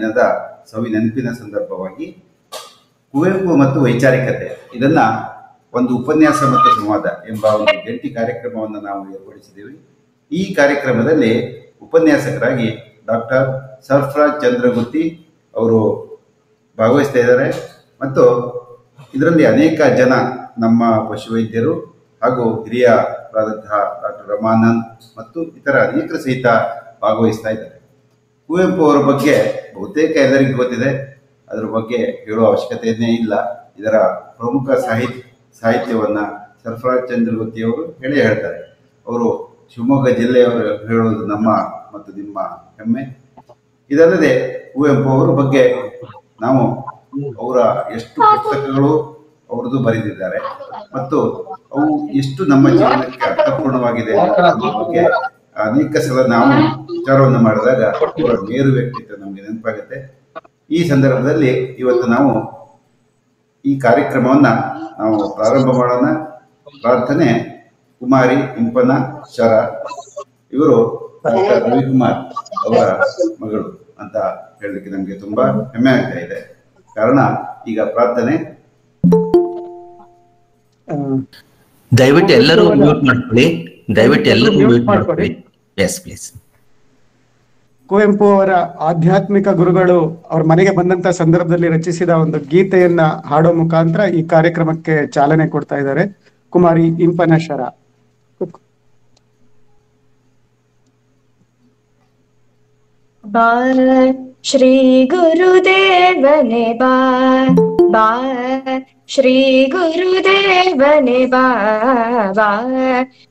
ದಿನದ ಸವಿ ನೆನಪಿನ ಸಂದರ್ಭವಾಗಿ ಕುವೆಂಪು ಮತ್ತು ವೈಚಾರಿಕತೆ ಇದನ್ನ ಒಂದು ಉಪನ್ಯಾಸ ಮತ್ತು ಸಂವಾದ ಎಂಬ ಒಂದು ಜಂಟಿ ಕಾರ್ಯಕ್ರಮವನ್ನು ನಾವು ಏರ್ಪಡಿಸಿದ್ದೀವಿ. ಈ ಕಾರ್ಯಕ್ರಮದಲ್ಲಿ ಉಪನ್ಯಾಸಕರಾಗಿ ಡಾಕ್ಟರ್ ಸರ್ಫರಾಜ್ ಚಂದ್ರಗುತ್ತಿ ಅವರು ಭಾಗವಹಿಸ್ತಾ ಇದ್ದಾರೆ ಮತ್ತು ಇದರಲ್ಲಿ ಅನೇಕ ಜನ ನಮ್ಮ ಪಶುವೈದ್ಯರು ಹಾಗೂ ಹಿರಿಯರಾದಂತಹ ಡಾಕ್ಟರ್ ರಮಾನಂದ್ ಮತ್ತು ಇತರ ಅನೇಕರು ಸಹಿತ ಭಾಗವಹಿಸ್ತಾ ಇದ್ದಾರೆ. ಕುವೆಂಪು ಅವರ ಬಗ್ಗೆ ಬಹುತೇಕ ಎಲ್ಲರಿಗೂ ಗೊತ್ತಿದೆ, ಅದರ ಬಗ್ಗೆ ಹೇಳುವ ಅವಶ್ಯಕತೆಯೇ ಇಲ್ಲ. ಇದರ ಪ್ರಮುಖ ಸಾಹಿತ್ಯವನ್ನು ಸರ್ಫರಾಜ್ ಚಂದ್ರಗುತ್ತಿಯವರು ಹೇಳ್ತಾರೆ. ಅವರು ಶಿವಮೊಗ್ಗ ಜಿಲ್ಲೆಯವರು ಹೇಳುವುದು ನಮ್ಮ ಮತ್ತು ನಿಮ್ಮ ಹೆಮ್ಮೆ. ಇದಲ್ಲದೆ ಕುವೆಂಪು ಅವರ ಬಗ್ಗೆ ನಾವು ಅವರ ಎಷ್ಟು ಪುಸ್ತಕಗಳು ಅವರದ್ದು ಬರೆದಿದ್ದಾರೆ ಮತ್ತು ಅವು ಎಷ್ಟು ನಮ್ಮ ಜೀವನಕ್ಕೆ ಅರ್ಥಪೂರ್ಣವಾಗಿದೆ ಅನ್ನೋದ್ರ ಬಗ್ಗೆ ಅನೇಕ ಸಲ ನಾವು ವಿಚಾರವನ್ನು ಮಾಡಿದಾಗ ಅವರ ಮೇರು ವ್ಯಕ್ತಿತ್ವ ನಮಗೆ ನೆನಪಾಗುತ್ತೆ. ಈ ಸಂದರ್ಭದಲ್ಲಿ ಇವತ್ತು ನಾವು ಈ ಕಾರ್ಯಕ್ರಮವನ್ನು ನಾವು ಪ್ರಾರಂಭ ಮಾಡೋಣ. ಪ್ರಾರ್ಥನೆ ಕುಮಾರಿ ಇಂಪನ ಶರ, ಇವರು ಡಾಕ್ಟರ್ ರವಿಕುಮಾರ್ ಅವರ ಮಗಳು ಅಂತ ಹೇಳಲಿಕ್ಕೆ ನಮಗೆ ತುಂಬಾ ಹೆಮ್ಮೆ ಆಗ್ತಾ ಇದೆ. ಕಾರಣ ಈಗ ಪ್ರಾರ್ಥನೆ. ದಯವಿಟ್ಟು ಎಲ್ಲರೂ ಮ್ಯೂಟ್ ಮಾಡ್ಕೊಳ್ಳಿ. Yes please. ಕುವೆಂಪು ಅವರ ಆಧ್ಯಾತ್ಮಿಕ ಗುರುಗಳು ಅವ್ರ ಮನೆಗೆ ಬಂದಂತ ಸಂದರ್ಭದಲ್ಲಿ ರಚಿಸಿದ ಒಂದು ಗೀತೆಯನ್ನ ಹಾಡೋ ಮುಖಾಂತರ ಈ ಕಾರ್ಯಕ್ರಮಕ್ಕೆ ಚಾಲನೆ ಕೊಡ್ತಾ ಇದ್ದಾರೆ. ಕುಮಾರಿ ಇಂಪನಶರ. ಶ್ರೀ ಗುರುದೇವನೇ ಬಾ ಶ್ರೀ ಗುರುದೇವನೇ ಬಾ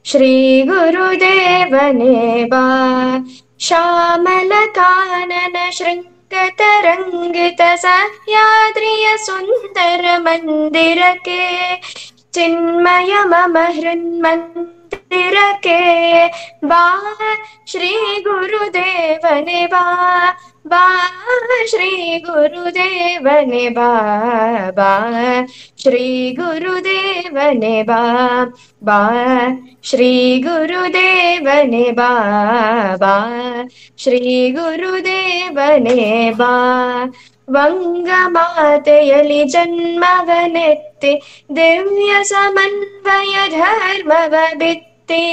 ಶ್ರೀ ಗುರುದೇವನೇ ಬಾ ಶ್ಯಾಮಲ ಕಾನನ ಶೃಂಗತರಂಗಿತ ಸಹ್ಯಾದ್ರಿಯ ಸುಂದರ ಮಂದಿರಕ್ಕೆ ಚಿನ್ಮಯ ಮಮ ಹೃನ್ಮಂದಿರಕ್ಕೆ ಬಾ ಶ್ರೀ ಗುರುದೇವನೇ ಬಾ ಶ್ರೀ ಗುರುದೇವನೇ ಬಾ ಶ್ರೀ ಗುರುದೇವನೇ ಬಾ ಶ್ರೀ ಗುರುದೇವನೇ ಬಾ ಶ್ರೀ ಗುರುದೇವನೇ ಬಾ ವಂಗ ಮಾತೆಯಲಿ ಜನ್ಮವನೆತ್ತಿ ದಿವ್ಯ ಸಮನ್ವಯ ಧರ್ಮವ ಬಿತ್ತಿ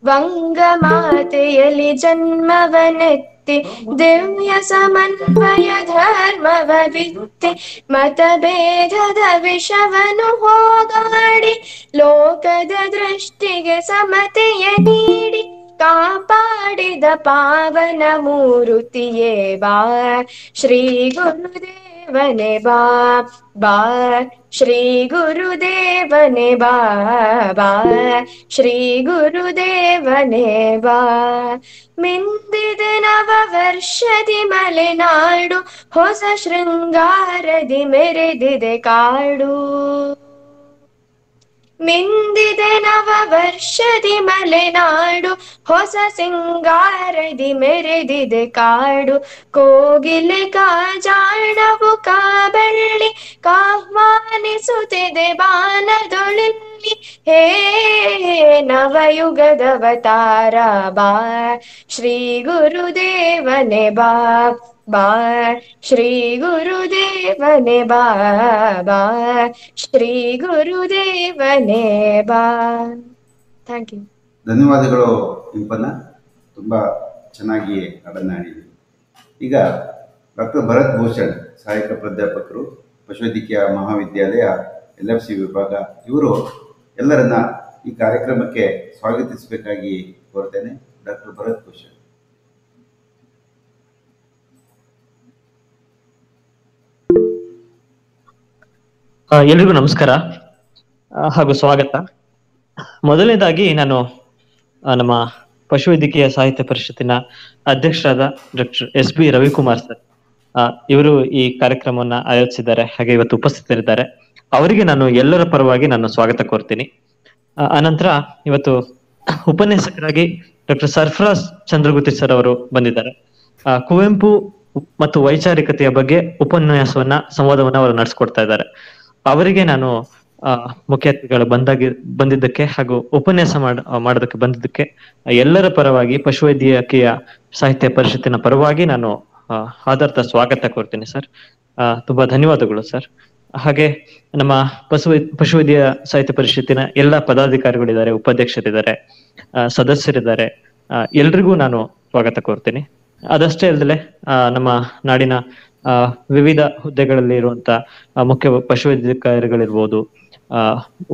ವಂಗ ಮಾತೆಯಲಿ ಜನ್ಮವನೆತ್ತಿ ದಿವ್ಯ ಸಮನ್ವಯ ಧರ್ಮವ ಬಿತ್ತಿ ಮತಭೇದದ ವಿಷವನ್ನು ಹೋಗಾಡಿ ಲೋಕದ ದೃಷ್ಟಿಗೆ ಸಮತೆಯ ನೀಡಿ ಕಾಪಾಡಿದ ಪಾವನ ಮೂರುತಿಯೇ ಬಾ ಶ್ರೀ ಗುರುದೇವನೇ ಬಾ ಶ್ರೀ ಗುರುದೇವನೇ ಬಾ ಶ್ರೀ ಗುರುದೇವನೇ ಬಾ ಮಿಂದಿದೆ ನವ ವರ್ಷದಿ ಮಲೆನಾಡು ಹೊಸ ಶೃಂಗಾರದಿ ಮೆರೆದಿದೆ ಕಾಡು ಮಿಂದಿದೆ ನವ ವರ್ಷದಿ ಮಲೆನಾಡು ಹೊಸ ಸಿಂಗಾರದಿ ಮೆರೆದಿದೆ ಕಾಡು ಕೋಗಿಲೆ ಕಾಜಾಣವು ಕಾಬಳ್ಳಿ ಕಾಹ್ವಾನಿಸುತ್ತಿದೆ ಬಾನದೊಳಲ್ಲಿ ಹೇ ನವಯುಗದವತಾರ ಬಾ ಶ್ರೀ ಗುರುದೇವನೇ ಬಾ ಶ್ರೀ ಗುರುದೇವನೇ ಬಾ ಶ್ರೀ ಗುರುದೇವನೇ ಬಾ. Thank you. ಧನ್ಯವಾದಗಳು ಇಂಪನ, ತುಂಬಾ ಚೆನ್ನಾಗಿ ಹಾಡನ್ನಾಡಿದ್ವಿ. ಈಗ ಡಾಕ್ಟರ್ ಭರತ್ ಭೂಷಣ್, ಸಹಾಯಕ ಪ್ರಾಧ್ಯಾಪಕರು, ಪಶುವೈದ್ಯಕೀಯ ಮಹಾವಿದ್ಯಾಲಯ LFC ವಿಭಾಗ, ಇವರು ಎಲ್ಲರನ್ನ ಈ ಕಾರ್ಯಕ್ರಮಕ್ಕೆ ಸ್ವಾಗತಿಸಬೇಕಾಗಿ ಕೋರ್ತೇನೆ. ಡಾಕ್ಟರ್ ಭರತ್ ಭೂಷಣ್. ಎಲ್ರಿಗೂ ನಮಸ್ಕಾರ ಹಾಗೂ ಸ್ವಾಗತ. ಮೊದಲನೇದಾಗಿ ನಾನು ನಮ್ಮ ಪಶುವೈದ್ಯಕೀಯ ಸಾಹಿತ್ಯ ಪರಿಷತ್ತಿನ ಅಧ್ಯಕ್ಷರಾದ ಡಾಕ್ಟರ್ SB ರವಿಕುಮಾರ್ ಸರ್, ಇವರು ಈ ಕಾರ್ಯಕ್ರಮವನ್ನ ಆಯೋಜಿಸಿದ್ದಾರೆ, ಹಾಗೆ ಇವತ್ತು ಉಪಸ್ಥಿತರಿದ್ದಾರೆ. ಅವರಿಗೆ ನಾನು ಎಲ್ಲರ ಪರವಾಗಿ ನಾನು ಸ್ವಾಗತ ಕೋರ್ತೀನಿ. ಅನಂತರ ಇವತ್ತು ಉಪನ್ಯಾಸಕರಾಗಿ ಡಾಕ್ಟರ್ ಸರ್ಫರಾಜ್ ಚಂದ್ರಗುತ್ತಿ ಸರ್ ಅವರು ಬಂದಿದ್ದಾರೆ. ಕುವೆಂಪು ಮತ್ತು ವೈಚಾರಿಕತೆಯ ಬಗ್ಗೆ ಸಂವಾದವನ್ನ ಅವರು ನಡೆಸ್ಕೊಡ್ತಾ ಇದ್ದಾರೆ. ಅವರಿಗೆ ನಾನು ಮುಖ್ಯ ಅತಿಥಿಗಳು ಬಂದಿದ್ದಕ್ಕೆ ಹಾಗೂ ಉಪನ್ಯಾಸ ಮಾಡೋದಕ್ಕೆ ಬಂದಿದ್ದಕ್ಕೆ ಎಲ್ಲರ ಪರವಾಗಿ ಪಶುವೈದ್ಯಕೀಯ ಸಾಹಿತ್ಯ ಪರಿಷತ್ತಿನ ಪರವಾಗಿ ನಾನು ಆಧಾರದ ಸ್ವಾಗತ ಕೋರ್ತೀನಿ ಸರ್. ತುಂಬಾ ಧನ್ಯವಾದಗಳು ಸರ್. ಹಾಗೆ ನಮ್ಮ ಪಶುವೈದ್ಯ ಸಾಹಿತ್ಯ ಪರಿಷತ್ತಿನ ಎಲ್ಲ ಪದಾಧಿಕಾರಿಗಳಿದ್ದಾರೆ, ಉಪಾಧ್ಯಕ್ಷರಿದ್ದಾರೆ, ಸದಸ್ಯರಿದ್ದಾರೆ. ಎಲ್ರಿಗೂ ನಾನು ಸ್ವಾಗತ ಕೋರ್ತೀನಿ. ಅದಷ್ಟೇ ಅಲ್ಲದೆ ನಮ್ಮ ನಾಡಿನ ವಿವಿಧ ಹುದ್ದೆಗಳಲ್ಲಿ ಇರುವಂತಹ ಮುಖ್ಯ ಪಶುವೈದ್ಯಾಧಿಕಾರಿಗಳಿರ್ಬೋದು,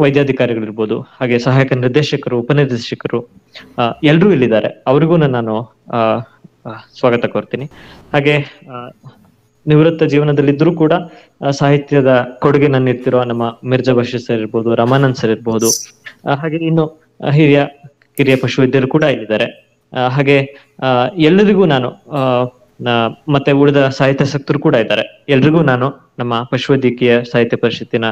ವೈದ್ಯಾಧಿಕಾರಿಗಳಿರ್ಬೋದು, ಹಾಗೆ ಸಹಾಯಕ ನಿರ್ದೇಶಕರು, ಉಪನಿರ್ದೇಶಕರು ಎಲ್ರೂ ಇಲ್ಲಿದ್ದಾರೆ. ಅವ್ರಿಗೂ ನಾನು ಸ್ವಾಗತ ಕೋರ್ತೀನಿ. ಹಾಗೆ ನಿವೃತ್ತ ಜೀವನದಲ್ಲಿದ್ದರೂ ಕೂಡ ಸಾಹಿತ್ಯದ ಕೊಡುಗೆ ನೀಡ್ತಿರೋ ನಮ್ಮ ಮಿರ್ಜಾ ಬಶೀರ್ ಸರ್ ಇರ್ಬೋದು, ರಮಾನಂದ್ ಸರ್ ಇರ್ಬೋದು, ಹಾಗೆ ಇನ್ನು ಕಿರಿಯ ಪಶುವೈದ್ಯರು ಕೂಡ ಇಲ್ಲಿದ್ದಾರೆ. ಹಾಗೆ ಎಲ್ಲರಿಗೂ ನಾನು ಮತ್ತೆ ಉಳಿದ ಸಾಹಿತ್ಯಾಸಕ್ತರು ಕೂಡ ಇದ್ದಾರೆ. ಎಲ್ರಿಗೂ ನಾನು ನಮ್ಮ ಪಶುವೈದ್ಯಕೀಯ ಸಾಹಿತ್ಯ ಪರಿಷತ್ತಿನ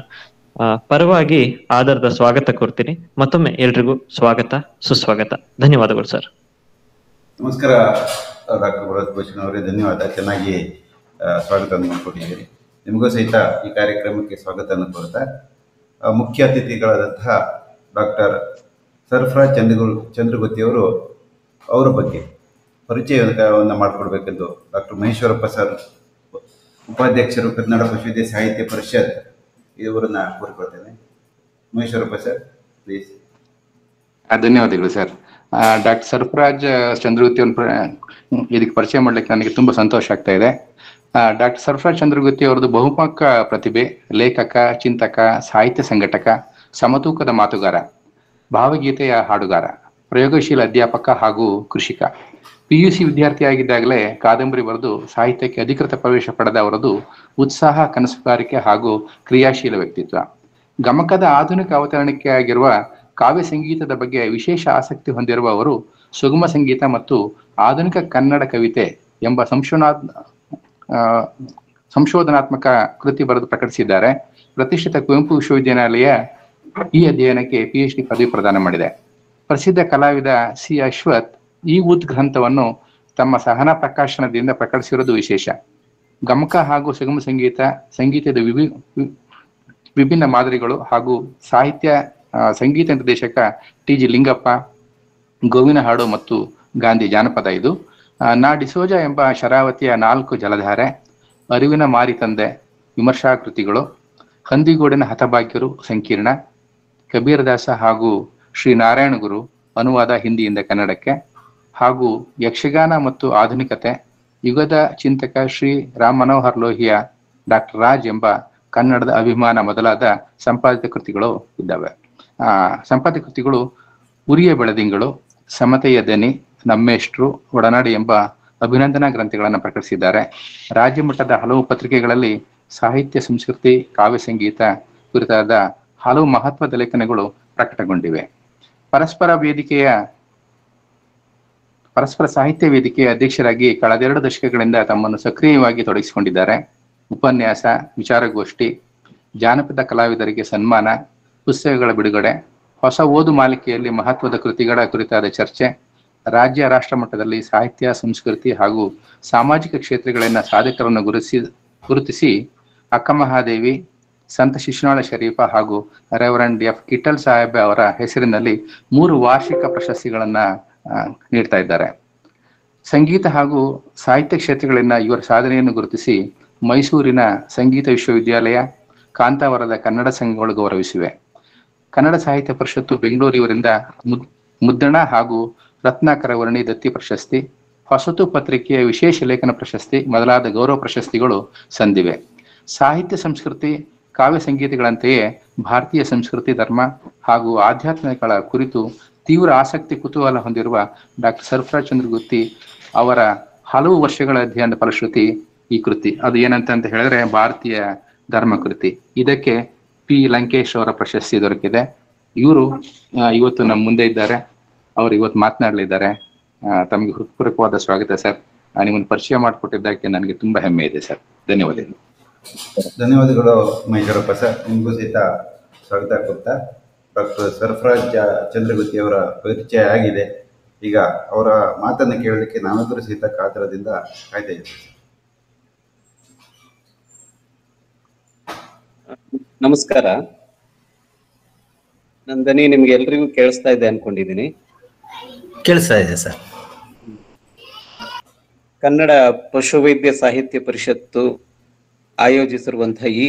ಪರವಾಗಿ ಆಧಾರದ ಸ್ವಾಗತ ಕೋರ್ತೀನಿ. ಮತ್ತೊಮ್ಮೆ ಎಲ್ರಿಗೂ ಸ್ವಾಗತ, ಸುಸ್ವಾಗತ. ಧನ್ಯವಾದಗಳು ಸರ್. ನಮಸ್ಕಾರ ಡಾಕ್ಟರ್ ಭರತ್ ಭೂಷಣ್ ಅವರೇ, ಧನ್ಯವಾದ. ಚೆನ್ನಾಗಿ ಸ್ವಾಗತವನ್ನು ಮಾಡಿಕೊಟ್ಟಿದ್ದೀರಿ. ನಿಮಗೂ ಸಹಿತ ಈ ಕಾರ್ಯಕ್ರಮಕ್ಕೆ ಸ್ವಾಗತವನ್ನು ಕೋರ್ತಾ, ಮುಖ್ಯ ಅತಿಥಿಗಳಾದಂತಹ ಡಾಕ್ಟರ್ ಸರ್ಫರಾಜ್ ಚಂದ್ರಗುತ್ತಿಯವರು ಅವರ ಬಗ್ಗೆ ಪರಿಚಯವನ್ನು ಮಾಡಿಕೊಡ್ಬೇಕೆಂದು ಡಾಕ್ಟರ್ ಮಹೇಶ್ವರಪ್ಪ ಸರ್, ಉಪಾಧ್ಯಕ್ಷರು, ಕನ್ನಡ ಪಶುವೈದ್ಯ ಸಾಹಿತ್ಯ ಪರಿಷತ್, ಇವರನ್ನ ಕೋರಿಕೊಳ್ತೇನೆ. Maheshwarappa sir, please. ಧನ್ಯವಾದಗಳು ಸರ್. ಡಾಕ್ಟರ್ ಸರ್ಫರಾಜ್ ಚಂದ್ರಗುತ್ತಿ ಇದಕ್ಕೆ ಪರಿಚಯ ಮಾಡ್ಲಿಕ್ಕೆ ನನಗೆ ತುಂಬಾ ಸಂತೋಷ ಆಗ್ತಾ ಇದೆ. ಡಾಕ್ಟರ್ ಸರ್ಫರಾಜ್ ಚಂದ್ರಗುತ್ತಿ ಅವರದ್ದು ಬಹುಮುಖ ಪ್ರತಿಭೆ, ಲೇಖಕ, ಚಿಂತಕ, ಸಾಹಿತ್ಯ ಸಂಘಟಕ, ಸಮತೂಕದ ಮಾತುಗಾರ, ಭಾವಗೀತೆಯ ಹಾಡುಗಾರ, ಪ್ರಯೋಗಶೀಲ ಅಧ್ಯಾಪಕ ಹಾಗೂ ಕೃಷಿಕ. PUC ವಿದ್ಯಾರ್ಥಿಯಾಗಿದ್ದಾಗಲೇ ಕಾದಂಬರಿ ಬರೆದು ಸಾಹಿತ್ಯಕ್ಕೆ ಅಧಿಕೃತ ಪ್ರವೇಶ ಪಡೆದ ಅವರದು ಉತ್ಸಾಹ, ಕನಸುಗಾರಿಕೆ ಹಾಗೂ ಕ್ರಿಯಾಶೀಲ ವ್ಯಕ್ತಿತ್ವ. ಗಮಕದ ಆಧುನಿಕ ಅವತರಣಿಕೆ ಆಗಿರುವ ಕಾವ್ಯ ಸಂಗೀತದ ಬಗ್ಗೆ ವಿಶೇಷ ಆಸಕ್ತಿ ಹೊಂದಿರುವ ಅವರು ಸುಗಮ ಸಂಗೀತ ಮತ್ತು ಆಧುನಿಕ ಕನ್ನಡ ಕವಿತೆ ಎಂಬ ಸಂಶೋಧನಾತ್ಮಕ ಕೃತಿ ಬರೆದು ಪ್ರಕಟಿಸಿದ್ದಾರೆ. ಪ್ರತಿಷ್ಠಿತ ಕುವೆಂಪು ವಿಶ್ವವಿದ್ಯಾನಿಲಯ ಈ ಅಧ್ಯಯನಕ್ಕೆ PhD ಪದವಿ ಪ್ರದಾನ ಮಾಡಿದೆ. ಪ್ರಸಿದ್ಧ ಕಲಾವಿದ C. ಅಶ್ವಥ್ ಈ ಉದ್ಗ್ರಂಥವನ್ನು ತಮ್ಮ ಸಹನಾ ಪ್ರಕಾಶನದಿಂದ ಪ್ರಕಟಿಸಿರುವುದು ವಿಶೇಷ. ಗಮಕ ಹಾಗೂ ಸುಗಮ ಸಂಗೀತದ ವಿಭಿನ್ನ ಮಾದರಿಗಳು ಹಾಗೂ ಸಂಗೀತ ನಿರ್ದೇಶಕ TG ಲಿಂಗಪ್ಪ, ಗೋವಿನ ಹಾಡು ಮತ್ತು ಗಾಂಧಿ ಜಾನಪದ. ಇದು ನಾ ಡಿಸೋಜ ಎಂಬ ಶರಾವತಿಯ 4 ಜಲಧಾರೆ, ಅರಿವಿನ ಮಾರಿ ತಂದೆ ವಿಮರ್ಶಾ ಕೃತಿಗಳು, ಹಂದಿಗೋಡಿನ ಹತಭಾಗ್ಯರು ಸಂಕೀರ್ಣ, ಕಬೀರದಾಸ ಹಾಗೂ ಶ್ರೀ ನಾರಾಯಣ ಗುರು ಅನುವಾದ ಹಿಂದಿಯಿಂದ ಕನ್ನಡಕ್ಕೆ, ಹಾಗೂ ಯಕ್ಷಗಾನ ಮತ್ತು ಆಧುನಿಕತೆ, ಯುಗದ ಚಿಂತಕ ಶ್ರೀ ರಾಮ್ ಮನೋಹರ್ ಲೋಹಿಯ ಡಾಕ್ಟರ್ ರಾಜ್ ಎಂಬ ಕನ್ನಡದ ಅಭಿಮಾನ ಮೊದಲಾದ ಸಂಪಾದಿತ ಕೃತಿಗಳು ಇದ್ದಾವೆ. ಸಂಪಾದಿತ ಕೃತಿಗಳು ಉರಿಯ ಬೆಳದಿಂಗಳು, ಸಮತೆಯ ದನಿ, ನಮ್ಮೇಷ್ಟ್ರು, ಒಡನಾಡಿ ಎಂಬ ಅಭಿನಂದನಾ ಗ್ರಂಥಗಳನ್ನು ಪ್ರಕಟಿಸಿದ್ದಾರೆ. ರಾಜ್ಯ ಮಟ್ಟದ ಹಲವು ಪತ್ರಿಕೆಗಳಲ್ಲಿ ಸಾಹಿತ್ಯ, ಸಂಸ್ಕೃತಿ, ಕಾವ್ಯ ಸಂಗೀತ ಕುರಿತಾದ ಹಲವು ಮಹತ್ವದ ಲೇಖನಗಳು ಪ್ರಕಟಗೊಂಡಿವೆ. ಪರಸ್ಪರ ಸಾಹಿತ್ಯ ವೇದಿಕೆಯ ಅಧ್ಯಕ್ಷರಾಗಿ ಕಳೆದ 2 ದಶಕಗಳಿಂದ ತಮ್ಮನ್ನು ಸಕ್ರಿಯವಾಗಿ ತೊಡಗಿಸಿಕೊಂಡಿದ್ದಾರೆ. ಉಪನ್ಯಾಸ, ವಿಚಾರಗೋಷ್ಠಿ, ಜಾನಪದ ಕಲಾವಿದರಿಗೆ ಸನ್ಮಾನ, ಪುಸ್ತಕಗಳ ಬಿಡುಗಡೆ, ಹೊಸ ಓದು ಮಾಲಿಕೆಯಲ್ಲಿ ಮಹತ್ವದ ಕೃತಿಗಳ ಕುರಿತಾದ ಚರ್ಚೆ, ರಾಜ್ಯ ರಾಷ್ಟ್ರ ಮಟ್ಟದಲ್ಲಿ ಸಾಹಿತ್ಯ, ಸಂಸ್ಕೃತಿ ಹಾಗೂ ಸಾಮಾಜಿಕ ಕ್ಷೇತ್ರಗಳನ್ನ ಸಾಧಕರನ್ನು ಗುರುತಿಸಿ ಅಕ್ಕಮಹಾದೇವಿ, ಸಂತ ಶಿಶುನಾಳ ಶರೀಫ ಹಾಗೂ ರೆವರೆಂಡ್ F. ಕಿಟ್ಟಲ್ ಸಾಹೇಬ್ ಅವರ ಹೆಸರಿನಲ್ಲಿ 3 ವಾರ್ಷಿಕ ಪ್ರಶಸ್ತಿಗಳನ್ನ ನೀಡ್ತಾ ಇದ್ದಾರೆ. ಸಂಗೀತ ಹಾಗೂ ಸಾಹಿತ್ಯ ಕ್ಷೇತ್ರಗಳಿಂದ ಇವರ ಸಾಧನೆಯನ್ನು ಗುರುತಿಸಿ ಮೈಸೂರಿನ ಸಂಗೀತ ವಿಶ್ವವಿದ್ಯಾಲಯ, ಕಾಂತಾವರದ ಕನ್ನಡ ಸಂಘಗಳು ಗೌರವಿಸಿವೆ. ಕನ್ನಡ ಸಾಹಿತ್ಯ ಪರಿಷತ್ತು ಬೆಂಗಳೂರು ಇವರಿಂದ ಮುದ್ದಣ ಹಾಗೂ ರತ್ನಾಕರ ವರ್ಣಿ ದತ್ತಿ ಪ್ರಶಸ್ತಿ, ಹೊಸತು ಪತ್ರಿಕೆಯ ವಿಶೇಷ ಲೇಖನ ಪ್ರಶಸ್ತಿ ಮೊದಲಾದ ಗೌರವ ಪ್ರಶಸ್ತಿಗಳು ಸಂದಿವೆ. ಸಾಹಿತ್ಯ, ಸಂಸ್ಕೃತಿ, ಕಾವ್ಯ ಸಂಗೀತಗಳಂತೆಯೇ ಭಾರತೀಯ ಸಂಸ್ಕೃತಿ, ಧರ್ಮ ಹಾಗೂ ಆಧ್ಯಾತ್ಮಿಕಗಳ ಕುರಿತು ತೀವ್ರ ಆಸಕ್ತಿ, ಕುತೂಹಲ ಹೊಂದಿರುವ ಡಾಕ್ಟರ್ ಸರ್ಫರಾಜ್ ಚಂದ್ರಗುತ್ತಿ ಅವರ ಹಲವು ವರ್ಷಗಳ ಅಧ್ಯಯನದ ಫಲಶ್ರುತಿ ಈ ಕೃತಿ. ಅದು ಏನಂತ ಹೇಳಿದ್ರೆ ಭಾರತೀಯ ಧರ್ಮ ಕೃತಿ. ಇದಕ್ಕೆ P. ಲಂಕೇಶ್ ಅವರ ಪ್ರಶಸ್ತಿ ದೊರಕಿದೆ. ಇವರು ಇವತ್ತು ನಮ್ಮ ಮುಂದೆ ಇದ್ದಾರೆ. ಅವರು ಇವತ್ತು ಮಾತನಾಡಲಿದ್ದಾರೆ. ತಮಗೆ ಹೃತ್ಪೂರ್ವಕವಾದ ಸ್ವಾಗತ ಸರ್. ನಿಮ್ಮನ್ನು ಪರಿಚಯ ಮಾಡಿಕೊಟ್ಟಿದ್ದಕ್ಕೆ ನನಗೆ ತುಂಬಾ ಹೆಮ್ಮೆ ಇದೆ ಸರ್. ಧನ್ಯವಾದಗಳು. ಧನ್ಯವಾದಗಳು ಮಹೇಶ್ವರಪ್ಪ ಸರ್. ನಿಮಗೂ ಸಹಿತ ಸ್ವಾಗತ ಕೊಡ್ತಾ, ಡಾಕ್ಟರ್ ಸರ್ಫರಾಜ್ ಚಂದ್ರಗುತ್ತಿ ಅವರ ಪರಿಚಯ ಆಗಿದೆ. ಈಗ ಅವರ ಮಾತನ್ನು ಕೇಳಲಿಕ್ಕೆ ನಾವೆಲ್ಲರೂ ಸಹಿತ ಕಾತರದಿಂದ ಕಾಯ್ತಾ ಇದ್ದೀವಿ. ನಮಸ್ಕಾರ. ನನ್ನ ಧ್ವನಿ ನಿಮ್ಗೆ ಎಲ್ರಿಗೂ ಕೇಳಿಸ್ತಾ ಇದೆ ಅನ್ಕೊಂಡಿದ್ದೀನಿ. ಕೇಳಿಸ್ತಾ ಇದೆ ಸರ್. ಕನ್ನಡ ಪಶುವೈದ್ಯ ಸಾಹಿತ್ಯ ಪರಿಷತ್ತು ಆಯೋಜಿಸಿರುವಂತಹ ಈ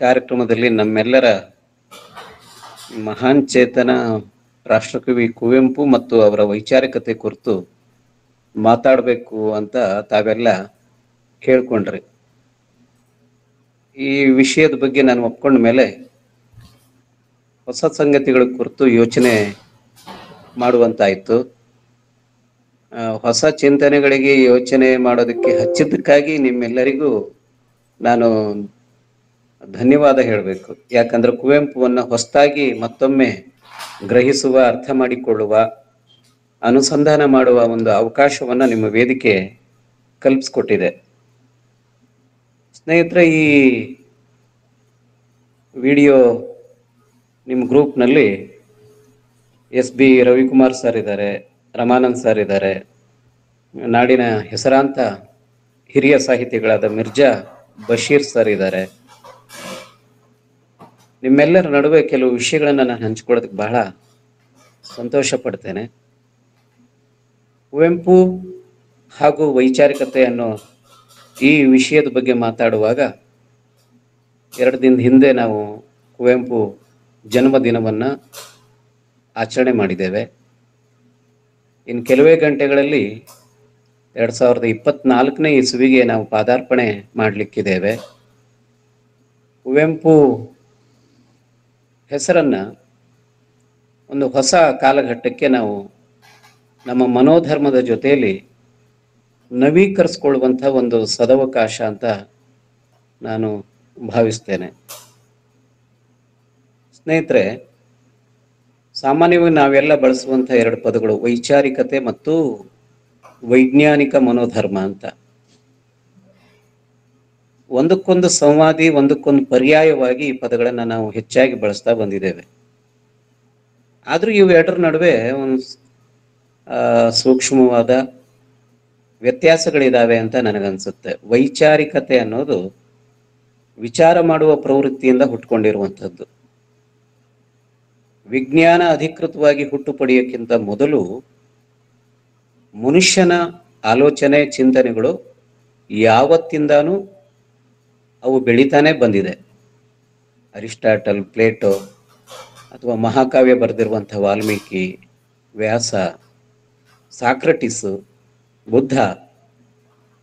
ಕಾರ್ಯಕ್ರಮದಲ್ಲಿ ನಮ್ಮೆಲ್ಲರ ಮಹಾನ್ ಚೇತನ ರಾಷ್ಟ್ರಕವಿ ಕುವೆಂಪು ಮತ್ತು ಅವರ ವೈಚಾರಿಕತೆ ಕುರಿತು ಮಾತಾಡಬೇಕು ಅಂತ ತಾವೆಲ್ಲ ಕೇಳ್ಕೊಂಡ್ರಿ. ಈ ವಿಷಯದ ಬಗ್ಗೆ ನಾನು ಒಪ್ಕೊಂಡ ಮೇಲೆ ಹೊಸ ಸಂಗತಿಗಳ ಕುರಿತು ಯೋಚನೆ ಮಾಡುವಂತಾಯ್ತು. ಹೊಸ ಚಿಂತನೆಗಳಿಗೆ ಯೋಚನೆ ಮಾಡೋದಕ್ಕೆ ಹಚ್ಚಿದ್ದಕ್ಕಾಗಿ ನಿಮ್ಮೆಲ್ಲರಿಗೂ ನಾನು ಧನ್ಯವಾದ ಹೇಳಬೇಕು. ಯಾಕಂದ್ರೆ ಕುವೆಂಪುವನ್ನ ಹೊಸದಾಗಿ ಮತ್ತೊಮ್ಮೆ ಗ್ರಹಿಸುವ, ಅರ್ಥ ಮಾಡಿಕೊಳ್ಳುವ, ಅನುಸಂಧಾನ ಮಾಡುವ ಒಂದು ಅವಕಾಶವನ್ನ ನಿಮ್ಮ ವೇದಿಕೆ ಕಲ್ಪಿಸ್ಕೊಟ್ಟಿದೆ. ಸ್ನೇಹಿತರೆ, ಈ ವಿಡಿಯೋ ನಿಮ್ಮ ಗ್ರೂಪ್ನಲ್ಲಿ ಎಸ್ ಬಿ ರವಿಕುಮಾರ್ ಸರ್ ಇದ್ದಾರೆ, ರಮಾನಂದ್ ಸರ್ ಇದ್ದಾರೆ, ನಾಡಿನ ಹೆಸರಾಂತ ಹಿರಿಯ ಸಾಹಿತಿಗಳಾದ ಮಿರ್ಜಾ ಬಶೀರ್ ಸರ್ ಇದ್ದಾರೆ. ನಿಮ್ಮೆಲ್ಲರ ನಡುವೆ ಕೆಲವು ವಿಷಯಗಳನ್ನು ನಾನು ಹಂಚ್ಕೊಳ್ಳೋದಕ್ಕೆ ಬಹಳ ಸಂತೋಷ ಪಡ್ತೇನೆ. ಕುವೆಂಪು ಹಾಗೂ ವೈಚಾರಿಕತೆ ಅನ್ನೋ ಈ ವಿಷಯದ ಬಗ್ಗೆ ಮಾತಾಡುವಾಗ 2 ದಿನದ ಹಿಂದೆ ನಾವು ಕುವೆಂಪು ಜನ್ಮದಿನವನ್ನು ಆಚರಣೆ ಮಾಡಿದ್ದೇವೆ. ಇನ್ನು ಕೆಲವೇ ಗಂಟೆಗಳಲ್ಲಿ 2024ನೇ ಇಸುವಿಗೆ ನಾವು ಪಾದಾರ್ಪಣೆ ಮಾಡಲಿಕ್ಕಿದ್ದೇವೆ. ಕುವೆಂಪು ಹೆಸರನ್ನ ಒಂದು ಹೊಸ ಕಾಲಘಟ್ಟಕ್ಕೆ ನಾವು ನಮ್ಮ ಮನೋಧರ್ಮದ ಜೊತೆಯಲ್ಲಿ ನವೀಕರಿಸ್ಕೊಳ್ಳುವಂಥ ಒಂದು ಸದವಕಾಶ ಅಂತ ನಾನು ಭಾವಿಸ್ತೇನೆ. ಸ್ನೇಹಿತರೆ, ಸಾಮಾನ್ಯವಾಗಿ ನಾವೆಲ್ಲ ಬಳಸುವಂಥ 2 ಪದಗಳು ವೈಚಾರಿಕತೆ ಮತ್ತು ವೈಜ್ಞಾನಿಕ ಮನೋಧರ್ಮ ಅಂತ. ಒಂದಕ್ಕೊಂದು ಸಂವಾದಿ, ಒಂದಕ್ಕೊಂದು ಪರ್ಯಾಯವಾಗಿ ಈ ಪದಗಳನ್ನು ನಾವು ಹೆಚ್ಚಾಗಿ ಬಳಸ್ತಾ ಬಂದಿದ್ದೇವೆ. ಆದ್ರೂ ಇವೆರಡರ ನಡುವೆ ಒಂದು ಸೂಕ್ಷ್ಮವಾದ ವ್ಯತ್ಯಾಸಗಳಿದಾವೆ ಅಂತ ನನಗನ್ಸುತ್ತೆ. ವೈಚಾರಿಕತೆ ಅನ್ನೋದು ವಿಚಾರ ಮಾಡುವ ಪ್ರವೃತ್ತಿಯಿಂದ ಹುಟ್ಟುಕೊಂಡಿರುವಂಥದ್ದು. ವಿಜ್ಞಾನ ಅಧಿಕೃತವಾಗಿ ಹುಟ್ಟು ಪಡೆಯೋಕ್ಕಿಂತ ಮೊದಲು ಮನುಷ್ಯನ ಆಲೋಚನೆ, ಚಿಂತನೆಗಳು ಯಾವತ್ತಿಂದಾನೂ ಅವು ಬೆಳೀತಾನೆ ಬಂದಿದೆ. ಅರಿಸ್ಟಾಟಲ್, ಪ್ಲೇಟೋ ಅಥವಾ ಮಹಾಕಾವ್ಯ ಬರೆದಿರುವಂಥ ವಾಲ್ಮೀಕಿ, ವ್ಯಾಸ, ಸಾಕ್ರಟಿಸ್, ಬುದ್ಧ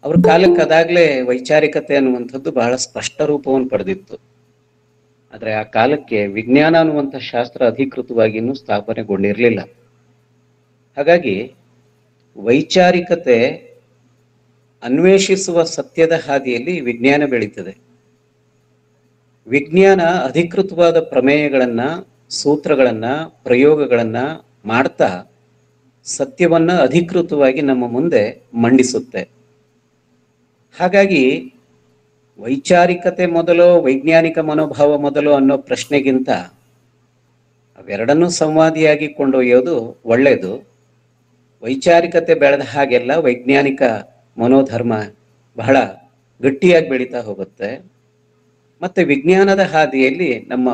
ಅವ್ರ ಕಾಲಕ್ಕೆ ಅದಾಗಲೇ ವೈಚಾರಿಕತೆ ಅನ್ನುವಂಥದ್ದು ಬಹಳ ಸ್ಪಷ್ಟ ರೂಪವನ್ನು ಪಡೆದಿತ್ತು. ಆದರೆ ಆ ಕಾಲಕ್ಕೆ ವಿಜ್ಞಾನ ಅನ್ನುವಂಥ ಶಾಸ್ತ್ರ ಅಧಿಕೃತವಾಗಿ ಇನ್ನೂ ಸ್ಥಾಪನೆಗೊಂಡಿರಲಿಲ್ಲ. ಹಾಗಾಗಿ ವೈಚಾರಿಕತೆ ಅನ್ವೇಷಿಸುವ ಸತ್ಯದ ಹಾದಿಯಲ್ಲಿ ವಿಜ್ಞಾನ ಬೆಳೀತದೆ. ವಿಜ್ಞಾನ ಅಧಿಕೃತವಾದ ಪ್ರಮೇಯಗಳನ್ನ, ಸೂತ್ರಗಳನ್ನ, ಪ್ರಯೋಗಗಳನ್ನ ಮಾಡ್ತಾ ಸತ್ಯವನ್ನ ಅಧಿಕೃತವಾಗಿ ನಮ್ಮ ಮುಂದೆ ಮಂಡಿಸುತ್ತೆ. ಹಾಗಾಗಿ ವೈಚಾರಿಕತೆ ಮೊದಲು, ವೈಜ್ಞಾನಿಕ ಮನೋಭಾವ ಮೊದಲು ಅನ್ನೋ ಪ್ರಶ್ನೆಗಿಂತ ಅವೆರಡನ್ನೂ ಸಂವಾದಿಯಾಗಿ ಕೊಂಡೊಯ್ಯೋದು ಒಳ್ಳೆಯದು. ವೈಚಾರಿಕತೆ ಬೆಳೆದ ಹಾಗೆಲ್ಲ ವೈಜ್ಞಾನಿಕ ಮನೋಧರ್ಮ ಬಹಳ ಗಟ್ಟಿಯಾಗಿ ಬೆಳೀತಾ ಹೋಗುತ್ತೆ. ಮತ್ತೆ ವಿಜ್ಞಾನದ ಹಾದಿಯಲ್ಲಿ ನಮ್ಮ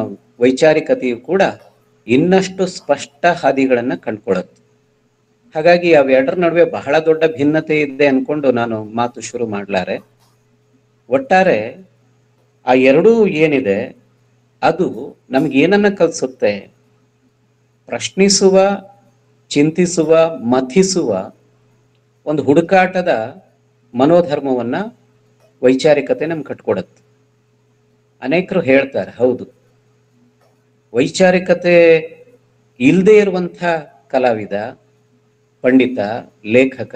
ವೈಚಾರಿಕತೆಯು ಕೂಡ ಇನ್ನಷ್ಟು ಸ್ಪಷ್ಟ ಹಾದಿಗಳನ್ನು ಕಂಡುಕೊಳ್ಳುತ್ತೆ. ಹಾಗಾಗಿ ಅವೆರಡರ ನಡುವೆ ಬಹಳ ದೊಡ್ಡ ಭಿನ್ನತೆ ಇದೆ ಅನ್ಕೊಂಡು ನಾನು ಮಾತು ಶುರು ಮಾಡ್ಲಾರೆ. ಒಟ್ಟಾರೆ ಆ ಎರಡೂ ಏನಿದೆ ಅದು ನಮ್ಗೇನನ್ನ ಕಲಿಸುತ್ತೆ? ಪ್ರಶ್ನಿಸುವ, ಚಿಂತಿಸುವ, ಮಥಿಸುವ ಒಂದು ಹುಡುಕಾಟದ ಮನೋಧರ್ಮವನ್ನ ವೈಚಾರಿಕತೆ ನಮ್ಗೆ ಕಟ್ಕೊಡತ್ತೆ. ಅನೇಕರು ಹೇಳ್ತಾರೆ, ಹೌದು, ವೈಚಾರಿಕತೆ ಇಲ್ಲದೆ ಇರುವಂಥ ಕಲಾವಿದ, ಪಂಡಿತ, ಲೇಖಕ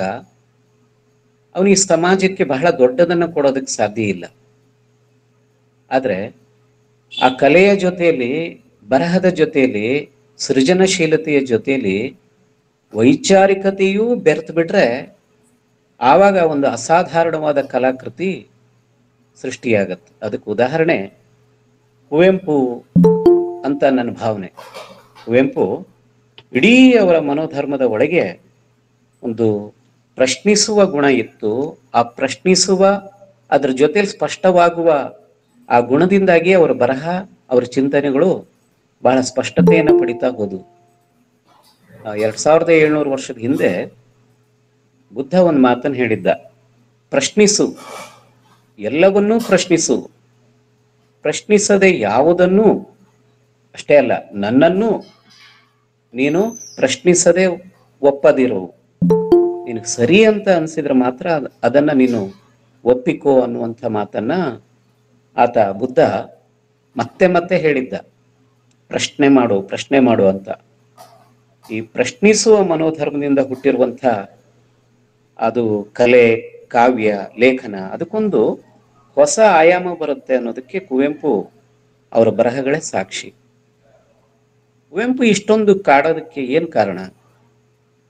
ಅವನಿಗೆ ಸಮಾಜಕ್ಕೆ ಬಹಳ ದೊಡ್ಡದನ್ನು ಕೊಡೋದಕ್ಕೆ ಸಾಧ್ಯ ಇಲ್ಲ. ಆದರೆ ಆ ಕಲೆಯ ಜೊತೆಯಲ್ಲಿ, ಬರಹದ ಜೊತೆಯಲ್ಲಿ, ಸೃಜನಶೀಲತೆಯ ಜೊತೆಯಲ್ಲಿ ವೈಚಾರಿಕತೆಯೂ ಬೆರೆತು ಬಿಟ್ರೆ ಆವಾಗ ಒಂದು ಅಸಾಧಾರಣವಾದ ಕಲಾಕೃತಿ ಸೃಷ್ಟಿಯಾಗತ್ತೆ. ಅದಕ್ಕೆ ಉದಾಹರಣೆ ಕುವೆಂಪು ಅಂತ ನನ್ನ ಭಾವನೆ. ಕುವೆಂಪು ಇಡೀ ಅವರ ಮನೋಧರ್ಮದ ಒಳಗೆ ಒಂದು ಪ್ರಶ್ನಿಸುವ ಗುಣ ಇತ್ತು. ಆ ಪ್ರಶ್ನಿಸುವ, ಅದ್ರ ಜೊತೆಲಿ ಸ್ಪಷ್ಟವಾಗುವ ಆ ಗುಣದಿಂದಾಗಿ ಅವರ ಬರಹ, ಅವರ ಚಿಂತನೆಗಳು ಬಹಳ ಸ್ಪಷ್ಟತೆಯನ್ನು ಪಡಿತಾ ಹೋದವು. 2700 ವರ್ಷದ ಹಿಂದೆ ಬುದ್ಧ ಒಂದು ಮಾತನ್ನು ಹೇಳಿದ್ದ, ಪ್ರಶ್ನಿಸು, ಎಲ್ಲವನ್ನೂ ಪ್ರಶ್ನಿಸು, ಪ್ರಶ್ನಿಸದೆ ಯಾವುದನ್ನೂ, ಅಷ್ಟೇ ಅಲ್ಲ ನನ್ನನ್ನು ನೀನು ಪ್ರಶ್ನಿಸದೆ ಒಪ್ಪದಿರು. ನಿನಗೆ ಸರಿ ಅಂತ ಅನಿಸಿದ್ರೆ ಮಾತ್ರ ಅದನ್ನ ನೀನು ಒಪ್ಪಿಕೋ ಅನ್ನುವಂಥ ಮಾತನ್ನ ಆತ ಬುದ್ಧ ಮತ್ತೆ ಮತ್ತೆ ಹೇಳಿದ್ದ. ಪ್ರಶ್ನೆ ಮಾಡು, ಪ್ರಶ್ನೆ ಮಾಡು ಅಂತ. ಈ ಪ್ರಶ್ನಿಸುವ ಮನೋಧರ್ಮದಿಂದ ಹುಟ್ಟಿರುವಂಥ ಅದು ಕಲೆ, ಕಾವ್ಯ, ಲೇಖನ, ಅದಕ್ಕೊಂದು ಹೊಸ ಆಯಾಮ ಬರುತ್ತೆ ಅನ್ನೋದಕ್ಕೆ ಕುವೆಂಪು ಅವರ ಬರಹಗಳೇ ಸಾಕ್ಷಿ. ಕುವೆಂಪು ಇಷ್ಟೊಂದು ಕಾಡೋದಕ್ಕೆ ಏನು ಕಾರಣ?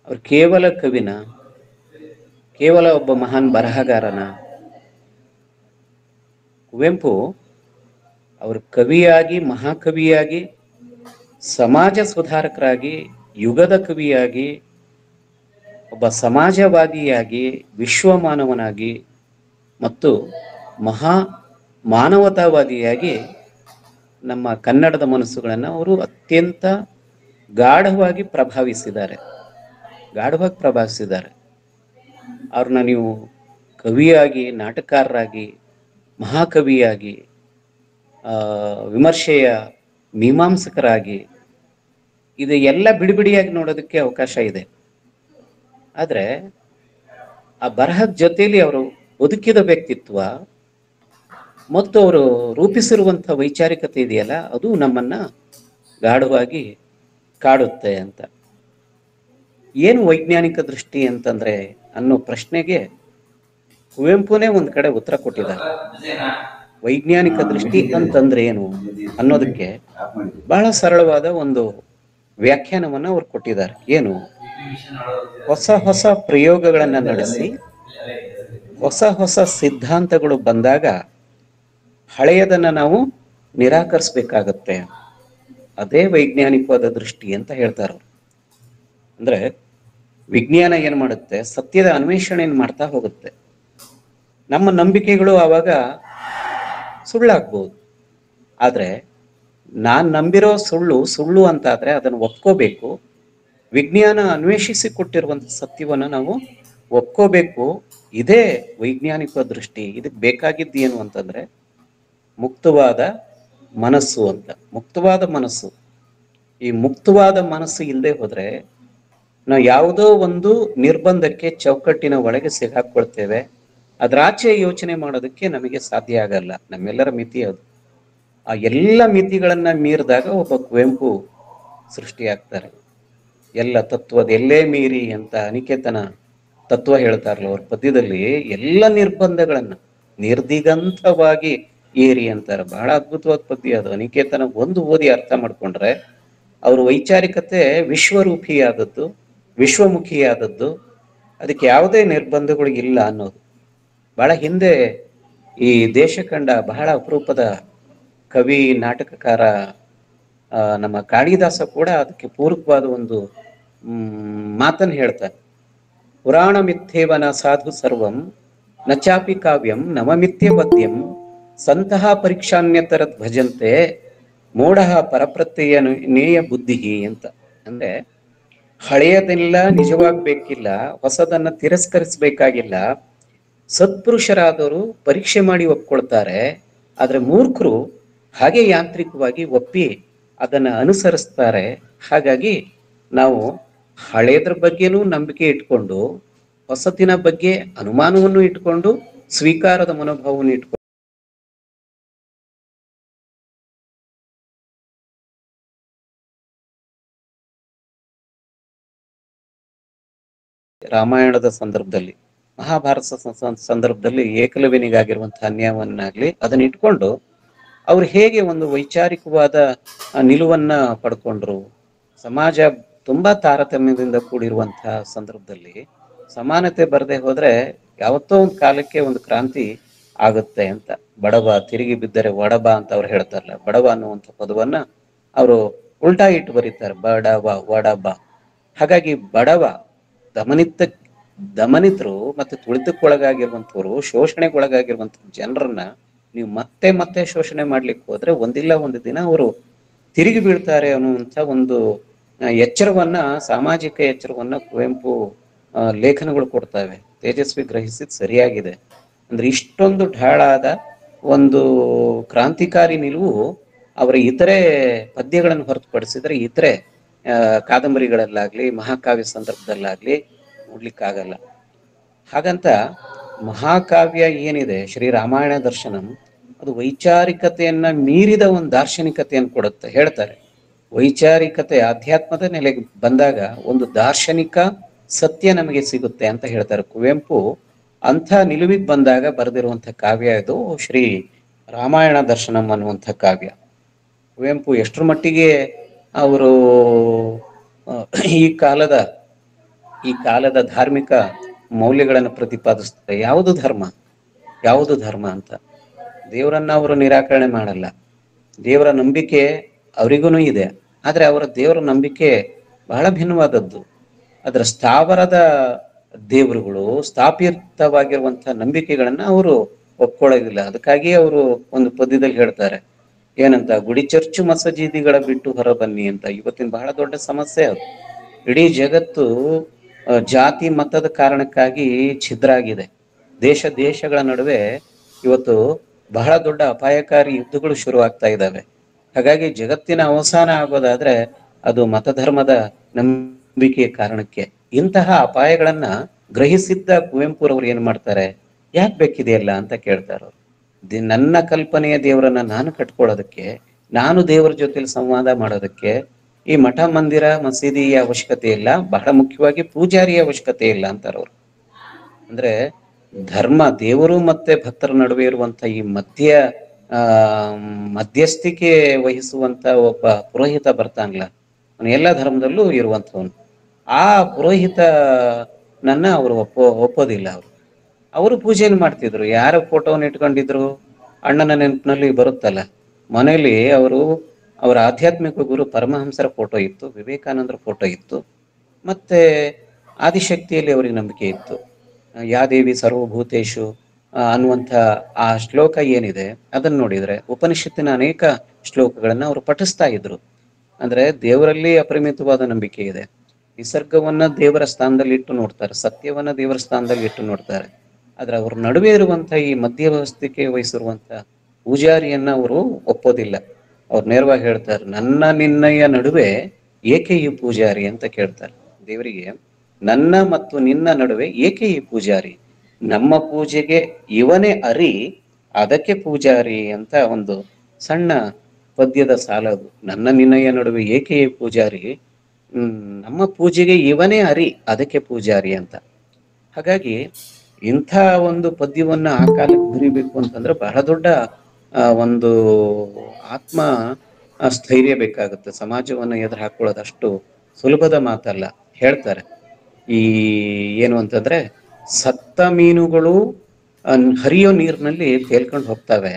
ಅವ್ರು ಕೇವಲ ಕವಿನ, ಕೇವಲ ಒಬ್ಬ ಮಹಾನ್ ಬರಹಗಾರನ? ಕುವೆಂಪು ಅವರು ಕವಿಯಾಗಿ, ಮಹಾಕವಿಯಾಗಿ, ಸಮಾಜ ಸುಧಾರಕರಾಗಿ, ಯುಗದ ಕವಿಯಾಗಿ, ಒಬ್ಬ ಸಮಾಜವಾದಿಯಾಗಿ, ವಿಶ್ವಮಾನವನಾಗಿ ಮತ್ತು ಮಹಾ ಮಾನವತಾವಾದಿಯಾಗಿ ನಮ್ಮ ಕನ್ನಡದ ಮನಸ್ಸುಗಳನ್ನು ಅವರು ಅತ್ಯಂತ ಗಾಢವಾಗಿ ಪ್ರಭಾವಿಸಿದ್ದಾರೆ. ಅವ್ರನ್ನ ನೀವು ಕವಿಯಾಗಿ, ನಾಟಕಕಾರರಾಗಿ, ಮಹಾಕವಿಯಾಗಿ, ವಿಮರ್ಶೆಯ ಮೀಮಾಂಸಕರಾಗಿ, ಇದು ಎಲ್ಲ ಬಿಡಿಬಿಡಿಯಾಗಿ ನೋಡೋದಕ್ಕೆ ಅವಕಾಶ ಇದೆ. ಆದರೆ ಆ ಬರಹದ ಜೊತೆಯಲ್ಲಿ ಅವರು ಬದುಕಿದ ವ್ಯಕ್ತಿತ್ವ ಮತ್ತು ಅವರು ರೂಪಿಸಿರುವಂಥ ವೈಚಾರಿಕತೆ ಇದೆಯಲ್ಲ, ಅದು ನಮ್ಮನ್ನ ಗಾಢವಾಗಿ ಕಾಡುತ್ತೆ ಅಂತ. ಏನು ವೈಜ್ಞಾನಿಕ ದೃಷ್ಟಿ ಅಂತಂದ್ರೆ ಅನ್ನೋ ಪ್ರಶ್ನೆಗೆ ಕುವೆಂಪುನೇ ಒಂದು ಕಡೆ ಉತ್ತರ ಕೊಟ್ಟಿದ್ದಾರೆ. ವೈಜ್ಞಾನಿಕ ದೃಷ್ಟಿ ಅಂತಂದ್ರೆ ಏನು ಅನ್ನೋದಕ್ಕೆ ಬಹಳ ಸರಳವಾದ ಒಂದು ವ್ಯಾಖ್ಯಾನವನ್ನ ಅವ್ರು ಕೊಟ್ಟಿದ್ದಾರೆ. ಏನು? ಹೊಸ ಹೊಸ ಪ್ರಯೋಗಗಳನ್ನ ನಡೆಸಿ ಹೊಸ ಹೊಸ ಸಿದ್ಧಾಂತಗಳು ಬಂದಾಗ ಹಳೆಯದನ್ನ ನಾವು ನಿರಾಕರಿಸ್ಬೇಕಾಗತ್ತೆ. ಅದೇ ವೈಜ್ಞಾನಿಕವಾದ ದೃಷ್ಟಿ ಅಂತ ಹೇಳ್ತಾರೆ ಅವರು. ಅಂದ್ರೆ ವಿಜ್ಞಾನ ಏನ್ ಮಾಡುತ್ತೆ? ಸತ್ಯದ ಅನ್ವೇಷಣೆಯನ್ನು ಮಾಡ್ತಾ ಹೋಗುತ್ತೆ. ನಮ್ಮ ನಂಬಿಕೆಗಳು ಆವಾಗ ಸುಳ್ಳಾಗ್ಬೋದು. ಆದ್ರೆ ನಾನ್ ನಂಬಿರೋ ಸುಳ್ಳು ಅಂತಾದ್ರೆ ಅದನ್ನು ಒಪ್ಕೋಬೇಕು. ವಿಜ್ಞಾನ ಅನ್ವೇಷಿಸಿ ಕೊಟ್ಟಿರುವಂತ ಸತ್ಯವನ್ನ ನಾವು ಒಪ್ಕೋಬೇಕು. ಇದೇ ವೈಜ್ಞಾನಿಕ ದೃಷ್ಟಿ. ಇದಕ್ಕೆ ಬೇಕಾಗಿದ್ದು ಏನು ಅಂತಂದ್ರೆ ಮುಕ್ತವಾದ ಮನಸ್ಸು ಅಂತ. ಮುಕ್ತವಾದ ಮನಸ್ಸು. ಈ ಮುಕ್ತವಾದ ಮನಸ್ಸು ಇಲ್ಲದೆ ಹೋದ್ರೆ ನಾವು ಯಾವುದೋ ಒಂದು ನಿರ್ಬಂಧಕ್ಕೆ, ಚೌಕಟ್ಟಿನ ಒಳಗೆ ಸಿಗಾಕೊಳ್ತೇವೆ. ಅದ್ರಾಚೆ ಯೋಚನೆ ಮಾಡೋದಕ್ಕೆ ನಮಗೆ ಸಾಧ್ಯ ಆಗಲ್ಲ. ನಮ್ಮೆಲ್ಲರ ಮಿತಿ ಅದು. ಆ ಎಲ್ಲ ಮಿತಿಗಳನ್ನ ಮೀರಿದಾಗ ಒಬ್ಬ ಕುವೆಂಪು ಸೃಷ್ಟಿಯಾಗ್ತಾರೆ. ಎಲ್ಲ ತತ್ವದ ಎಲ್ಲೇ ಮೀರಿ ಅಂತ ಅನಿಕೇತನ ತತ್ವ ಹೇಳ್ತಾರಲ್ಲ ಅವ್ರ ಪದ್ಯದಲ್ಲಿ, ಎಲ್ಲ ನಿರ್ಬಂಧಗಳನ್ನ ನಿರ್ದಿಗಂತವಾಗಿ ಏರಿ ಅಂತಾರೆ. ಬಹಳ ಅದ್ಭುತವಾದ ಪದ್ಯ ಅದು. ಅನಿಕೇತನ ಒಂದು ಓದಿ ಅರ್ಥ ಮಾಡ್ಕೊಂಡ್ರೆ ಅವ್ರ ವೈಚಾರಿಕತೆ ವಿಶ್ವರೂಪಿಯಾದದ್ದು, ವಿಶ್ವಮುಖಿಯಾದದ್ದು, ಅದಕ್ಕೆ ಯಾವುದೇ ನಿರ್ಬಂಧಗಳು ಇಲ್ಲ ಅನ್ನೋದು. ಬಹಳ ಹಿಂದೆ ಈ ದೇಶ ಕಂಡ ಬಹಳ ಅಪರೂಪದ ಕವಿ, ನಾಟಕಕಾರ ನಮ್ಮ ಕಾಳಿದಾಸ ಕೂಡ ಅದಕ್ಕೆ ಪೂರಕವಾದ ಒಂದು ಮಾತನ್ನು ಹೇಳ್ತಾನೆ. ಪುರಾಣ ಮಿಥ್ಯೇವನ ಸಾಧು ಸರ್ವಂ ನಚಾಪಿ ಕಾವ್ಯಂ ನವಮಿಥ್ಯ ಪದ್ಯಂ ಸಂತಹ ಪರೀಕ್ಷಾನ್ಯತರದ್ ಭಜಂತೆ ಮೋಢ ಪರಪ್ರತ್ಯಯ ನೇಯ ಬುದ್ಧಿ ಅಂತ. ಅಂದ್ರೆ ಹಳೆಯದೆಲ್ಲ ನಿಜವಾಗ್ಬೇಕಿಲ್ಲ, ಹೊಸದನ್ನ ತಿರಸ್ಕರಿಸಬೇಕಾಗಿಲ್ಲ. ಸತ್ಪುರುಷರಾದವರು ಪರೀಕ್ಷೆ ಮಾಡಿ ಒಪ್ಕೊಳ್ತಾರೆ. ಆದ್ರೆ ಮೂರ್ಖರು ಹಾಗೆ ಯಾಂತ್ರಿಕವಾಗಿ ಒಪ್ಪಿ ಅದನ್ನ ಅನುಸರಿಸ್ತಾರೆ. ಹಾಗಾಗಿ ನಾವು ಹಳೆಯದ್ರ ಬಗ್ಗೆನೂ ನಂಬಿಕೆ ಇಟ್ಕೊಂಡು, ಹೊಸತಿನ ಬಗ್ಗೆ ಅನುಮಾನವನ್ನು ಇಟ್ಕೊಂಡು, ಸ್ವೀಕಾರದ ಮನೋಭಾವವನ್ನು ಇಟ್ಕೊಂಡು ರಾಮಾಯಣದ ಸಂದರ್ಭದಲ್ಲಿ, ಮಹಾಭಾರತ ಸಂದರ್ಭದಲ್ಲಿ ಏಕಲವ್ಯನಿಗಾಗಿರುವಂತಹ ಅನ್ಯಾಯವನ್ನಾಗ್ಲಿ ಅದನ್ನ ಇಟ್ಕೊಂಡು ಅವ್ರು ಹೇಗೆ ಒಂದು ವೈಚಾರಿಕವಾದ ನಿಲುವನ್ನ ಪಡ್ಕೊಂಡ್ರು. ಸಮಾಜ ತುಂಬಾ ತಾರತಮ್ಯದಿಂದ ಕೂಡಿರುವಂತಹ ಸಂದರ್ಭದಲ್ಲಿ ಸಮಾನತೆ ಬರದೆ ಹೋದ್ರೆ ಯಾವತ್ತೋ ಒಂದು ಕಾಲಕ್ಕೆ ಒಂದು ಕ್ರಾಂತಿ ಆಗುತ್ತೆ ಅಂತ. ಬಡವ ತಿರುಗಿ ಬಿದ್ದರೆ ಒಡಬ ಅಂತ ಅವ್ರು ಹೇಳ್ತಾರಲ್ಲ, ಬಡವ ಅನ್ನುವಂಥ ಪದವನ್ನ ಅವರು ಉಲ್ಟಾ ಇಟ್ಟು ಬರೀತಾರೆ, ಬಡವ ಒಡಬ. ಹಾಗಾಗಿ ಬಡವ ದಮನಿತರು ಮತ್ತೆ ತುಳಿತಕ್ಕೊಳಗಾಗಿರುವಂಥವ್ರು, ಶೋಷಣೆಗೊಳಗಾಗಿರುವಂಥ ಜನರನ್ನ ನೀವು ಮತ್ತೆ ಮತ್ತೆ ಶೋಷಣೆ ಮಾಡ್ಲಿಕ್ಕೆ ಹೋದ್ರೆ ಒಂದಿಲ್ಲ ಒಂದು ದಿನ ಅವರು ತಿರುಗಿ ಬೀಳ್ತಾರೆ ಅನ್ನುವಂಥ ಒಂದು ಎಚ್ಚರವನ್ನ, ಸಾಮಾಜಿಕ ಎಚ್ಚರವನ್ನ ಕುವೆಂಪು ಲೇಖನಗಳು ಕೊಡ್ತವೆ. ತೇಜಸ್ವಿ ಗ್ರಹಿಸಿದ್ ಸರಿಯಾಗಿದೆ. ಅಂದ್ರೆ ಇಷ್ಟೊಂದು ಢಾಳಾದ ಒಂದು ಕ್ರಾಂತಿಕಾರಿ ನಿಲುವು ಅವರ ಇತರೆ ಪದ್ಯಗಳನ್ನು ಹೊರತುಪಡಿಸಿದ್ರೆ ಇತರೆ ಕಾದಂಬರಿಗಳಲ್ಲಾಗ್ಲಿ ಮಹಾಕಾವ್ಯ ಸಂದರ್ಭದಲ್ಲಾಗ್ಲಿ ನೋಡ್ಲಿಕ್ಕಾಗಲ್ಲ. ಹಾಗಂತ ಮಹಾಕಾವ್ಯ ಏನಿದೆ ಶ್ರೀ ರಾಮಾಯಣ ದರ್ಶನಂ, ಅದು ವೈಚಾರಿಕತೆಯನ್ನ ಮೀರಿದ ಒಂದು ದಾರ್ಶನಿಕತೆಯನ್ನು ಕೊಡುತ್ತೆ. ಹೇಳ್ತಾರೆ ವೈಚಾರಿಕತೆ ಆಧ್ಯಾತ್ಮದ ನೆಲೆಗೆ ಬಂದಾಗ ಒಂದು ದಾರ್ಶನಿಕ ಸತ್ಯ ನಮಗೆ ಸಿಗುತ್ತೆ ಅಂತ ಹೇಳ್ತಾರೆ. ಕುವೆಂಪು ಅಂಥ ನಿಲುವಿಗೆ ಬಂದಾಗ ಬರೆದಿರುವಂಥ ಕಾವ್ಯ ಇದು ಶ್ರೀ ರಾಮಾಯಣ ದರ್ಶನಂ ಅನ್ನುವಂಥ ಕಾವ್ಯ. ಕುವೆಂಪು ಎಷ್ಟರ ಮಟ್ಟಿಗೆ ಅವರು ಈ ಕಾಲದ ಧಾರ್ಮಿಕ ಮೌಲ್ಯಗಳನ್ನು ಪ್ರತಿಪಾದಿಸ್ತಾರೆ. ಯಾವುದು ಧರ್ಮ ಅಂತ ದೇವರನ್ನ ಅವರು ನಿರಾಕರಣೆ ಮಾಡಲ್ಲ. ದೇವರ ನಂಬಿಕೆ ಅವರಿಗೂ ಇದೆ, ಆದ್ರೆ ಅವರ ದೇವರ ನಂಬಿಕೆ ಬಹಳ ಭಿನ್ನವಾದದ್ದು. ಅದರ ಸ್ಥಾವರದ ದೇವರುಗಳು ಸ್ಥಾಪಿತವಾಗಿರುವಂತಹ ನಂಬಿಕೆಗಳನ್ನ ಅವರು ಒಪ್ಕೊಳ್ಳೋದಿಲ್ಲ. ಅದಕ್ಕಾಗಿ ಅವರು ಒಂದು ಪದ್ಯದಲ್ಲಿ ಹೇಳ್ತಾರೆ ಏನಂತ, ಗುಡಿ ಚರ್ಚು ಮಸಜೀದಿಗಳ ಬಿಟ್ಟು ಹೊರ ಬನ್ನಿ ಅಂತ. ಇವತ್ತಿನ ಬಹಳ ದೊಡ್ಡ ಸಮಸ್ಯೆ ಅದು. ಇಡೀ ಜಗತ್ತು ಜಾತಿ ಮತದ ಕಾರಣಕ್ಕಾಗಿ ಛಿದ್ರ ಆಗಿದೆ. ದೇಶಗಳ ನಡುವೆ ಇವತ್ತು ಬಹಳ ದೊಡ್ಡ ಅಪಾಯಕಾರಿ ಯುದ್ಧಗಳು ಶುರುವಾಗ್ತಾ ಇದ್ದಾವೆ. ಹಾಗಾಗಿ ಜಗತ್ತಿನ ಅವಸಾನ ಆಗೋದಾದ್ರೆ ಅದು ಮತಧರ್ಮದ ನಂಬಿಕೆಯ ಕಾರಣಕ್ಕೆ. ಇಂತಹ ಅಪಾಯಗಳನ್ನ ಗ್ರಹಿಸಿದ್ದ ಕುವೆಂಪುರವರು ಏನ್ ಮಾಡ್ತಾರೆ, ಯಾಕೆ ಬೇಕಿದೆಯಲ್ಲ ಅಂತ ಕೇಳ್ತಾರ. ನನ್ನ ಕಲ್ಪನೆಯ ದೇವರನ್ನ ನಾನು ಕಟ್ಕೊಳ್ಳೋದಕ್ಕೆ, ನಾನು ದೇವರ ಜೊತೆಲಿ ಸಂವಾದ ಮಾಡೋದಕ್ಕೆ ಈ ಮಠ ಮಂದಿರ ಮಸೀದಿಯ ಅವಶ್ಯಕತೆ ಇಲ್ಲ, ಬಹಳ ಮುಖ್ಯವಾಗಿ ಪೂಜಾರಿಯ ಅವಶ್ಯಕತೆ ಇಲ್ಲ ಅಂತಾರವ್ರು. ಅಂದ್ರೆ ಧರ್ಮ, ದೇವರು ಮತ್ತೆ ಭಕ್ತರ ನಡುವೆ ಇರುವಂತ ಈ ಮಧ್ಯಸ್ಥಿಕೆ ವಹಿಸುವಂತ ಒಬ್ಬ ಪುರೋಹಿತ ಬರ್ತಾನಲ್ಲ, ಅವನು ಎಲ್ಲ ಧರ್ಮದಲ್ಲೂ ಇರುವಂತವನು. ಆ ಪುರೋಹಿತ ನನ್ನ ಅವರು ಒಪ್ಪೋದಿಲ್ಲ. ಅವರು ಪೂಜೆಯನ್ನು ಮಾಡ್ತಿದ್ರು. ಯಾರ ಫೋಟೋವನ್ನು ಇಟ್ಕೊಂಡಿದ್ರು, ಅಣ್ಣನ ನೆನಪಿನಲ್ಲಿ ಬರುತ್ತಲ್ಲ, ಮನೆಯಲ್ಲಿ ಅವರ ಆಧ್ಯಾತ್ಮಿಕ ಗುರು ಪರಮಹಂಸರ ಫೋಟೋ ಇತ್ತು, ವಿವೇಕಾನಂದರ ಫೋಟೋ ಇತ್ತು, ಮತ್ತೆ ಆದಿಶಕ್ತಿಯಲ್ಲಿ ಅವರಿಗೆ ನಂಬಿಕೆ ಇತ್ತು. ಯಾ ದೇವಿ ಸರ್ವಭೂತೇಶು ಅನ್ನುವಂಥ ಆ ಶ್ಲೋಕ ಏನಿದೆ ಅದನ್ನ ನೋಡಿದ್ರೆ ಉಪನಿಷತ್ತಿನ ಅನೇಕ ಶ್ಲೋಕಗಳನ್ನ ಅವರು ಪಠಿಸ್ತಾ ಇದ್ರು. ಅಂದ್ರೆ ದೇವರಲ್ಲಿ ಅಪರಿಮಿತವಾದ ನಂಬಿಕೆ ಇದೆ. ನಿಸರ್ಗವನ್ನ ದೇವರ ಸ್ಥಾನದಲ್ಲಿ ಇಟ್ಟು ನೋಡ್ತಾರೆ, ಸತ್ಯವನ್ನ ದೇವರ ಸ್ಥಾನದಲ್ಲಿ ಇಟ್ಟು ನೋಡ್ತಾರೆ. ಆದ್ರೆ ಅವ್ರ ನಡುವೆ ಇರುವಂತ ಈ ಮಧ್ಯವಸ್ಥಿಕೆ ವಹಿಸಿರುವಂತ ಪೂಜಾರಿಯನ್ನ ಅವರು ಒಪ್ಪೋದಿಲ್ಲ. ಅವ್ರು ನೇರವಾಗಿ ಹೇಳ್ತಾರೆ, ನನ್ನ ನಿನ್ನಯ ನಡುವೆ ಏಕೆ ಈ ಪೂಜಾರಿ ಅಂತ ಕೇಳ್ತಾರೆ. ದೇವರಿಗೆ ನನ್ನ ಮತ್ತು ನಿನ್ನ ನಡುವೆ ಏಕೆ ಈ ಪೂಜಾರಿ, ನಮ್ಮ ಪೂಜೆಗೆ ಇವನೇ ಅರಿ, ಅದಕ್ಕೆ ಪೂಜಾರಿ ಅಂತ ಒಂದು ಸಣ್ಣ ಪದ್ಯದ ಸಾಲದು. ನನ್ನ ನಿನ್ನಯ ನಡುವೆ ಏಕೆ ಈ ಪೂಜಾರಿ, ನಮ್ಮ ಪೂಜೆಗೆ ಇವನೇ ಅರಿ, ಅದಕ್ಕೆ ಪೂಜಾರಿ ಅಂತ. ಹಾಗಾಗಿ ಇಂಥ ಒಂದು ಪದ್ಯವನ್ನ ಆ ಕಾಲಕ್ಕೆ ಬರಿಬೇಕು ಅಂತಂದ್ರೆ ಬಹಳ ದೊಡ್ಡ ಒಂದು ಆತ್ಮ ಸ್ಥೈರ್ಯ ಬೇಕಾಗುತ್ತೆ. ಸಮಾಜವನ್ನು ಎದುರು ಹಾಕೊಳ್ಳೋದಷ್ಟು ಸುಲಭದ ಮಾತಲ್ಲ. ಹೇಳ್ತಾರೆ ಏನು ಅಂತಂದ್ರೆ, ಸತ್ತ ಮೀನುಗಳು ಹರಿಯೋ ನೀರಿನಲ್ಲಿ ತೇಲ್ಕೊಂಡು ಹೋಗ್ತವೆ,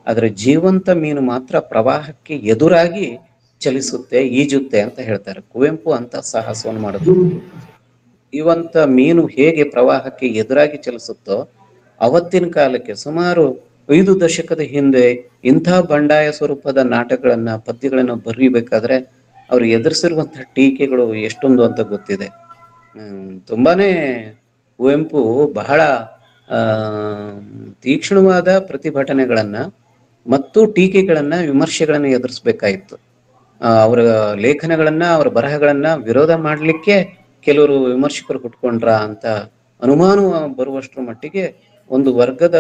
ಆದ್ರೆ ಜೀವಂತ ಮೀನು ಮಾತ್ರ ಪ್ರವಾಹಕ್ಕೆ ಎದುರಾಗಿ ಚಲಿಸುತ್ತೆ, ಈಜುತ್ತೆ ಅಂತ ಹೇಳ್ತಾರೆ. ಕುವೆಂಪು ಅಂತ ಸಾಹಸವನ್ನು ಮಾಡಿದ್ರು. ಜೀವಂತ ಮೀನು ಹೇಗೆ ಪ್ರವಾಹಕ್ಕೆ ಎದುರಾಗಿ ಚಲಿಸುತ್ತೋ, ಅವತ್ತಿನ ಕಾಲಕ್ಕೆ ಸುಮಾರು 5 ದಶಕದ ಹಿಂದೆ ಇಂಥ ಬಂಡಾಯ ಸ್ವರೂಪದ ನಾಟಕಗಳನ್ನ ಪದ್ಯಗಳನ್ನ ಬರೀಬೇಕಾದ್ರೆ ಅವ್ರು ಎದುರಿಸಿರುವಂತಹ ಟೀಕೆಗಳು ಎಷ್ಟೊಂದು ಅಂತ ಗೊತ್ತಿದೆ. ತುಂಬಾನೇ ಕುವೆಂಪು ಬಹಳ ತೀಕ್ಷ್ಣವಾದ ಪ್ರತಿಭಟನೆಗಳನ್ನ ಮತ್ತು ಟೀಕೆಗಳನ್ನ, ವಿಮರ್ಶೆಗಳನ್ನ ಎದುರಿಸ್ಬೇಕಾಯಿತು. ಅವರ ಲೇಖನಗಳನ್ನ, ಅವರ ಬರಹಗಳನ್ನ ವಿರೋಧ ಮಾಡ್ಲಿಕ್ಕೆ ಕೆಲವರು ವಿಮರ್ಶಕರು ಹುಟ್ಕೊಂಡ್ರ ಅಂತ ಅನುಮಾನ ಬರುವಷ್ಟರ ಮಟ್ಟಿಗೆ ಒಂದು ವರ್ಗದ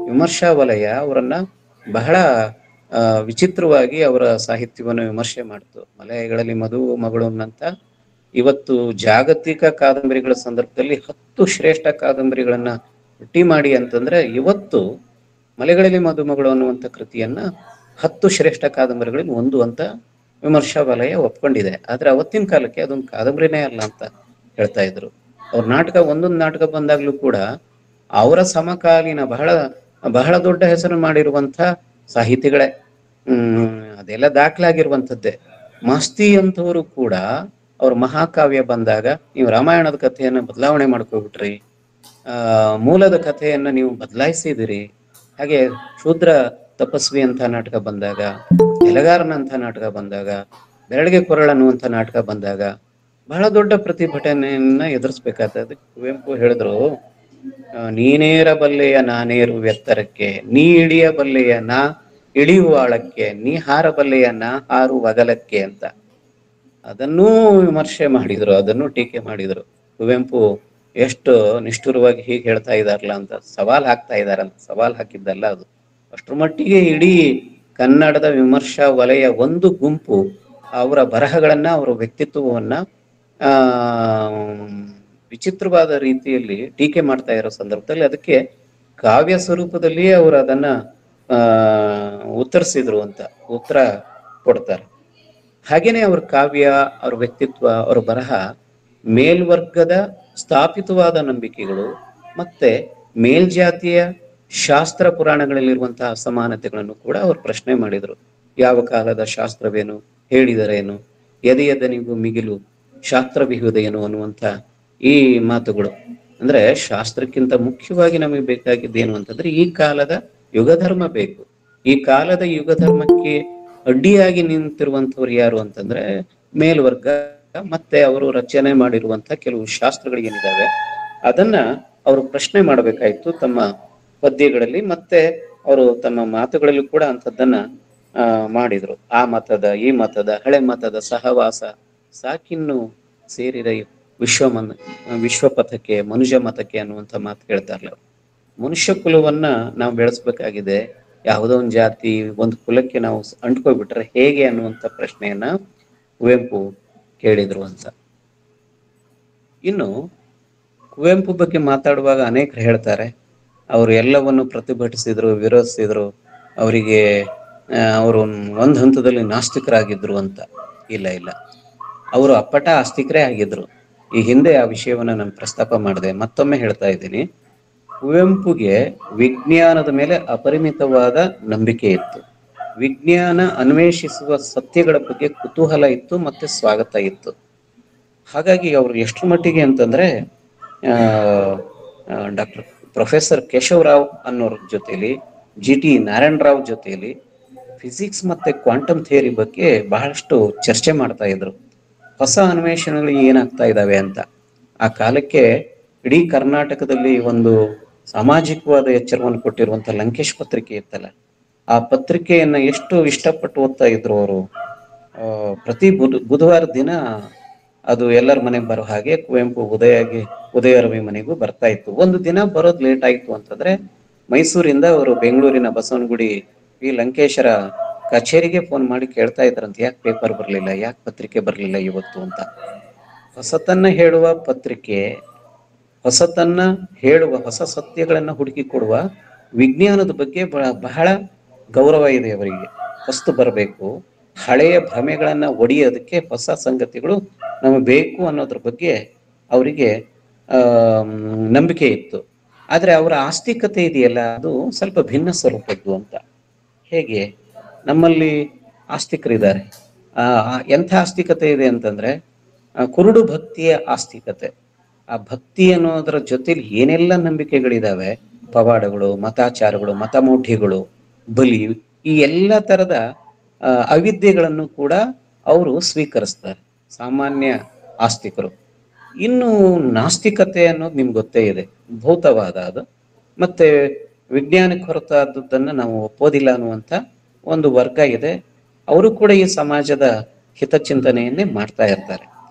ವಿಮರ್ಶಾ ವಲಯ ಅವರನ್ನ ಬಹಳ ವಿಚಿತ್ರವಾಗಿ ಅವರ ಸಾಹಿತ್ಯವನ್ನು ವಿಮರ್ಶೆ ಮಾಡ್ತು. ಮಲಯಗಳಲ್ಲಿ ಮಧು ಮಗಳು ಅಂತ ಇವತ್ತು ಜಾಗತಿಕ ಕಾದಂಬರಿಗಳ ಸಂದರ್ಭದಲ್ಲಿ 10 ಶ್ರೇಷ್ಠ ಕಾದಂಬರಿಗಳನ್ನ ಪಟ್ಟಿ ಮಾಡಿ ಅಂತಂದ್ರೆ, ಇವತ್ತು ಮಲೆಗಳಲ್ಲಿ ಮಧುಮಗಳು ಅನ್ನುವಂಥ ಕೃತಿಯನ್ನ 10 ಶ್ರೇಷ್ಠ ಕಾದಂಬರಿಗಳಲ್ಲಿ ಒಂದು ಅಂತ ವಿಮರ್ಶಾ ವಲಯ ಒಪ್ಕೊಂಡಿದೆ. ಆದ್ರೆ ಅವತ್ತಿನ ಕಾಲಕ್ಕೆ ಅದೊಂದು ಕಾದಂಬರಿನೇ ಅಲ್ಲ ಅಂತ ಹೇಳ್ತಾ ಇದ್ರು. ಅವ್ರ ನಾಟಕ, ಒಂದೊಂದು ನಾಟಕ ಬಂದಾಗ್ಲೂ ಕೂಡ ಅವರ ಸಮಕಾಲೀನ ಬಹಳ ದೊಡ್ಡ ಹೆಸರು ಮಾಡಿರುವಂಥ ಸಾಹಿತಿಗಳೇ, ಅದೆಲ್ಲ ದಾಖಲಾಗಿರುವಂಥದ್ದೇ. ಮಾಸ್ತಿ ಅಂತವರು ಕೂಡ ಅವ್ರ ಮಹಾಕಾವ್ಯ ಬಂದಾಗ, ನೀವು ರಾಮಾಯಣದ ಕಥೆಯನ್ನ ಬದಲಾವಣೆ ಮಾಡ್ಕೊಬಿಟ್ರಿ, ಮೂಲದ ಕಥೆಯನ್ನ ನೀವು ಬದಲಾಯಿಸಿದಿರಿ. ಹಾಗೆ ಶೂದ್ರ ತಪಸ್ವಿ ಅಂತ ನಾಟಕ ಬಂದಾಗ, ಎಲಗಾರನಂಥ ನಾಟಕ ಬಂದಾಗ, ಬೆರಳಿಗೆ ಕೊರಳ ಅನ್ನುವಂಥ ನಾಟಕ ಬಂದಾಗ, ಬಹಳ ದೊಡ್ಡ ಪ್ರತಿಭಟನೆಯನ್ನ ಎದುರಿಸ್ಬೇಕಾಗ್ತದೆ. ಕುವೆಂಪು ಹೇಳಿದ್ರು, ನೀನೇರಬಲ್ಲೆಯ ನಾನೇರು ಎತ್ತರಕ್ಕೆ, ನೀ ಇಳಿಯಬಲ್ಲೆಯ ನಾ ಇಳಿಯುವಾಳಕ್ಕೆ, ನೀ ಹಾರಬಲ್ಲೆಯ ನಾ ಹಾರುವ ಅಗಲಕ್ಕೆ ಅಂತ. ಅದನ್ನೂ ವಿಮರ್ಶೆ ಮಾಡಿದ್ರು, ಅದನ್ನು ಟೀಕೆ ಮಾಡಿದ್ರು. ಕುವೆಂಪು ಎಷ್ಟು ನಿಷ್ಠುರವಾಗಿ ಹೀಗೆ ಹೇಳ್ತಾ ಇದಾರಲ್ಲ ಅಂತ ಸವಾಲ್ ಹಾಕ್ತಾ ಇದಾರಂತ. ಸವಾಲ್ ಹಾಕಿದ್ದಲ್ಲ ಅದು. ಅಷ್ಟ್ರ ಮಟ್ಟಿಗೆ ಇಡೀ ಕನ್ನಡದ ವಿಮರ್ಶಾ ವಲಯ ಒಂದು ಗುಂಪು ಅವರ ಬರಹಗಳನ್ನ, ಅವರ ವ್ಯಕ್ತಿತ್ವವನ್ನ ಆ ವಿಚಿತ್ರವಾದ ರೀತಿಯಲ್ಲಿ ಟೀಕೆ ಮಾಡ್ತಾ ಇರೋ ಸಂದರ್ಭದಲ್ಲಿ ಅದಕ್ಕೆ ಕಾವ್ಯ ಸ್ವರೂಪದಲ್ಲಿಯೇ ಅವರು ಅದನ್ನ ಉತ್ತರಿಸಿದ್ರು ಅಂತ ಉತ್ತರ ಕೊಡ್ತಾರೆ. ಹಾಗೇನೆ ಅವ್ರ ಕಾವ್ಯ, ಅವ್ರ ವ್ಯಕ್ತಿತ್ವ, ಅವ್ರ ಬರಹ ಮೇಲ್ವರ್ಗದ ಸ್ಥಾಪಿತವಾದ ನಂಬಿಕೆಗಳು ಮತ್ತೆ ಮೇಲ್ಜಾತಿಯ ಶಾಸ್ತ್ರ ಪುರಾಣಗಳಲ್ಲಿರುವಂತಹ ಅಸಮಾನತೆಗಳನ್ನು ಕೂಡ ಅವ್ರು ಪ್ರಶ್ನೆ ಮಾಡಿದ್ರು. ಯಾವ ಕಾಲದ ಶಾಸ್ತ್ರವೇನು, ಹೇಳಿದರೇನು, ಎದೆಯದನಿಗೂ ಮಿಗಿಲು ಶಾಸ್ತ್ರವಿಹುದೇನು ಅನ್ನುವಂಥ ಈ ಮಾತುಗಳು. ಅಂದ್ರೆ ಶಾಸ್ತ್ರಕ್ಕಿಂತ ಮುಖ್ಯವಾಗಿ ನಮಗೆ ಬೇಕಾಗಿದ್ದೇನು ಅಂತಂದ್ರೆ ಈ ಕಾಲದ ಯುಗಧರ್ಮ ಬೇಕು. ಈ ಕಾಲದ ಯುಗಧರ್ಮಕ್ಕೆ ಅಡ್ಡಿಯಾಗಿ ನಿಂತಿರುವಂಥವ್ರು ಯಾರು ಅಂತಂದ್ರೆ ಮೇಲ್ವರ್ಗ, ಮತ್ತೆ ಅವರು ರಚನೆ ಮಾಡಿರುವಂತ ಕೆಲವು ಶಾಸ್ತ್ರಗಳೇನಿದಾವೆ ಅದನ್ನ ಅವರು ಪ್ರಶ್ನೆ ಮಾಡಬೇಕಾಯ್ತು ತಮ್ಮ ಪದ್ಯಗಳಲ್ಲಿ, ಮತ್ತೆ ಅವರು ತಮ್ಮ ಮಾತುಗಳಲ್ಲಿ ಕೂಡ ಅಂಥದ್ದನ್ನ ಮಾಡಿದ್ರು. ಆ ಮತದ ಈ ಮತದ ಹಳೆ ಮತದ ಸಹವಾಸ ಸಾಕಿನ್ನು ಸೇರಿದ ವಿಶ್ವಪಥಕ್ಕೆ ಮನುಜ ಮತಕ್ಕೆ ಅನ್ನುವಂಥ ಮಾತು ಹೇಳ್ತಾರಲ್ಲ. ಮನುಷ್ಯ ಕುಲವನ್ನ ನಾವು ಬೆಳೆಸ್ಬೇಕಾಗಿದೆ. ಯಾವುದೋ ಒಂದು ಜಾತಿ, ಒಂದು ಕುಲಕ್ಕೆ ನಾವು ಅಂಟ್ಕೊಬಿಟ್ರೆ ಹೇಗೆ ಅನ್ನುವಂಥ ಪ್ರಶ್ನೆಯನ್ನ ಕುವೆಂಪು ಕೇಳಿದ್ರು ಅಂತ. ಇನ್ನು ಕುವೆಂಪು ಬಗ್ಗೆ ಮಾತಾಡುವಾಗ ಅನೇಕರು ಹೇಳ್ತಾರೆ ಅವರು ಎಲ್ಲವನ್ನು ಪ್ರತಿಭಟಿಸಿದ್ರು, ವಿರೋಧಿಸಿದ್ರು, ಅವರಿಗೆ ಅವರು ಒಂದು ಹಂತದಲ್ಲಿ ನಾಸ್ತಿಕರಾಗಿದ್ರು ಅಂತ. ಇಲ್ಲ ಇಲ್ಲ, ಅವರು ಅಪ್ಪಟ ಆಸ್ತಿಕರೇ ಆಗಿದ್ರು. ಈ ಹಿಂದೆ ಆ ವಿಷಯವನ್ನ ನಾನು ಪ್ರಸ್ತಾಪ ಮಾಡಿದೆ, ಮತ್ತೊಮ್ಮೆ ಹೇಳ್ತಾ ಇದ್ದೀನಿ. ಕುವೆಂಪುಗೆ ವಿಜ್ಞಾನದ ಮೇಲೆ ಅಪರಿಮಿತವಾದ ನಂಬಿಕೆ ಇತ್ತು. ವಿಜ್ಞಾನ ಅನ್ವೇಷಿಸುವ ಸತ್ಯಗಳ ಬಗ್ಗೆ ಕುತೂಹಲ ಇತ್ತು, ಮತ್ತೆ ಸ್ವಾಗತ ಇತ್ತು. ಹಾಗಾಗಿ ಅವರು ಎಷ್ಟರ ಮಟ್ಟಿಗೆ ಅಂತಂದ್ರೆ ಪ್ರೊಫೆಸರ್ ಕೇಶವರಾವ್ ಅನ್ನೋರ ಜೊತೆಲಿ, GT ನಾರಾಯಣ ರಾವ್ ಜೊತೆಲಿ ಫಿಸಿಕ್ಸ್ ಮತ್ತೆ ಕ್ವಾಂಟಮ್ ಥಿಯರಿ ಬಗ್ಗೆ ಬಹಳಷ್ಟು ಚರ್ಚೆ ಮಾಡ್ತಾ ಇದ್ರು. ಹೊಸ ಅನ್ವೇಷಣೆಗಳು ಏನಾಗ್ತಾ ಇದ್ದಾವೆ ಅಂತ. ಆ ಕಾಲಕ್ಕೆ ಇಡೀ ಕರ್ನಾಟಕದಲ್ಲಿ ಒಂದು ಸಾಮಾಜಿಕವಾದ ಎಚ್ಚರವನ್ನು ಕೊಟ್ಟಿರುವಂತ ಲಂಕೇಶ್ ಪತ್ರಿಕೆ ಇತ್ತಲ್ಲ, ಆ ಪತ್ರಿಕೆಯನ್ನ ಎಷ್ಟು ಇಷ್ಟಪಟ್ಟು ಓದ್ತಾ ಇದ್ರು ಅವರು. ಪ್ರತಿ ಬುಧವಾರ ದಿನ ಅದು ಎಲ್ಲರ ಮನೆಗೆ ಬರೋ ಹಾಗೆ ಕುವೆಂಪು ಉದಯ ರವಿ ಮನೆಗೂ ಬರ್ತಾ ಇತ್ತು. ಒಂದು ದಿನ ಬರೋದು ಲೇಟ್ ಆಯ್ತು ಅಂತಂದ್ರೆ ಮೈಸೂರಿಂದ ಅವರು ಬೆಂಗಳೂರಿನ ಬಸವನಗುಡಿ ಈ ಲಂಕೇಶರ ಕಚೇರಿಗೆ ಫೋನ್ ಮಾಡಿ ಕೇಳ್ತಾ ಇದ್ರಂತ, ಯಾಕೆ ಪೇಪರ್ ಬರ್ಲಿಲ್ಲ, ಯಾಕೆ ಪತ್ರಿಕೆ ಬರ್ಲಿಲ್ಲ ಇವತ್ತು ಅಂತ. ಹೊಸತನ್ನ ಹೇಳುವ ಪತ್ರಿಕೆ, ಹೊಸತನ್ನ ಹೇಳುವ, ಹೊಸ ಸತ್ಯಗಳನ್ನ ಹುಡುಕಿ ಕೊಡುವ ವಿಜ್ಞಾನದ ಬಗ್ಗೆ ಬಹಳ ಗೌರವ ಇದೆ ಅವರಿಗೆ. ಹೊಸ್ತು ಬರಬೇಕು, ಹಳೆಯ ಭ್ರಮೆಗಳನ್ನ ಒಡೆಯೋದಕ್ಕೆ ಹೊಸ ಸಂಗತಿಗಳು ನಮಗೆ ಬೇಕು ಅನ್ನೋದ್ರ ಬಗ್ಗೆ ಅವರಿಗೆ ನಂಬಿಕೆ ಇತ್ತು. ಆದ್ರೆ ಅವರ ಆಸ್ತಿಕತೆ ಇದೆಯಲ್ಲ, ಅದು ಸ್ವಲ್ಪ ಭಿನ್ನ ಸ್ವರೂಪದ್ದು ಅಂತ. ಹೇಗೆ ನಮ್ಮಲ್ಲಿ ಆಸ್ತಿಕರಿದ್ದಾರೆ, ಎಂಥ ಆಸ್ತಿಕತೆ ಇದೆ ಅಂತಂದ್ರೆ ಕುರುಡು ಭಕ್ತಿಯ ಆಸ್ತಿಕತೆ. ಆ ಭಕ್ತಿ ಅನ್ನೋದರ ಜೊತೆಲಿ ಏನೆಲ್ಲ ನಂಬಿಕೆಗಳಿದಾವೆ, ಪವಾಡಗಳು, ಮತಾಚಾರಗಳು, ಮತಮೌಢ್ಯಗಳು, ಬಲಿ, ಈ ಎಲ್ಲ ತರದ ಅವಿದ್ಯೆಗಳನ್ನು ಕೂಡ ಅವರು ಸ್ವೀಕರಿಸ್ತಾರೆ, ಸಾಮಾನ್ಯ ಆಸ್ತಿಕರು. ಇನ್ನು ನಾಸ್ತಿಕತೆ ಅನ್ನೋದು ನಿಮ್ಗೆ ಗೊತ್ತೇ ಇದೆ, ಭೌತವಾದ ಅದು, ಮತ್ತೆ ವಿಜ್ಞಾನಕ್ಕೆ ಹೊರತಾದದ್ದನ್ನ ನಾವು ಒಪ್ಪೋದಿಲ್ಲ ಅನ್ನುವಂಥ ಒಂದು ವರ್ಗ ಇದೆ. ಅವರು ಕೂಡ ಈ ಸಮಾಜದ ಹಿತಚಿಂತನೆಯನ್ನೇ ಮಾಡ್ತಾ ಇರ್ತಾರೆ.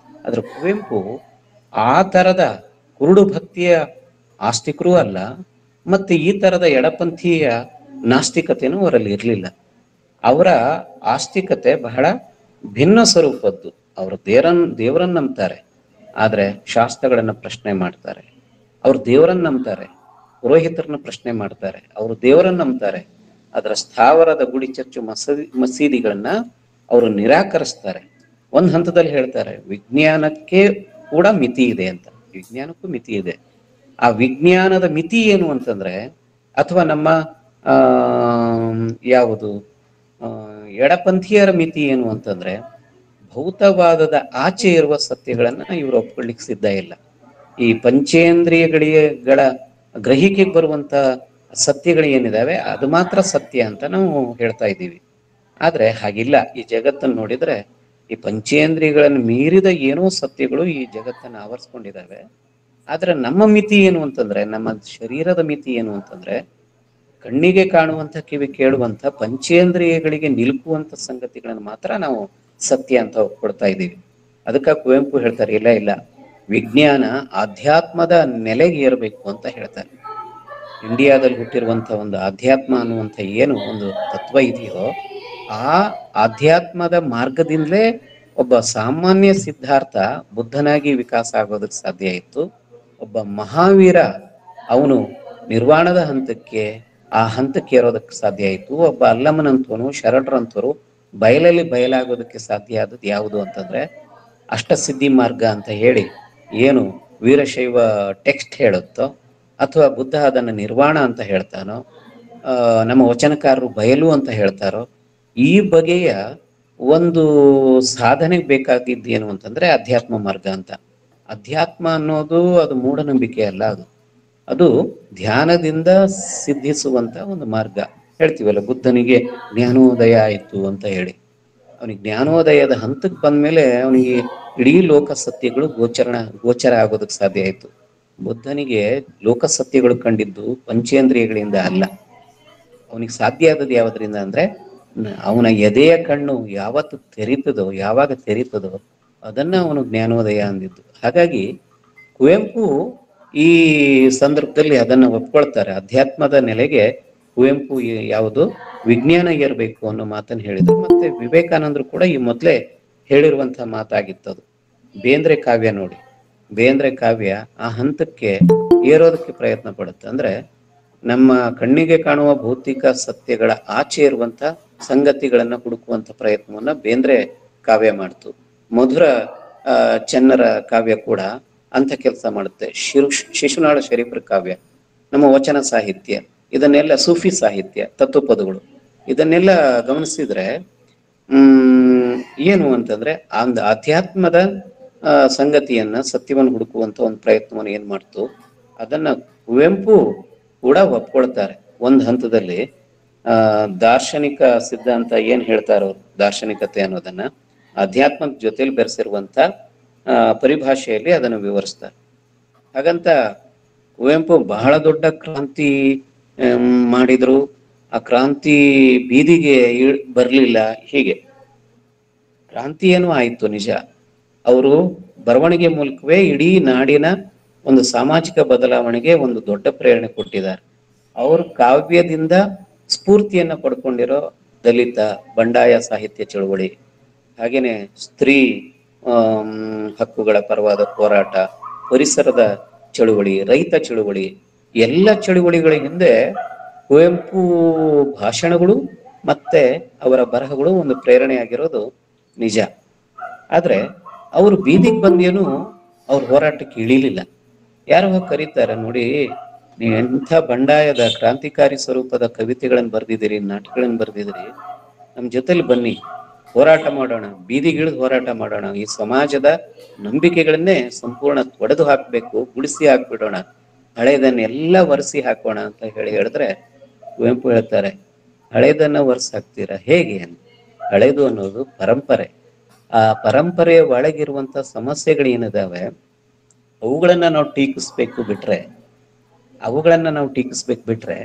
ಆದ್ರೆ ಕುವೆಂಪು ಆ ತರದ ಕುರುಡು ಭಕ್ತಿಯ ಆಸ್ತಿಕರೂ ಅಲ್ಲ, ಮತ್ತೆ ಈ ತರದ ಎಡಪಂಥೀಯ ನಾಸ್ತಿಕತೆನೂ ಅವರಲ್ಲಿ ಇರಲಿಲ್ಲ. ಅವರ ಆಸ್ತಿಕತೆ ಬಹಳ ಭಿನ್ನ ಸ್ವರೂಪದ್ದು. ಅವರು ದೇವರನ್ನ ನಂಬ್ತಾರೆ, ಆದ್ರೆ ಶಾಸ್ತ್ರಗಳನ್ನ ಪ್ರಶ್ನೆ ಮಾಡ್ತಾರೆ. ಅವ್ರು ದೇವರನ್ನ ನಂಬ್ತಾರೆ, ಪುರೋಹಿತರನ್ನ ಪ್ರಶ್ನೆ ಮಾಡ್ತಾರೆ. ಅವರು ದೇವರನ್ನ ನಂಬ್ತಾರೆ, ಅದರ ಸ್ಥಾವರದ ಗುಡಿ, ಚರ್ಚು, ಮಸೀದಿಗಳನ್ನ ಅವರು ನಿರಾಕರಿಸ್ತಾರೆ. ಒಂದ್ ಹಂತದಲ್ಲಿ ಹೇಳ್ತಾರೆ ವಿಜ್ಞಾನಕ್ಕೆ ಕೂಡ ಮಿತಿ ಇದೆ ಅಂತ. ವಿಜ್ಞಾನಕ್ಕೂ ಮಿತಿ ಇದೆ. ಆ ವಿಜ್ಞಾನದ ಮಿತಿ ಏನು ಅಂತಂದ್ರೆ, ಅಥವಾ ನಮ್ಮ ಯಾವುದು ಎಡಪಂಥೀಯರ ಮಿತಿ ಏನು ಅಂತಂದ್ರೆ, ಭೌತವಾದದ ಆಚೆ ಇರುವ ಸತ್ಯಗಳನ್ನ ಇವರು ಒಪ್ಕೊಳ್ಳಿಕ್ ಸಿದ್ಧ ಇಲ್ಲ. ಈ ಪಂಚೇಂದ್ರಿಯಗಳ ಗ್ರಹಿಕೆಗೆ ಬರುವಂತ ಸತ್ಯಗಳು ಏನಿದಾವೆ ಅದು ಮಾತ್ರ ಸತ್ಯ ಅಂತ ನಾವು ಹೇಳ್ತಾ ಇದ್ದೀವಿ. ಆದ್ರೆ ಹಾಗಿಲ್ಲ. ಈ ಜಗತ್ತನ್ನು ನೋಡಿದ್ರೆ ಈ ಪಂಚೇಂದ್ರಿಯಗಳನ್ನು ಮೀರಿದ ಏನೋ ಸತ್ಯಗಳು ಈ ಜಗತ್ತನ್ನು ಆವರಿಸ್ಕೊಂಡಿದ್ದಾವೆ. ಆದ್ರೆ ನಮ್ಮ ಮಿತಿ ಏನು ಅಂತಂದ್ರೆ, ನಮ್ಮ ಶರೀರದ ಮಿತಿ ಏನು ಅಂತಂದ್ರೆ, ಕಣ್ಣಿಗೆ ಕಾಣುವಂತ, ಕಿವಿ ಕೇಳುವಂತ, ಪಂಚೇಂದ್ರಿಯಗಳಿಗೆ ನಿಲುಕುವಂತ ಸಂಗತಿಗಳನ್ನು ಮಾತ್ರ ನಾವು ಸತ್ಯ ಅಂತ ಕೊಡ್ತಾ ಇದ್ದೀವಿ. ಅದಕ್ಕ ಕುವೆಂಪು ಹೇಳ್ತಾರೆ, ಇಲ್ಲ ಇಲ್ಲ, ವಿಜ್ಞಾನ ಆಧ್ಯಾತ್ಮದ ನೆಲೆಗೆ ಏರಬೇಕು ಅಂತ ಹೇಳ್ತಾರೆ. ಇಂಡಿಯಾದಲ್ಲಿ ಹುಟ್ಟಿರುವಂತ ಒಂದು ಆಧ್ಯಾತ್ಮ ಅನ್ನುವಂಥ ಏನು ಒಂದು ತತ್ವ ಇದೆಯೋ, ಆ ಆಧ್ಯಾತ್ಮದ ಮಾರ್ಗದಿಂದಲೇ ಒಬ್ಬ ಸಾಮಾನ್ಯ ಸಿದ್ಧಾರ್ಥ ಬುದ್ಧನಾಗಿ ವಿಕಾಸ ಆಗೋದಕ್ಕೆ ಸಾಧ್ಯ ಇತ್ತು. ಒಬ್ಬ ಮಹಾವೀರ ಅವನು ನಿರ್ವಾಣದ ಹಂತಕ್ಕೆ, ಆ ಹಂತಕ್ಕೆ ಏರೋದಕ್ಕೆ ಸಾಧ್ಯ ಆಯಿತು. ಒಬ್ಬ ಅಲ್ಲಮನಂತವನು, ಶರಣರಂತವರು ಬಯಲಲ್ಲಿ ಬಯಲಾಗೋದಕ್ಕೆ ಸಾಧ್ಯ ಆದದ್ದು ಯಾವುದು ಅಂತಂದ್ರೆ ಅಷ್ಟಸಿದ್ಧಿ ಮಾರ್ಗ ಅಂತ ಹೇಳಿ ಏನು ವೀರಶೈವ ಟೆಕ್ಸ್ಟ್ ಹೇಳುತ್ತೋ, ಅಥವಾ ಬುದ್ಧ ಅದನ್ನು ನಿರ್ವಾಣ ಅಂತ ಹೇಳ್ತಾನೋ, ನಮ್ಮ ವಚನಕಾರರು ಬಯಲು ಅಂತ ಹೇಳ್ತಾರೋ, ಈ ಬಗೆಯ ಒಂದು ಸಾಧನೆಗೆ ಬೇಕಾಗಿದ್ದು ಏನು ಅಂತಂದ್ರೆ ಅಧ್ಯಾತ್ಮ ಮಾರ್ಗ ಅಂತ. ಅಧ್ಯಾತ್ಮ ಅನ್ನೋದು ಅದು ಮೂಢನಂಬಿಕೆ ಅಲ್ಲ, ಅದು ಧ್ಯಾನದಿಂದ ಸಿದ್ಧಿಸುವಂತ ಒಂದು ಮಾರ್ಗ. ಹೇಳ್ತೀವಲ್ಲ, ಬುದ್ಧನಿಗೆ ಜ್ಞಾನೋದಯ ಆಯಿತು ಅಂತ ಹೇಳಿ. ಅವನಿಗೆ ಜ್ಞಾನೋದಯದ ಹಂತಕ್ಕೆ ಬಂದ್ಮೇಲೆ ಅವನಿಗೆ ಇಡೀ ಲೋಕ ಸತ್ಯಗಳು ಗೋಚರ ಆಗೋದಕ್ಕೆ ಸಾಧ್ಯ ಆಯಿತು. ಬುದ್ಧನಿಗೆ ಲೋಕ ಸತ್ಯಗಳು ಕಂಡಿದ್ದು ಪಂಚೇಂದ್ರಿಯಗಳಿಂದ ಅಲ್ಲ. ಅವನಿಗೆ ಸಾಧ್ಯ ಆದದ್ದು ಯಾವುದರಿಂದ ಅಂದ್ರೆ, ಅವನ ಎದೆಯ ಕಣ್ಣು ಯಾವಾಗ ತೆರೀತದೋ ಅದನ್ನ ಅವನು ಜ್ಞಾನೋದಯ ಅಂದಿದ್ದು. ಹಾಗಾಗಿ ಕುವೆಂಪು ಈ ಸಂದರ್ಭದಲ್ಲಿ ಅದನ್ನ ಒಪ್ಕೊಳ್ತಾರೆ. ಅಧ್ಯಾತ್ಮದ ನೆಲೆಗೆ ಕುವೆಂಪು ಯಾವುದು ವಿಜ್ಞಾನ ಏರ್ಬೇಕು ಅನ್ನೋ ಮಾತನ್ನು ಹೇಳಿದ್ರು. ಮತ್ತೆ ವಿವೇಕಾನಂದರು ಕೂಡ ಈ ಮೊದಲೇ ಹೇಳಿರುವಂತಹ ಮಾತಾಗಿತ್ತದು. ಬೇಂದ್ರೆ ಕಾವ್ಯ ನೋಡಿ, ಬೇಂದ್ರೆ ಕಾವ್ಯ ಆ ಹಂತಕ್ಕೆ ಏರೋದಕ್ಕೆ ಪ್ರಯತ್ನ ಪಡುತ್ತೆ. ಅಂದ್ರೆ ನಮ್ಮ ಕಣ್ಣಿಗೆ ಕಾಣುವ ಭೌತಿಕ ಸತ್ಯಗಳ ಆಚೆ ಇರುವಂತ ಸಂಗತಿಗಳನ್ನ ಹುಡುಕುವಂತ ಪ್ರಯತ್ನವನ್ನ ಬೇಂದ್ರೆ ಕಾವ್ಯ ಮಾಡ್ತು. ಮಧುರ ಚೆನ್ನರ ಕಾವ್ಯ ಕೂಡ ಅಂತ ಕೆಲಸ ಮಾಡುತ್ತೆ. ಶಿಶುನಾಳ ಶರೀಫರ ಕಾವ್ಯ, ನಮ್ಮ ವಚನ ಸಾಹಿತ್ಯ, ಇದನ್ನೆಲ್ಲ ಸೂಫಿ ಸಾಹಿತ್ಯ, ತತ್ವಪದಗಳು, ಇದನ್ನೆಲ್ಲ ಗಮನಿಸಿದ್ರೆ ಏನು ಅಂತಂದ್ರೆ ಒಂದು ಅಧ್ಯಾತ್ಮದ ಸಂಗತಿಯನ್ನ, ಸತ್ಯವನ್ನು ಹುಡುಕುವಂತ ಒಂದು ಪ್ರಯತ್ನವನ್ನು ಏನ್ ಮಾಡ್ತು, ಅದನ್ನ ಕುವೆಂಪು ಕೂಡ ಒಪ್ಕೊಳ್ತಾರೆ. ಒಂದು ಹಂತದಲ್ಲಿ ದಾರ್ಶನಿಕ ಸಿದ್ಧಾಂತ ಏನ್ ಹೇಳ್ತಾರೋ, ದಾರ್ಶನಿಕತೆ ಅನ್ನೋದನ್ನ ಅಧ್ಯಾತ್ಮದ ಜೊತೆಲಿ ಬೆರೆಸಿರುವಂತ ಪರಿಭಾಷೆಯಲ್ಲಿ ಅದನ್ನು ವಿವರಿಸ್ತಾರೆ. ಹಾಗಂತ ಕುವೆಂಪು ಬಹಳ ದೊಡ್ಡ ಕ್ರಾಂತಿ ಮಾಡಿದ್ರು, ಆ ಕ್ರಾಂತಿ ಬೀದಿಗೆ ಬರ್ಲಿಲ್ಲ. ಹೀಗೆ ಕ್ರಾಂತಿ ಏನೋ ಆಯ್ತು ನಿಜ, ಅವರು ಬರವಣಿಗೆ ಮೂಲಕವೇ ಇಡೀ ನಾಡಿನ ಒಂದು ಸಾಮಾಜಿಕ ಬದಲಾವಣೆಗೆ ಒಂದು ದೊಡ್ಡ ಪ್ರೇರಣೆ ಕೊಟ್ಟಿದ್ದಾರೆ. ಅವರು ಕಾವ್ಯದಿಂದ ಸ್ಫೂರ್ತಿಯನ್ನ ಪಡ್ಕೊಂಡಿರೋ ದಲಿತ ಬಂಡಾಯ ಸಾಹಿತ್ಯ ಚಳುವಳಿ, ಹಾಗೇನೆ ಸ್ತ್ರೀ ಹಕ್ಕುಗಳ ಪರವಾದ ಹೋರಾಟ, ಪರಿಸರದ ಚಳುವಳಿ, ರೈತ ಚಳುವಳಿ, ಎಲ್ಲ ಚಳುವಳಿಗಳ ಹಿಂದೆ ಕುವೆಂಪು ಭಾಷಣಗಳು ಮತ್ತೆ ಅವರ ಬರಹಗಳು ಒಂದು ಪ್ರೇರಣೆಯಾಗಿರೋದು ನಿಜ. ಆದ್ರೆ ಅವರು ಬೀದಿಗೆ ಬಂದೇನು ಅವ್ರ ಹೋರಾಟಕ್ಕೆ ಇಳಿಲಿಲ್ಲ. ಯಾರು ಹೋಗಿ ಕರೀತಾರೆ ನೋಡಿ, ನೀವು ಎಂಥ ಬಂಡಾಯದ ಕ್ರಾಂತಿಕಾರಿ ಸ್ವರೂಪದ ಕವಿತೆಗಳನ್ನು ಬರೆದಿದ್ದೀರಿ, ನಾಟಕಗಳನ್ನು ಬರೆದಿದ್ದೀರಿ, ನಮ್ಮ ಜೊತೆಲಿ ಬನ್ನಿ, ಹೋರಾಟ ಮಾಡೋಣ, ಬೀದಿಗಿಳಿದು ಹೋರಾಟ ಮಾಡೋಣ, ಈ ಸಮಾಜದ ನಂಬಿಕೆಗಳನ್ನೇ ಸಂಪೂರ್ಣ ಒಡೆದು ಹಾಕ್ಬೇಕು, ಗುಡಿಸಿ ಹಾಕ್ಬಿಡೋಣ, ಹಳೇದನ್ನೆಲ್ಲ ಒರೆಸಿ ಹಾಕೋಣ ಅಂತ ಹೇಳಿದ್ರೆ ಕುವೆಂಪು ಹೇಳ್ತಾರೆ, ಹಳೇದನ್ನ ಒರೆಸಿ ಹಾಕ್ತೀರಾ ಹೇಗೆ? ಹಳೇದು ಅನ್ನೋದು ಪರಂಪರೆ. ಆ ಪರಂಪರೆಯ ಒಳಗಿರುವಂತ ಸಮಸ್ಯೆಗಳೇನಿದಾವೆ ಅವುಗಳನ್ನ ನಾವು ಟೀಕಿಸ್ಬೇಕು ಬಿಟ್ರೆ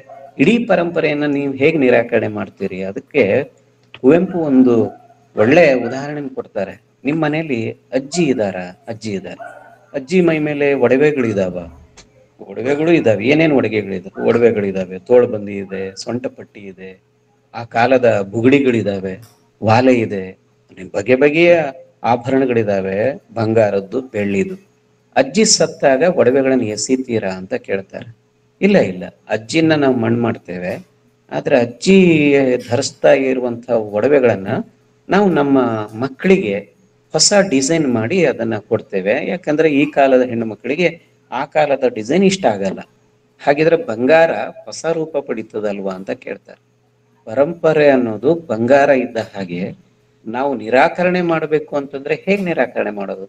ಇಡೀ ಪರಂಪರೆಯನ್ನ ನೀವು ಹೇಗೆ ನಿರಾಕರಣೆ ಮಾಡ್ತೀರಿ? ಅದಕ್ಕೆ ಕುವೆಂಪು ಒಂದು ಒಳ್ಳೆ ಉದಾಹರಣೆ ಕೊಡ್ತಾರೆ. ನಿಮ್ಮ ಮನೇಲಿ ಅಜ್ಜಿ ಇದಾರೆ, ಅಜ್ಜಿ ಮೈ ಮೇಲೆ ಒಡವೆಗಳು ಇದಾವೆ. ಏನೇನು ಒಡವೆಗಳಿದಾವೆ? ತೋಳ್ಬಂದಿ ಇದೆ, ಸೊಂಟಪಟ್ಟಿ ಇದೆ, ಆ ಕಾಲದ ಬುಗುಡಿಗಳಿದಾವೆ, ವಾಲೆ ಇದೆ, ಬಗೆ ಬಗೆಯ ಆಭರಣಗಳಿದಾವೆ, ಬಂಗಾರದ್ದು, ಬೆಳ್ಳಿದು. ಅಜ್ಜಿ ಸತ್ತಾಗ ಒಡವೆಗಳನ್ನು ಎಸಿತೀರಾ ಅಂತ ಕೇಳ್ತಾರೆ. ಇಲ್ಲ, ಅಜ್ಜಿನ ನಾವು ಮಣ್ಣು ಮಾಡ್ತೇವೆ, ಆದ್ರೆ ಅಜ್ಜಿ ಧರಿಸ್ತಾ ಇರುವಂತಹ ಒಡವೆಗಳನ್ನ ನಾವು ನಮ್ಮ ಮಕ್ಕಳಿಗೆ ಹೊಸ ಡಿಸೈನ್ ಮಾಡಿ ಅದನ್ನ ಕೊಡ್ತೇವೆ. ಯಾಕಂದ್ರೆ ಈ ಕಾಲದ ಹೆಣ್ಣು ಮಕ್ಕಳಿಗೆ ಆ ಕಾಲದ ಡಿಸೈನ್ ಇಷ್ಟ ಆಗಲ್ಲ. ಹಾಗಿದ್ರೆ ಬಂಗಾರ ಹೊಸ ರೂಪ ಪಡಿತದಲ್ವಾ ಅಂತ ಕೇಳ್ತಾರೆ. ಪರಂಪರೆ ಅನ್ನೋದು ಬಂಗಾರ ಇದ್ದ ಹಾಗೆ ನಾವು ನಿರಾಕರಣೆ ಮಾಡಬೇಕು ಅಂತಂದ್ರೆ ಹೇಗೆ ನಿರಾಕರಣೆ ಮಾಡೋದು?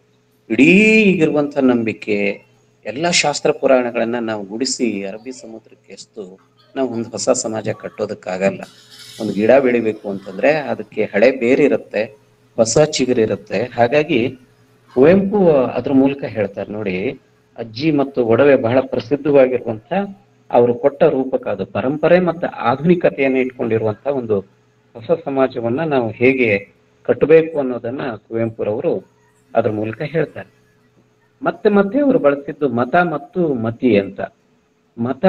ಇಡೀ ಈಗಿರುವಂತ ನಂಬಿಕೆ ಎಲ್ಲ ಶಾಸ್ತ್ರ ಪುರಾಣಗಳನ್ನ ನಾವು ಗುಡಿಸಿ ಅರಬ್ಬಿ ಸಮುದ್ರಕ್ಕೆ ಎಸ್ತು ನಾವು ಒಂದು ಹೊಸ ಸಮಾಜ ಕಟ್ಟೋದಕ್ಕಾಗಲ್ಲ. ಒಂದು ಗಿಡ ಬೆಳಿಬೇಕು ಅಂತಂದ್ರೆ ಅದಕ್ಕೆ ಹಳೆ ಬೇರಿರುತ್ತೆ, ಹೊಸ ಚಿಗುರಿರುತ್ತೆ. ಹಾಗಾಗಿ ಕುವೆಂಪು ಅದ್ರ ಮೂಲಕ ಹೇಳ್ತಾರೆ ನೋಡಿ, ಅಜ್ಜಿ ಮತ್ತು ಒಡವೆ ಬಹಳ ಪ್ರಸಿದ್ಧವಾಗಿರುವಂತ ಅವರು ಕೊಟ್ಟ ರೂಪಕ ಅದು. ಪರಂಪರೆ ಮತ್ತು ಆಧುನಿಕತೆಯನ್ನು ಇಟ್ಕೊಂಡಿರುವಂತ ಒಂದು ಹೊಸ ಸಮಾಜವನ್ನ ನಾವು ಹೇಗೆ ಕಟ್ಟಬೇಕು ಅನ್ನೋದನ್ನ ಕುವೆಂಪುರವರು ಅದ್ರ ಮೂಲಕ ಹೇಳ್ತಾರೆ. ಮತ್ತೆ ಮತ್ತೆ ಅವರು ಬಳಸಿದ್ದು ಮತ ಮತ್ತು ಮತಿ ಅಂತ. ಮತ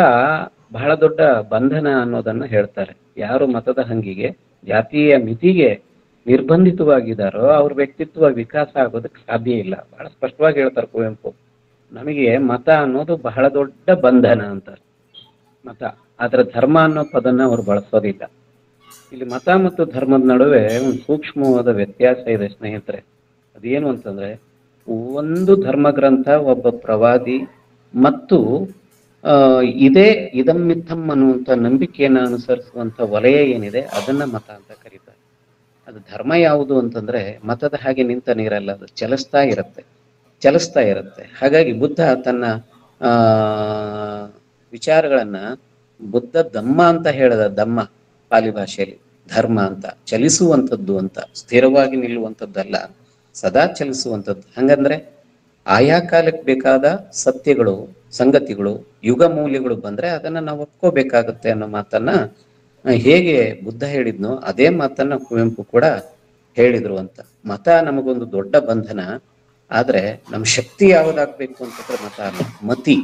ಬಹಳ ದೊಡ್ಡ ಬಂಧನ ಅನ್ನೋದನ್ನ ಹೇಳ್ತಾರೆ. ಯಾರು ಮತದ ಹಂಗಿಗೆ, ಜಾತಿಯ ಮಿತಿಗೆ ನಿರ್ಬಂಧಿತವಾಗಿದ್ದಾರೋ ಅವ್ರ ವ್ಯಕ್ತಿತ್ವ ವಿಕಾಸ ಆಗೋದಕ್ಕೆ ಸಾಧ್ಯ ಇಲ್ಲ. ಬಹಳ ಸ್ಪಷ್ಟವಾಗಿ ಹೇಳ್ತಾರೆ ಕುವೆಂಪು. ನಮಗೆ ಮತ ಅನ್ನೋದು ಬಹಳ ದೊಡ್ಡ ಬಂಧನ ಅಂತಾರೆ. ಮತ, ಆದ್ರ ಧರ್ಮ ಅನ್ನೋ ಪದನ ಅವ್ರು ಬಳಸೋದಿಲ್ಲ. ಇಲ್ಲಿ ಮತ ಮತ್ತು ಧರ್ಮದ ನಡುವೆ ಒಂದು ಸೂಕ್ಷ್ಮವಾದ ವ್ಯತ್ಯಾಸ ಇದೆ ಸ್ನೇಹಿತರೆ. ಅದೇನು ಅಂತಂದ್ರೆ, ಒಂದು ಧರ್ಮಗ್ರಂಥ, ಒಬ್ಬ ಪ್ರವಾದಿ ಮತ್ತು ಇದೇ ಇದಮ್ಮಿತ್ತಮ್ ಅನ್ನುವಂಥ ನಂಬಿಕೆಯನ್ನು ಅನುಸರಿಸುವಂತ ವಲಯ ಏನಿದೆ ಅದನ್ನ ಮತ ಅಂತ ಕರೀತಾರೆ. ಅದು ಧರ್ಮ ಯಾವುದು ಅಂತಂದ್ರೆ ಮತದ ಹಾಗೆ ನಿಂತ ನೀರಲ್ಲ, ಅದು ಚಲಿಸ್ತಾ ಇರುತ್ತೆ. ಹಾಗಾಗಿ ಬುದ್ಧ ತನ್ನ ವಿಚಾರಗಳನ್ನ ಬುದ್ಧ ಧಮ್ಮ ಅಂತ ಹೇಳಿದ. ಧಮ್ಮ ಪಾಲಿ ಭಾಷೆಯಲ್ಲಿ, ಧರ್ಮ ಅಂತ ಚಲಿಸುವಂಥದ್ದು ಅಂತ, ಸ್ಥಿರವಾಗಿ ನಿಲ್ಲುವಂಥದ್ದಲ್ಲ, ಸದಾ ಚಲಿಸುವಂಥದ್ದು. ಹಂಗಂದ್ರೆ ಆಯಾ ಕಾಲಕ್ಕೆ ಬೇಕಾದ ಸತ್ಯಗಳು, ಸಂಗತಿಗಳು, ಯುಗ ಮೌಲ್ಯಗಳು ಬಂದ್ರೆ ಅದನ್ನ ನಾವು ಒಪ್ಕೋಬೇಕಾಗತ್ತೆ ಅನ್ನೋ ಮಾತನ್ನ ಹೇಗೆ ಬುದ್ಧ ಹೇಳಿದ್ನೋ ಅದೇ ಮಾತನ್ನ ಕುವೆಂಪು ಕೂಡ ಹೇಳಿದ್ರು ಅಂತ. ಮತ ನಮಗೊಂದು ದೊಡ್ಡ ಬಂಧನ, ಆದ್ರೆ ನಮ್ಮ ಶಕ್ತಿ ಯಾವ್ದಾಗ್ಬೇಕು ಅಂತಂದ್ರೆ ಮತ ಅಲ್ಲ, ಮತಿ.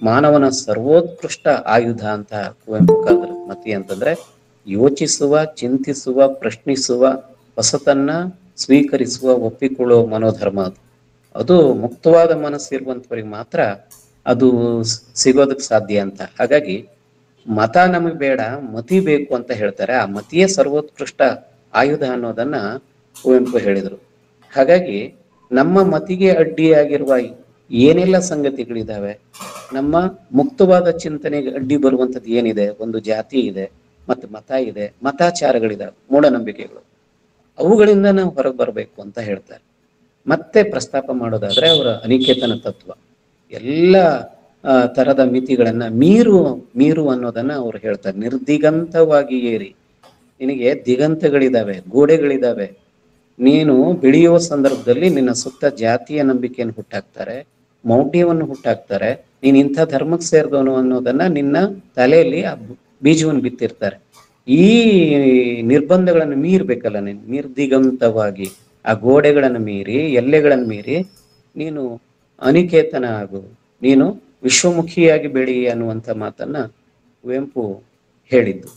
ಮಾನವನ ಸರ್ವೋತ್ಕೃಷ್ಟ ಆಯುಧ ಅಂತ ಕುವೆಂಪು ಕರೆದ್ರು. ಮತಿ ಅಂತಂದ್ರೆ ಯೋಚಿಸುವ, ಚಿಂತಿಸುವ, ಪ್ರಶ್ನಿಸುವ, ಹೊಸತನ್ನ ಸ್ವೀಕರಿಸುವ, ಒಪ್ಪಿಕೊಳ್ಳುವ ಮನೋಧರ್ಮ ಅದು. ಅದು ಮುಕ್ತವಾದ ಮನಸ್ಸಿರುವಂತವರಿಗೆ ಮಾತ್ರ ಅದು ಸಿಗೋದಕ್ಕೆ ಸಾಧ್ಯ ಅಂತ. ಹಾಗಾಗಿ ಮತ ನಮಗೆ ಬೇಡ, ಮತಿ ಬೇಕು ಅಂತ ಹೇಳ್ತಾರೆ. ಆ ಮತಿಯೇ ಸರ್ವೋತ್ಕೃಷ್ಟ ಆಯುಧ ಅನ್ನೋದನ್ನ ಕುವೆಂಪು ಹೇಳಿದರು. ಹಾಗಾಗಿ ನಮ್ಮ ಮತಿಗೆ ಅಡ್ಡಿಯಾಗಿರುವ ಏನೆಲ್ಲ ಸಂಗತಿಗಳಿದಾವೆ, ನಮ್ಮ ಮುಕ್ತವಾದ ಚಿಂತನೆಗೆ ಅಡ್ಡಿ ಬರುವಂಥದ್ದು ಏನಿದೆ, ಒಂದು ಜಾತಿ ಇದೆ, ಮತ್ತು ಮತ ಇದೆ, ಮತಾಚಾರಗಳಿದಾವೆ, ಮೂಢನಂಬಿಕೆಗಳು, ಅವುಗಳಿಂದ ನಾವು ಹೊರಗೆ ಬರಬೇಕು ಅಂತ ಹೇಳ್ತಾರೆ. ಮತ್ತೆ ಪ್ರಸ್ತಾಪ ಮಾಡೋದಾದ್ರೆ ಅವರ ಅನಿಕೇತನ ತತ್ವ, ಎಲ್ಲ ತರದ ಮಿತಿಗಳನ್ನ ಮೀರು ಅನ್ನೋದನ್ನ ಅವ್ರು ಹೇಳ್ತಾರೆ. ನಿರ್ದಿಗಂತವಾಗಿ ಏರಿ, ನಿನಗೆ ದಿಗಂತಗಳಿದಾವೆ, ಗೋಡೆಗಳಿದಾವೆ. ನೀನು ಬೆಳೆಯುವ ಸಂದರ್ಭದಲ್ಲಿ ನಿನ್ನ ಸುತ್ತ ಜಾತಿಯ ನಂಬಿಕೆಯನ್ನು ಹುಟ್ಟಾಕ್ತಾರೆ, ಮೌಢ್ಯವನ್ನು ಹುಟ್ಟಾಕ್ತಾರೆ. ನೀನ್ ಇಂಥ ಧರ್ಮಕ್ಕೆ ಸೇರಿದವನು ಅನ್ನೋದನ್ನ ನಿನ್ನ ತಲೆಯಲ್ಲಿ ಆ ಬೀಜವನ್ನು ಬಿತ್ತಿರ್ತಾರೆ. ಈ ನಿರ್ಬಂಧಗಳನ್ನು ಮೀರ್ಬೇಕಲ್ಲ ನೀನು, ನಿರ್ದಿಗಂತವಾಗಿ ಆ ಗೋಡೆಗಳನ್ನು ಮೀರಿ, ಎಲ್ಲೆಗಳನ್ನು ಮೀರಿ ನೀನು ಅನಿಕೇತನ ಆಗು, ನೀನು ವಿಶ್ವಮುಖಿಯಾಗಿ ಬೆಳಿ ಅನ್ನುವಂಥ ಮಾತನ್ನ ಕುವೆಂಪು ಹೇಳಿದ್ದು.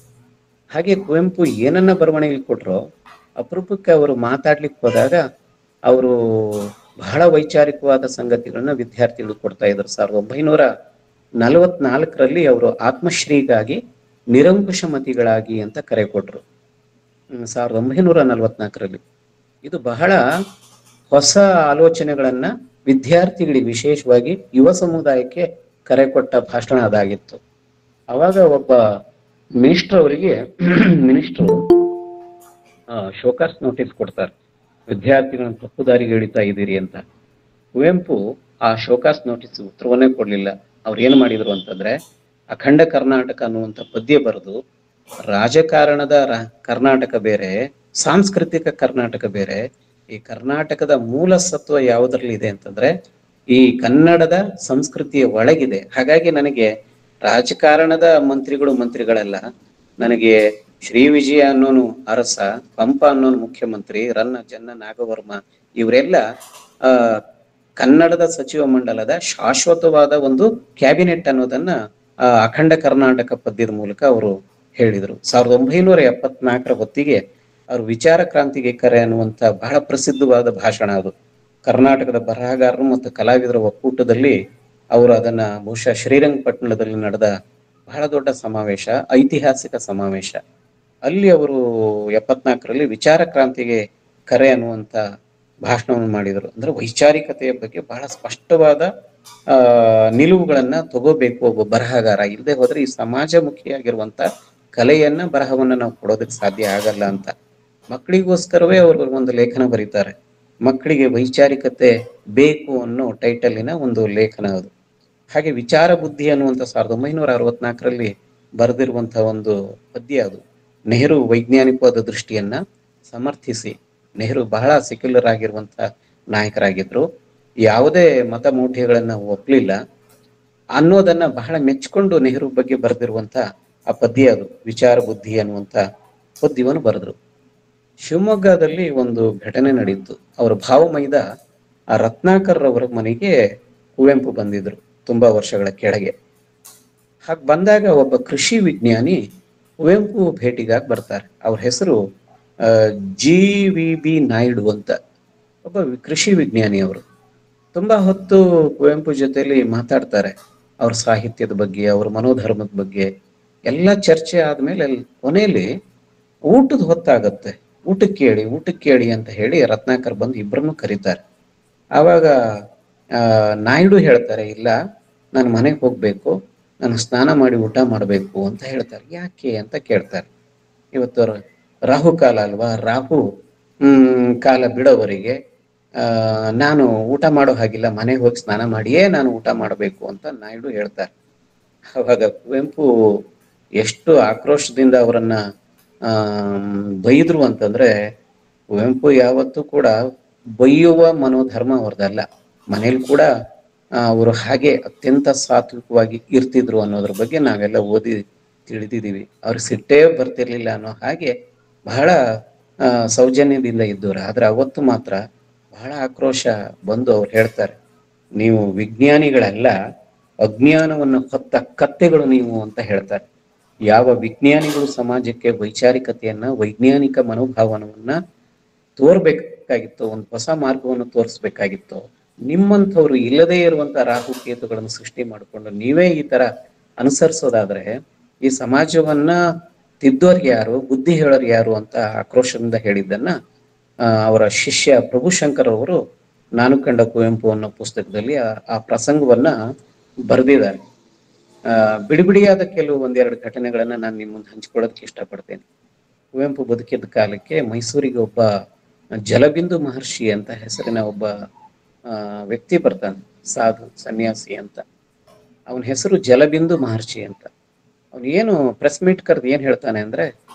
ಹಾಗೆ ಕುವೆಂಪು ಏನನ್ನ ಬರವಣಿಗೆ ಕೊಟ್ರೋ, ಅಪರೂಪಕ್ಕೆ ಅವರು ಮಾತಾಡ್ಲಿಕ್ಕೆ ಹೋದಾಗ ಅವರು ಬಹಳ ವೈಚಾರಿಕವಾದ ಸಂಗತಿಗಳನ್ನ ವಿದ್ಯಾರ್ಥಿಗಳು ಕೊಡ್ತಾ ಇದ್ರು. 1944ರಲ್ಲಿ ಅವರು ಆತ್ಮಶ್ರೀಗಾಗಿ ನಿರಂಕುಶಮತಿಗಳಾಗಿ ಅಂತ ಕರೆ ಕೊಟ್ರು. 1944ರಲ್ಲಿ ಇದು ಬಹಳ ಹೊಸ ಆಲೋಚನೆಗಳನ್ನ ವಿದ್ಯಾರ್ಥಿಗಳಿಗೆ, ವಿಶೇಷವಾಗಿ ಯುವ ಸಮುದಾಯಕ್ಕೆ ಕರೆ ಕೊಟ್ಟ ಭಾಷಣ ಅದಾಗಿತ್ತು. ಅವಾಗ ಒಬ್ಬ ಮಿನಿಸ್ಟ್ರು ಶೋಕಾಸ್ ನೋಟಿಸ್ ಕೊಡ್ತಾರೆ, ವಿದ್ಯಾರ್ಥಿಗಳನ್ನ ತಪ್ಪು ದಾರಿಗೆ ಎಳಿತಾ ಇದ್ದೀರಿ ಅಂತ. ಕುವೆಂಪು ಆ ಶೋಕಾಸ್ ನೋಟಿಸ್ ಉತ್ತರವನ್ನೇ ಕೊಡ್ಲಿಲ್ಲ. ಅವ್ರು ಏನ್ ಮಾಡಿದ್ರು ಅಂತಂದ್ರೆ, ಅಖಂಡ ಕರ್ನಾಟಕ ಅನ್ನುವಂಥ ಪದ್ಯ ಬರೆದು, ರಾಜಕಾರಣದ ಕರ್ನಾಟಕ ಬೇರೆ, ಸಾಂಸ್ಕೃತಿಕ ಕರ್ನಾಟಕ ಬೇರೆ. ಈ ಕರ್ನಾಟಕದ ಮೂಲ ಸತ್ವ ಯಾವುದ್ರಲ್ಲಿ ಇದೆ ಅಂತಂದ್ರೆ ಈ ಕನ್ನಡದ ಸಂಸ್ಕೃತಿಯ ಒಳಗಿದೆ. ಹಾಗಾಗಿ ನನಗೆ ರಾಜಕಾರಣದ ಮಂತ್ರಿಗಳಲ್ಲ, ನನಗೆ ಶ್ರೀ ವಿಜಯ ಅನ್ನೋನು ಅರಸ, ಪಂಪ ಅನ್ನೋನು ಮುಖ್ಯಮಂತ್ರಿ, ರನ್ನ ಜನ್ನ ನಾಗವರ್ಮ ಇವರೆಲ್ಲ ಕನ್ನಡದ ಸಚಿವ ಮಂಡಲದ ಶಾಶ್ವತವಾದ ಒಂದು ಕ್ಯಾಬಿನೆಟ್ ಅನ್ನೋದನ್ನ ಅಖಂಡ ಕರ್ನಾಟಕ ಪದ್ಯದ ಮೂಲಕ ಅವರು ಹೇಳಿದರು. 1974ರ ಹೊತ್ತಿಗೆ ಅವರು ವಿಚಾರ ಕ್ರಾಂತಿಗೆ ಕರೆ ಅನ್ನುವಂಥ ಬಹಳ ಪ್ರಸಿದ್ಧವಾದ ಭಾಷಣ ಅದು. ಕರ್ನಾಟಕದ ಬರಹಗಾರರು ಮತ್ತು ಕಲಾವಿದರ ಒಕ್ಕೂಟದಲ್ಲಿ ಅವರು ಅದನ್ನ ಬಹುಶಃ ಶ್ರೀರಂಗಪಟ್ಟಣದಲ್ಲಿ ನಡೆದ ಬಹಳ ದೊಡ್ಡ ಸಮಾವೇಶ, ಐತಿಹಾಸಿಕ ಸಮಾವೇಶ. ಅಲ್ಲಿ ಅವರು 74ರಲ್ಲಿ ವಿಚಾರ ಕ್ರಾಂತಿಗೆ ಕರೆ ಅನ್ನುವಂಥ ಭಾಷಣವನ್ನು ಮಾಡಿದರು. ಅಂದ್ರೆ ವೈಚಾರಿಕತೆಯ ಬಗ್ಗೆ ಬಹಳ ಸ್ಪಷ್ಟವಾದ ನಿಲುವುಗಳನ್ನ ತಗೋಬೇಕು ಒಬ್ಬ ಬರಹಗಾರ. ಇಲ್ಲದೆ ಹೋದ್ರೆ ಈ ಸಮಾಜಮುಖಿಯಾಗಿರುವಂತ ಕಲೆಯನ್ನ, ಬರಹವನ್ನ ನಾವು ಕೊಡೋದಕ್ಕೆ ಸಾಧ್ಯ ಆಗಲ್ಲ ಅಂತ. ಮಕ್ಕಳಿಗೋಸ್ಕರವೇ ಅವರು ಒಂದು ಲೇಖನ ಬರೀತಾರೆ, ಮಕ್ಕಳಿಗೆ ವೈಚಾರಿಕತೆ ಬೇಕು ಅನ್ನೋ ಟೈಟಲಿನ ಒಂದು ಲೇಖನ ಅದು. ಹಾಗೆ ವಿಚಾರ ಬುದ್ಧಿ ಅನ್ನುವಂಥ 1964ರಲ್ಲಿ ಬರೆದಿರುವಂತಹ ಒಂದು ಪದ್ಯ ಅದು. ನೆಹರು ವೈಜ್ಞಾನಿಕವಾದ ದೃಷ್ಟಿಯನ್ನ ಸಮರ್ಥಿಸಿ ನೆಹರು ಬಹಳ ಸೆಕ್ಯುಲರ್ ಆಗಿರುವಂತ ನಾಯಕರಾಗಿದ್ರು. ಯಾವುದೇ ಮತ ಮೂಢ್ಯಗಳನ್ನ ಒಪ್ಪಲಿಲ್ಲ ಅನ್ನೋದನ್ನ ಬಹಳ ಮೆಚ್ಚಿಕೊಂಡು ನೆಹರು ಬಗ್ಗೆ ಬರೆದಿರುವಂತ ಆ ಪದ್ಯ ಅದು ವಿಚಾರ ಬುದ್ಧಿ ಅನ್ನುವಂತ ಪದ್ಯವನ್ನು ಬರೆದ್ರು. ಶಿವಮೊಗ್ಗದಲ್ಲಿ ಒಂದು ಘಟನೆ ನಡೆಯಿತು. ಅವರ ಭಾವಮೈದ ಆ ರತ್ನಾಕರ್ ಅವರ ಮನೆಗೆ ಕುವೆಂಪು ಬಂದಿದ್ರು ತುಂಬಾ ವರ್ಷಗಳ ಕೆಳಗೆ. ಹಾಗೆ ಬಂದಾಗ ಒಬ್ಬ ಕೃಷಿ ವಿಜ್ಞಾನಿ ಕುವೆಂಪು ಭೇಟಿಗಾಗಿ ಬರ್ತಾರೆ. ಅವ್ರ ಹೆಸರು GVB ನಾಯ್ಡು ಅಂತ, ಒಬ್ಬ ಕೃಷಿ ವಿಜ್ಞಾನಿ. ಅವರು ತುಂಬಾ ಹೊತ್ತು ಕುವೆಂಪು ಜೊತೆಲಿ ಮಾತಾಡ್ತಾರೆ. ಅವ್ರ ಸಾಹಿತ್ಯದ ಬಗ್ಗೆ, ಅವ್ರ ಮನೋಧರ್ಮದ ಬಗ್ಗೆ ಎಲ್ಲ ಚರ್ಚೆ ಆದ್ಮೇಲೆ ಕೊನೆಯಲ್ಲಿ ಊಟದ ಹೊತ್ತಾಗತ್ತೆ. ಊಟಕ್ಕೆ ಕೇಳಿ ಅಂತ ಹೇಳಿ ರತ್ನಾಕರ್ ಬಂದು ಇಬ್ಬರನ್ನು ಕರೀತಾರೆ. ಆವಾಗ ನಾಯ್ಡು ಹೇಳ್ತಾರೆ, ಇಲ್ಲ ನಾನು ಮನೆಗೆ ಹೋಗ್ಬೇಕು, ನಾನು ಸ್ನಾನ ಮಾಡಿ ಊಟ ಮಾಡಬೇಕು ಅಂತ ಹೇಳ್ತಾರೆ. ಯಾಕೆ ಅಂತ ಕೇಳ್ತಾರೆ. ಇವತ್ತು ರಾಹುಕಾಲ ಅಲ್ವಾ, ರಾಹು ಕಾಲ ಬಿಡೋವರೆಗೆ ನಾನು ಊಟ ಮಾಡೋ ಹಾಗಿಲ್ಲ, ಮನೆಗೆ ಹೋಗಿ ಸ್ನಾನ ಮಾಡಿಯೇ ನಾನು ಊಟ ಮಾಡಬೇಕು ಅಂತ ನಾಯ್ಡು ಹೇಳ್ತಾರೆ. ಅವಾಗ ಕುವೆಂಪು ಎಷ್ಟು ಆಕ್ರೋಶದಿಂದ ಅವರನ್ನ ಬೈದ್ರು ಅಂತಂದ್ರೆ, ಕುವೆಂಪು ಯಾವತ್ತೂ ಕೂಡ ಬೈಯುವ ಮನೋಧರ್ಮ ಅವ್ರದ್ದಲ್ಲ. ಮನೇಲಿ ಕೂಡ ಅವರು ಹಾಗೆ ಅತ್ಯಂತ ಸಾತ್ವಿಕವಾಗಿ ಇರ್ತಿದ್ರು ಅನ್ನೋದ್ರ ಬಗ್ಗೆ ನಾವೆಲ್ಲ ಓದಿ ತಿಳಿದಿದ್ದೀವಿ. ಅವ್ರಿಗೆ ಸಿಟ್ಟೇ ಬರ್ತಿರ್ಲಿಲ್ಲ ಅನ್ನೋ ಹಾಗೆ ಬಹಳ ಸೌಜನ್ಯದಿಂದ ಇದ್ದವ್ರು. ಆದ್ರೆ ಅವತ್ತು ಮಾತ್ರ ಬಹಳ ಆಕ್ರೋಶ ಬಂದು ಅವ್ರು ಹೇಳ್ತಾರೆ, ನೀವು ವಿಜ್ಞಾನಿಗಳಲ್ಲ, ಅಜ್ಞಾನವನ್ನು ಹೊತ್ತ ಕತ್ತೆಗಳು ನೀವು ಅಂತ ಹೇಳ್ತಾರೆ. ಯಾವ ವಿಜ್ಞಾನಿಗಳು ಸಮಾಜಕ್ಕೆ ವೈಚಾರಿಕತೆಯನ್ನ, ವೈಜ್ಞಾನಿಕ ಮನೋಭಾವನವನ್ನ ತೋರ್ಬೇಕಾಗಿತ್ತು, ಒಂದು ಹೊಸ ಮಾರ್ಗವನ್ನು ತೋರಿಸ್ಬೇಕಾಗಿತ್ತು, ನಿಮ್ಮಂಥವ್ರು ಇಲ್ಲದೇ ಇರುವಂತ ರಾಹು ಕೇತುಗಳನ್ನು ಸೃಷ್ಟಿ ಮಾಡಿಕೊಂಡು ನೀವೇ ಈ ತರ ಅನುಸರಿಸೋದಾದ್ರೆ ಈ ಸಮಾಜವನ್ನ ತಿದ್ದೋರ್ ಯಾರು, ಬುದ್ಧಿ ಹೇಳೋರು ಯಾರು ಅಂತ ಆಕ್ರೋಶದಿಂದ ಹೇಳಿದ್ದನ್ನ ಅವರ ಶಿಷ್ಯ ಪ್ರಭುಶಂಕರ್ ಅವರು ನಾನು ಕಂಡ ಕುವೆಂಪು ಅನ್ನೋ ಪುಸ್ತಕದಲ್ಲಿ ಆ ಪ್ರಸಂಗವನ್ನ ಬರೆದಿದ್ದಾರೆ. ಬಿಡಿಬಿಡಿಯಾದ ಕೆಲವು ಒಂದೆರಡು ಘಟನೆಗಳನ್ನ ನಾನು ನಿಮ್ಮ ಮುಂದೆ ಹಂಚಿಕೊಳ್ಳೋದಕ್ಕೆ ಇಷ್ಟಪಡ್ತೇನೆ. ಕುವೆಂಪು ಬದುಕಿದ ಕಾಲಕ್ಕೆ ಮೈಸೂರಿಗೆ ಒಬ್ಬ ಜಲಬಿಂದು ಮಹರ್ಷಿ ಅಂತ ಹೆಸರಿನ ಒಬ್ಬ ವ್ಯಕ್ತಿ ಬರ್ತಾನೆ, ಸಾಧು ಸನ್ಯಾಸಿ ಅಂತ. ಅವನ ಹೆಸರು ಜಲಬಿಂದು ಮಹರ್ಷಿ ಅಂತ. ಅವನು ಏನು ಪ್ರೆಸ್ ಮೀಟ್ ಕರೆದು ಏನ್ ಹೇಳ್ತಾನೆ ಅಂದ್ರೆ,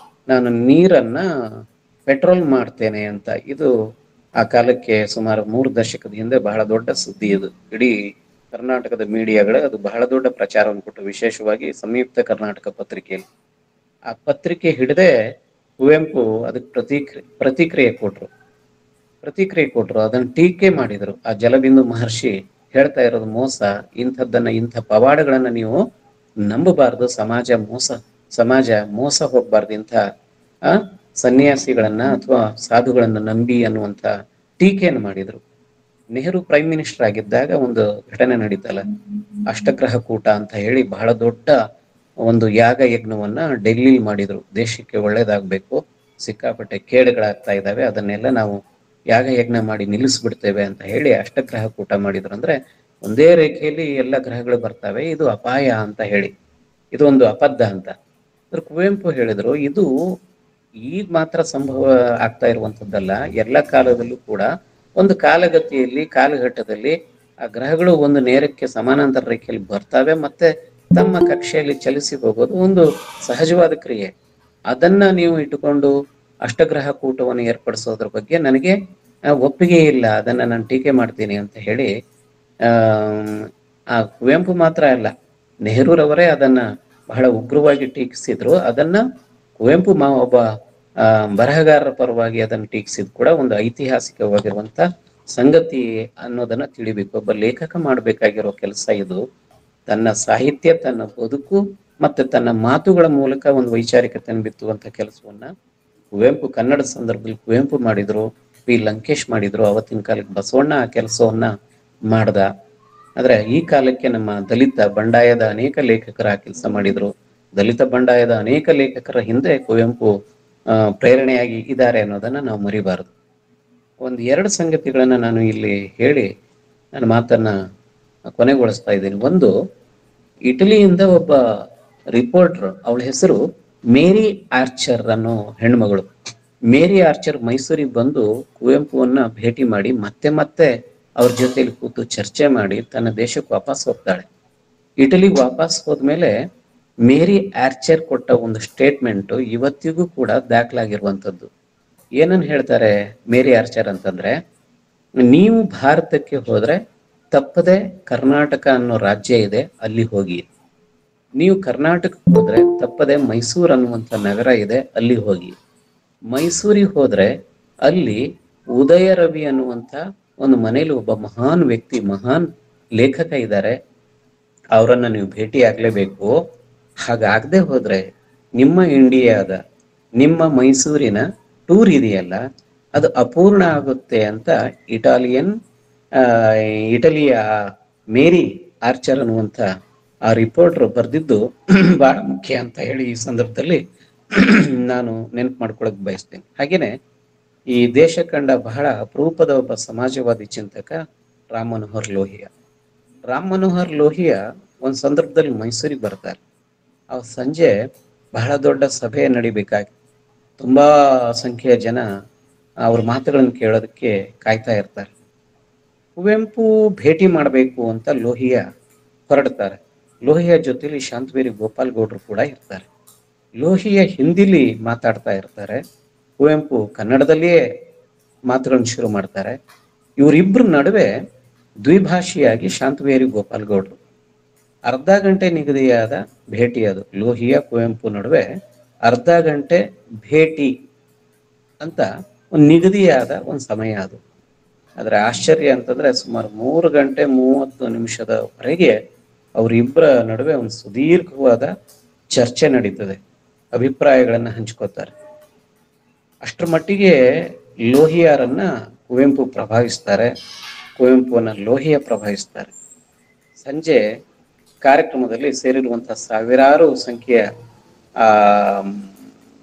ನಾನು ನೀರನ್ನ ಪೆಟ್ರೋಲ್ ಮಾಡ್ತೇನೆ ಅಂತ. ಇದು ಆ ಕಾಲಕ್ಕೆ ಸುಮಾರು 3 ದಶಕದ ಹಿಂದೆ ಬಹಳ ದೊಡ್ಡ ಸುದ್ದಿ. ಇದು ಇಡೀ ಕರ್ನಾಟಕದ ಮೀಡಿಯಾಗಳು ಅದು ಬಹಳ ದೊಡ್ಡ ಪ್ರಚಾರವನ್ನು ಕೊಟ್ಟು, ವಿಶೇಷವಾಗಿ ಸಂಯುಕ್ತ ಕರ್ನಾಟಕ ಪತ್ರಿಕೆಯಲ್ಲಿ. ಆ ಪತ್ರಿಕೆ ಹಿಡದೆ ಕುವೆಂಪು ಅದಕ್ಕೆ ಪ್ರತಿಕ್ರಿಯೆ ಕೊಟ್ರು, ಅದನ್ನ ಟೀಕೆ ಮಾಡಿದ್ರು. ಆ ಜಲಬಿಂದು ಮಹರ್ಷಿ ಹೇಳ್ತಾ ಇರೋದು ಮೋಸ, ಇಂಥ ಪವಾಡಗಳನ್ನ ನೀವು ನಂಬಬಾರ್ದು, ಸಮಾಜ ಮೋಸ ಹೋಗ್ಬಾರ್ದು, ಇಂಥ ಸನ್ಯಾಸಿಗಳನ್ನ ಅಥವಾ ಸಾಧುಗಳನ್ನ ನಂಬಿ ಅನ್ನುವಂಥ ಟೀಕೆಯನ್ನು ಮಾಡಿದ್ರು. ನೆಹರು ಪ್ರೈಮ್ ಮಿನಿಸ್ಟರ್ ಆಗಿದ್ದಾಗ ಒಂದು ಘಟನೆ ನಡೀತಲ್ಲ, ಅಷ್ಟಗ್ರಹ ಕೂಟ ಅಂತ ಹೇಳಿ ಬಹಳ ದೊಡ್ಡ ಒಂದು ಯಾಗ ಯಜ್ಞವನ್ನ ಡೆಲ್ಲಿಲಿ ಮಾಡಿದ್ರು. ದೇಶಕ್ಕೆ ಒಳ್ಳೇದಾಗ್ಬೇಕು, ಸಿಕ್ಕಾಪಟ್ಟೆ ಕೇಡುಗಳಾಗ್ತಾ ಇದ್ದಾವೆ, ಅದನ್ನೆಲ್ಲ ನಾವು ಯಾಗ ಯಜ್ಞ ಮಾಡಿ ನಿಲ್ಲಿಸ್ಬಿಡ್ತೇವೆ ಅಂತ ಹೇಳಿ ಅಷ್ಟಗ್ರಹ ಕೂಟ ಮಾಡಿದ್ರು. ಅಂದ್ರೆ ಒಂದೇ ರೇಖೆಯಲ್ಲಿ ಎಲ್ಲ ಗ್ರಹಗಳು ಬರ್ತವೆ, ಇದು ಅಪಾಯ ಅಂತ ಹೇಳಿ, ಇದು ಒಂದು ಅಬದ್ಧ ಅಂತ. ಅದ್ರ ಕುವೆಂಪು ಹೇಳಿದ್ರು, ಇದು ಈಗ ಮಾತ್ರ ಸಂಭವ ಆಗ್ತಾ ಇರುವಂತದ್ದಲ್ಲ, ಎಲ್ಲ ಕಾಲದಲ್ಲೂ ಕೂಡ ಒಂದು ಕಾಲಗತಿಯಲ್ಲಿ ಕಾಲಘಟ್ಟದಲ್ಲಿ ಆ ಗ್ರಹಗಳು ಒಂದು ನೇರಕ್ಕೆ ಸಮಾನಾಂತರ ರೇಖೆಯಲ್ಲಿ ಬರ್ತವೆ, ಮತ್ತೆ ತಮ್ಮ ಕಕ್ಷೆಯಲ್ಲಿ ಚಲಿಸಿ ಹೋಗೋದು ಒಂದು ಸಹಜವಾದ ಕ್ರಿಯೆ. ಅದನ್ನ ನೀವು ಇಟ್ಟುಕೊಂಡು ಅಷ್ಟಗ್ರಹ ಕೂಟವನ್ನು ಏರ್ಪಡಿಸೋದ್ರ ಬಗ್ಗೆ ನನಗೆ ಒಪ್ಪಿಗೆ ಇಲ್ಲ, ಅದನ್ನ ನಾನು ಟೀಕೆ ಮಾಡ್ತೀನಿ ಅಂತ ಹೇಳಿ ಆ ಕುವೆಂಪು ಮಾತ್ರ ಅಲ್ಲ, ನೆಹರೂರವರೇ ಅದನ್ನ ಬಹಳ ಉಗ್ರವಾಗಿ ಟೀಕಿಸಿದ್ರು. ಅದನ್ನ ಕುವೆಂಪು ಒಬ್ಬ ಬರಹಗಾರರ ಪರವಾಗಿ ಅದನ್ನು ಟೀಕಿಸಿದ್ ಕೂಡ ಒಂದು ಐತಿಹಾಸಿಕವಾಗಿರುವಂತ ಸಂಗತಿ ಅನ್ನೋದನ್ನ ತಿಳಿಬೇಕು. ಒಬ್ಬ ಲೇಖಕ ಮಾಡಬೇಕಾಗಿರೋ ಕೆಲಸ ಇದು. ತನ್ನ ಸಾಹಿತ್ಯ, ತನ್ನ ಬದುಕು ಮತ್ತೆ ತನ್ನ ಮಾತುಗಳ ಮೂಲಕ ಒಂದು ವೈಚಾರಿಕತೆಯನ್ನು ಬಿತ್ತುವಂತ ಕೆಲಸವನ್ನ ಕುವೆಂಪು ಕನ್ನಡ ಸಂದರ್ಭದಲ್ಲಿ ಕುವೆಂಪು ಮಾಡಿದ್ರು, ಪಿ ಲಂಕೇಶ್ ಮಾಡಿದ್ರು. ಅವತ್ತಿನ ಕಾಲಕ್ಕೆ ಬಸವಣ್ಣ ಆ ಕೆಲಸವನ್ನ ಮಾಡ್ದ. ಆದ್ರೆ ಈ ಕಾಲಕ್ಕೆ ನಮ್ಮ ದಲಿತ ಬಂಡಾಯದ ಅನೇಕ ಲೇಖಕರ ಆ ಕೆಲಸ ಮಾಡಿದ್ರು. ದಲಿತ ಬಂಡಾಯದ ಅನೇಕ ಲೇಖಕರ ಹಿಂದೆ ಕುವೆಂಪು ಪ್ರೇರಣೆಯಾಗಿ ಇದ್ದಾರೆ ಅನ್ನೋದನ್ನ ನಾವು ಮರಿಬಾರದು. 1-2 ಸಂಗತಿಗಳನ್ನ ನಾನು ಇಲ್ಲಿ ಹೇಳಿ ನನ್ನ ಮಾತನ್ನ ಕೊನೆಗೊಳಿಸ್ತಾ ಇದ್ದೀನಿ. ಒಂದು, ಇಟಲಿಯಿಂದ ಒಬ್ಬ ರಿಪೋರ್ಟರ್, ಅವಳ ಹೆಸರು ಮೇರಿ ಆರ್ಚರ್ ಅನ್ನೋ ಹೆಣ್ಮಗಳು. ಮೇರಿ ಆರ್ಚರ್ ಮೈಸೂರಿಗೆ ಬಂದು ಕುವೆಂಪುವನ್ನ ಭೇಟಿ ಮಾಡಿ ಮತ್ತೆ ಅವ್ರ ಜೊತೆಲಿ ಕೂತು ಚರ್ಚೆ ಮಾಡಿ ತನ್ನ ದೇಶಕ್ಕೆ ವಾಪಸ್ ಹೋಗ್ತಾಳೆ. ಇಟಲಿಗೆ ವಾಪಸ್ ಹೋದ್ಮೇಲೆ ಮೇರಿ ಆರ್ಚರ್ ಕೊಟ್ಟ ಒಂದು ಸ್ಟೇಟ್ಮೆಂಟ್ ಇವತ್ತಿಗೂ ಕೂಡ ದಾಖಲಾಗಿರುವಂಥದ್ದು. ಏನನ್ನು ಹೇಳ್ತಾರೆ ಮೇರಿ ಆರ್ಚರ್ ಅಂತಂದ್ರೆ, ನೀವು ಭಾರತಕ್ಕೆ ಹೋದ್ರೆ ತಪ್ಪದೆ ಕರ್ನಾಟಕ ಅನ್ನೋ ರಾಜ್ಯ ಇದೆ, ಅಲ್ಲಿ ಹೋಗಿ. ನೀವು ಕರ್ನಾಟಕಕ್ಕೆ ಹೋದ್ರೆ ತಪ್ಪದೆ ಮೈಸೂರು ಅನ್ನುವಂಥ ನಗರ ಇದೆ, ಅಲ್ಲಿ ಹೋಗಿ. ಮೈಸೂರಿಗೆ ಹೋದ್ರೆ ಅಲ್ಲಿ ಉದಯ ರವಿ ಅನ್ನುವಂಥ ಒಂದು ಮನೇಲಿ ಒಬ್ಬ ಮಹಾನ್ ವ್ಯಕ್ತಿ, ಮಹಾನ್ ಲೇಖಕ ಇದ್ದಾರೆ, ಅವರನ್ನ ನೀವು ಭೇಟಿ ಆಗ್ಲೇಬೇಕು. ಹಾಗಾಗದೆ ಹೋದ್ರೆ ನಿಮ್ಮ ಇಂಡಿಯಾದ, ನಿಮ್ಮ ಮೈಸೂರಿನ ಟೂರ್ ಇದೆಯಲ್ಲ ಅದು ಅಪೂರ್ಣ ಆಗುತ್ತೆ ಅಂತ ಇಟಲಿಯ ಮೇರಿ ಆರ್ಚರ್ ಅನ್ನುವಂಥ ಆ ರಿಪೋರ್ಟರ್ ಬರೆದಿದ್ದು ಬಹಳ ಮುಖ್ಯ ಅಂತ ಹೇಳಿ ಈ ಸಂದರ್ಭದಲ್ಲಿ ನಾನು ನೆನಪು ಮಾಡ್ಕೊಳಕ್ ಬಯಸ್ತೇನೆ. ಹಾಗೇನೆ ಈ ದೇಶ ಕಂಡ ಬಹಳ ಅಪರೂಪದ ಒಬ್ಬ ಸಮಾಜವಾದಿ ಚಿಂತಕ ರಾಮ್ ಮನೋಹರ್ ಲೋಹಿಯಾ. ರಾಮ್ ಮನೋಹರ್ ಲೋಹಿಯಾ ಒಂದು ಸಂದರ್ಭದಲ್ಲಿ ಮೈಸೂರಿಗೆ ಬರ್ತಾರೆ. ಆ ಸಂಜೆ ಬಹಳ ದೊಡ್ಡ ಸಭೆ ನಡಿಬೇಕಾಗಿ ತುಂಬಾ ಸಂಖ್ಯೆಯ ಜನ ಅವ್ರ ಮಾತುಗಳನ್ನು ಕೇಳೋದಕ್ಕೆ ಕಾಯ್ತಾ ಇರ್ತಾರೆ. ಕುವೆಂಪು ಭೇಟಿ ಮಾಡಬೇಕು ಅಂತ ಲೋಹಿಯಾ ಹೊರಡ್ತಾರೆ. ಲೋಹಿಯಾ ಜೊತೆಲಿ ಶಾಂತವೇರಿ ಗೋಪಾಲ್ ಗೌಡ್ರು ಕೂಡ ಇರ್ತಾರೆ. ಲೋಹಿಯಾ ಹಿಂದಿಲಿ ಮಾತಾಡ್ತಾ ಇರ್ತಾರೆ, ಕುವೆಂಪು ಕನ್ನಡದಲ್ಲಿಯೇ ಮಾತುಗಳನ್ನು ಶುರು ಮಾಡ್ತಾರೆ. ಇವರಿಬ್ಬರ ನಡುವೆ ದ್ವಿಭಾಷಿಯಾಗಿ ಶಾಂತವೇರಿ ಗೋಪಾಲ್ ಗೌಡ್ರು ಅರ್ಧ ಗಂಟೆ ನಿಗದಿಯಾದ ಭೇಟಿ ಅದು. ಲೋಹಿಯಾ ಕುವೆಂಪು ನಡುವೆ ಅರ್ಧ ಗಂಟೆ ಭೇಟಿ ಅಂತ ಒಂದು ನಿಗದಿಯಾದ ಒಂದು ಸಮಯ ಅದು. ಆದ್ರೆ ಆಶ್ಚರ್ಯ ಅಂತಂದ್ರೆ ಸುಮಾರು 3 ಗಂಟೆ 30 ನಿಮಿಷದವರೆಗೆ ಅವರಿಬ್ಬರ ನಡುವೆ ಒಂದು ಸುದೀರ್ಘವಾದ ಚರ್ಚೆ ನಡೀತದೆ, ಅಭಿಪ್ರಾಯಗಳನ್ನ ಹಂಚ್ಕೋತಾರೆ. ಅಷ್ಟರ ಮಟ್ಟಿಗೆ ಲೋಹಿಯಾರನ್ನ ಕುವೆಂಪು ಪ್ರಭಾವಿಸ್ತಾರೆ, ಕುವೆಂಪುವನ್ನ ಲೋಹಿಯಾ ಪ್ರಭಾವಿಸ್ತಾರೆ. ಸಂಜೆ ಕಾರ್ಯಕ್ರಮದಲ್ಲಿ ಸೇರಿರುವಂತಹ ಸಾವಿರಾರು ಸಂಖ್ಯೆಯ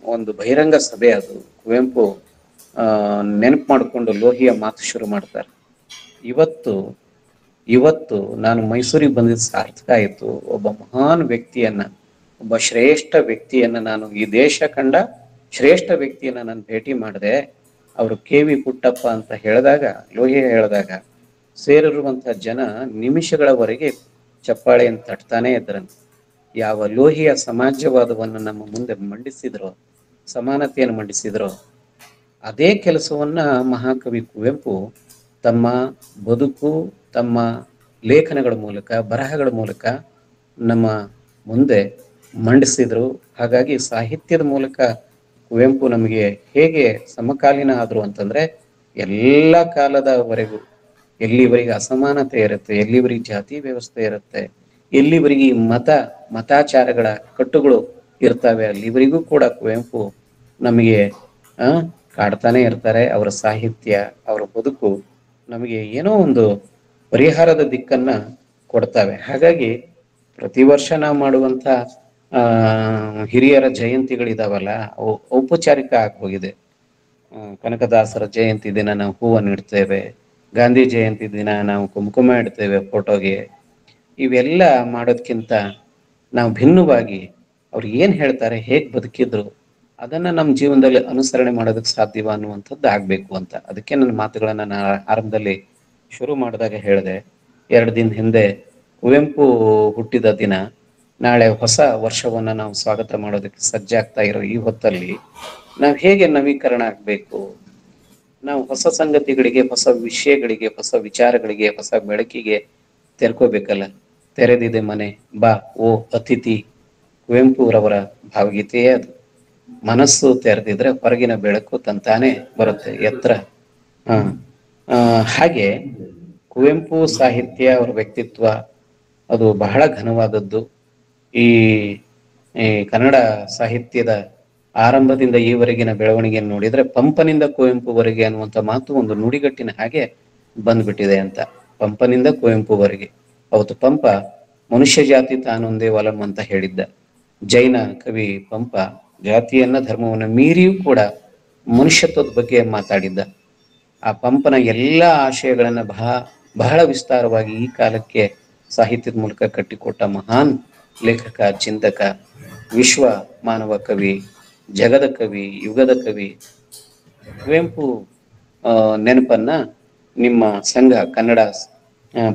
ಒಂದು ಬಹಿರಂಗ ಸಭೆ ಅದು. ಕುವೆಂಪು ನೆನಪು ಮಾಡಿಕೊಂಡು ಲೋಹಿಯಾ ಮಾತು ಶುರು ಮಾಡ್ತಾರೆ. ಇವತ್ತು ನಾನು ಮೈಸೂರಿಗೆ ಬಂದಿದ್ದು ಸಾರ್ಥಕ ಆಯಿತು. ಒಬ್ಬ ಮಹಾನ್ ವ್ಯಕ್ತಿಯನ್ನ, ಒಬ್ಬ ಶ್ರೇಷ್ಠ ವ್ಯಕ್ತಿಯನ್ನ, ನಾನು ಈ ದೇಶ ಕಂಡ ಶ್ರೇಷ್ಠ ವ್ಯಕ್ತಿಯನ್ನ ನಾನು ಭೇಟಿ ಮಾಡಿದೆ. ಅವರು KV ಪುಟ್ಟಪ್ಪ ಅಂತ ಹೇಳಿದಾಗ, ಲೋಹಿಯಾ ಹೇಳಿದಾಗ ಸೇರಿರುವಂತಹ ಜನ ನಿಮಿಷಗಳವರೆಗೆ ಚಪ್ಪಾಳೆಯನ್ನು ತಟ್ತಾನೆ ಇದ್ರಂತೆ. ಯಾವ ಲೋಹಿಯಾ ಸಮಾಜವಾದವನ್ನು ನಮ್ಮ ಮುಂದೆ ಮಂಡಿಸಿದ್ರೋ, ಸಮಾನತೆಯನ್ನು ಮಂಡಿಸಿದ್ರೋ, ಅದೇ ಕೆಲಸವನ್ನ ಮಹಾಕವಿ ಕುವೆಂಪು ತಮ್ಮ ಬದುಕು, ತಮ್ಮ ಲೇಖನಗಳ ಮೂಲಕ, ಬರಹಗಳ ಮೂಲಕ ನಮ್ಮ ಮುಂದೆ ಮಂಡಿಸಿದ್ರು. ಹಾಗಾಗಿ ಸಾಹಿತ್ಯದ ಮೂಲಕ ಕುವೆಂಪು ನಮಗೆ ಹೇಗೆ ಸಮಕಾಲೀನ ಆದ್ರು ಅಂತಂದ್ರೆ, ಎಲ್ಲ ಕಾಲದವರೆಗೂ ಎಲ್ಲಿವರೆಗೆ ಅಸಮಾನತೆ ಇರುತ್ತೆ, ಎಲ್ಲಿವರೆಗೆ ಜಾತಿ ವ್ಯವಸ್ಥೆ ಇರುತ್ತೆ, ಎಲ್ಲಿವರೆಗೆ ಮತಾಚಾರಗಳ ಕಟ್ಟುಗಳು ಇರ್ತವೆ, ಅಲ್ಲಿವರೆಗೂ ಕೂಡ ಕುವೆಂಪು ನಮಗೆ ಕಾಡ್ತಾನೆ ಇರ್ತಾರೆ. ಅವರ ಸಾಹಿತ್ಯ, ಅವರ ಬದುಕು ನಮಗೆ ಏನೋ ಒಂದು ಪರಿಹಾರದ ದಿಕ್ಕನ್ನ ಕೊಡ್ತವೆ. ಹಾಗಾಗಿ ಪ್ರತಿ ವರ್ಷ ನಾವು ಮಾಡುವಂತ ಹಿರಿಯರ ಜಯಂತಿಗಳಿದಾವಲ್ಲ, ಅವು ಔಪಚಾರಿಕ ಆಗೋಗಿದೆ. ಕನಕದಾಸರ ಜಯಂತಿ ದಿನ ನಾವು ಹೂವನ್ನು ಇಡ್ತೇವೆ, ಗಾಂಧಿ ಜಯಂತಿ ದಿನ ನಾವು ಕುಂಕುಮ ಇಡ್ತೇವೆ ಫೋಟೋಗೆ. ಇವೆಲ್ಲ ಮಾಡೋದ್ಕಿಂತ ನಾವು ಭಿನ್ನವಾಗಿ ಅವ್ರು ಏನ್ ಹೇಳ್ತಾರೆ, ಹೇಗ್ ಬದುಕಿದ್ರು, ಅದನ್ನ ನಮ್ಮ ಜೀವನದಲ್ಲಿ ಅನುಸರಣೆ ಮಾಡೋದಕ್ಕೆ ಸಾಧ್ಯವ ಅನ್ನುವಂಥದ್ದು ಆಗ್ಬೇಕು ಅಂತ. ಅದಕ್ಕೆ ನನ್ನ ಮಾತುಗಳನ್ನ ನಾನು ಆರಂಭದಲ್ಲಿ ಶುರು ಮಾಡಿದಾಗ ಹೇಳಿದೆ, 2 ದಿನ ಹಿಂದೆ ಕುವೆಂಪು ಹುಟ್ಟಿದ ದಿನ. ನಾಳೆ ಹೊಸ ವರ್ಷವನ್ನ ನಾವು ಸ್ವಾಗತ ಮಾಡೋದಕ್ಕೆ ಸಜ್ಜಾಗ್ತಾ ಇರೋ ಈ ಹೊತ್ತಲ್ಲಿ ನಾವು ಹೇಗೆ ನವೀಕರಣ ಆಗ್ಬೇಕು, ನಾವು ಹೊಸ ಸಂಗತಿಗಳಿಗೆ, ಹೊಸ ವಿಷಯಗಳಿಗೆ, ಹೊಸ ವಿಚಾರಗಳಿಗೆ, ಹೊಸ ಬೆಳಕಿಗೆ ತೆರ್ಕೋಬೇಕಲ್ಲ. ತೆರೆದಿದೆ ಮನೆ ಬಾ ಓ ಅತಿಥಿ, ಕುವೆಂಪುರವರ ಭಾವಗೀತೆಯೇ ಅದು. ಮನಸ್ಸು ತೆರೆದಿದ್ರೆ ಹೊರಗಿನ ಬೆಳಕು ತಂತಾನೆ ಬರುತ್ತೆ, ಎತ್ತರ. ಹಾಗೆ ಕುವೆಂಪು ಸಾಹಿತ್ಯ, ಅವರ ವ್ಯಕ್ತಿತ್ವ ಅದು ಬಹಳ ಘನವಾದದ್ದು. ಈ ಕನ್ನಡ ಸಾಹಿತ್ಯದ ಆರಂಭದಿಂದ ಈವರೆಗಿನ ಬೆಳವಣಿಗೆಯನ್ನು ನೋಡಿದ್ರೆ ಪಂಪನಿಂದ ಕುವೆಂಪುವರೆಗೆ ಅನ್ನುವಂಥ ಮಾತು ಒಂದು ನುಡಿಗಟ್ಟಿನ ಹಾಗೆ ಬಂದ್ಬಿಟ್ಟಿದೆ ಅಂತ. ಪಂಪನಿಂದ ಕುವೆಂಪುವರೆಗೆ. ಅವತ್ತು ಪಂಪ ಮನುಷ್ಯ ಜಾತಿ ತಾನೊಂದೇ ಒಲಂ ಅಂತ ಹೇಳಿದ್ದ. ಜೈನ ಕವಿ ಪಂಪ ಜಾತಿಯನ್ನ, ಧರ್ಮವನ್ನ ಮೀರಿಯೂ ಕೂಡ ಮನುಷ್ಯತ್ವದ ಬಗ್ಗೆ ಮಾತಾಡಿದ್ದ. ಆ ಪಂಪನ ಎಲ್ಲ ಆಶಯಗಳನ್ನ ಬಹಳ ವಿಸ್ತಾರವಾಗಿ ಈ ಕಾಲಕ್ಕೆ ಸಾಹಿತ್ಯದ ಮೂಲಕ ಕಟ್ಟಿಕೊಟ್ಟ ಮಹಾನ್ ಲೇಖಕ, ಚಿಂತಕ, ವಿಶ್ವ ಮಾನವ ಕವಿ, ಜಗದ ಕವಿ, ಯುಗದ ಕವಿ ಕುವೆಂಪು ನೆನಪನ್ನ ನಿಮ್ಮ ಸಂಘ ಕನ್ನಡ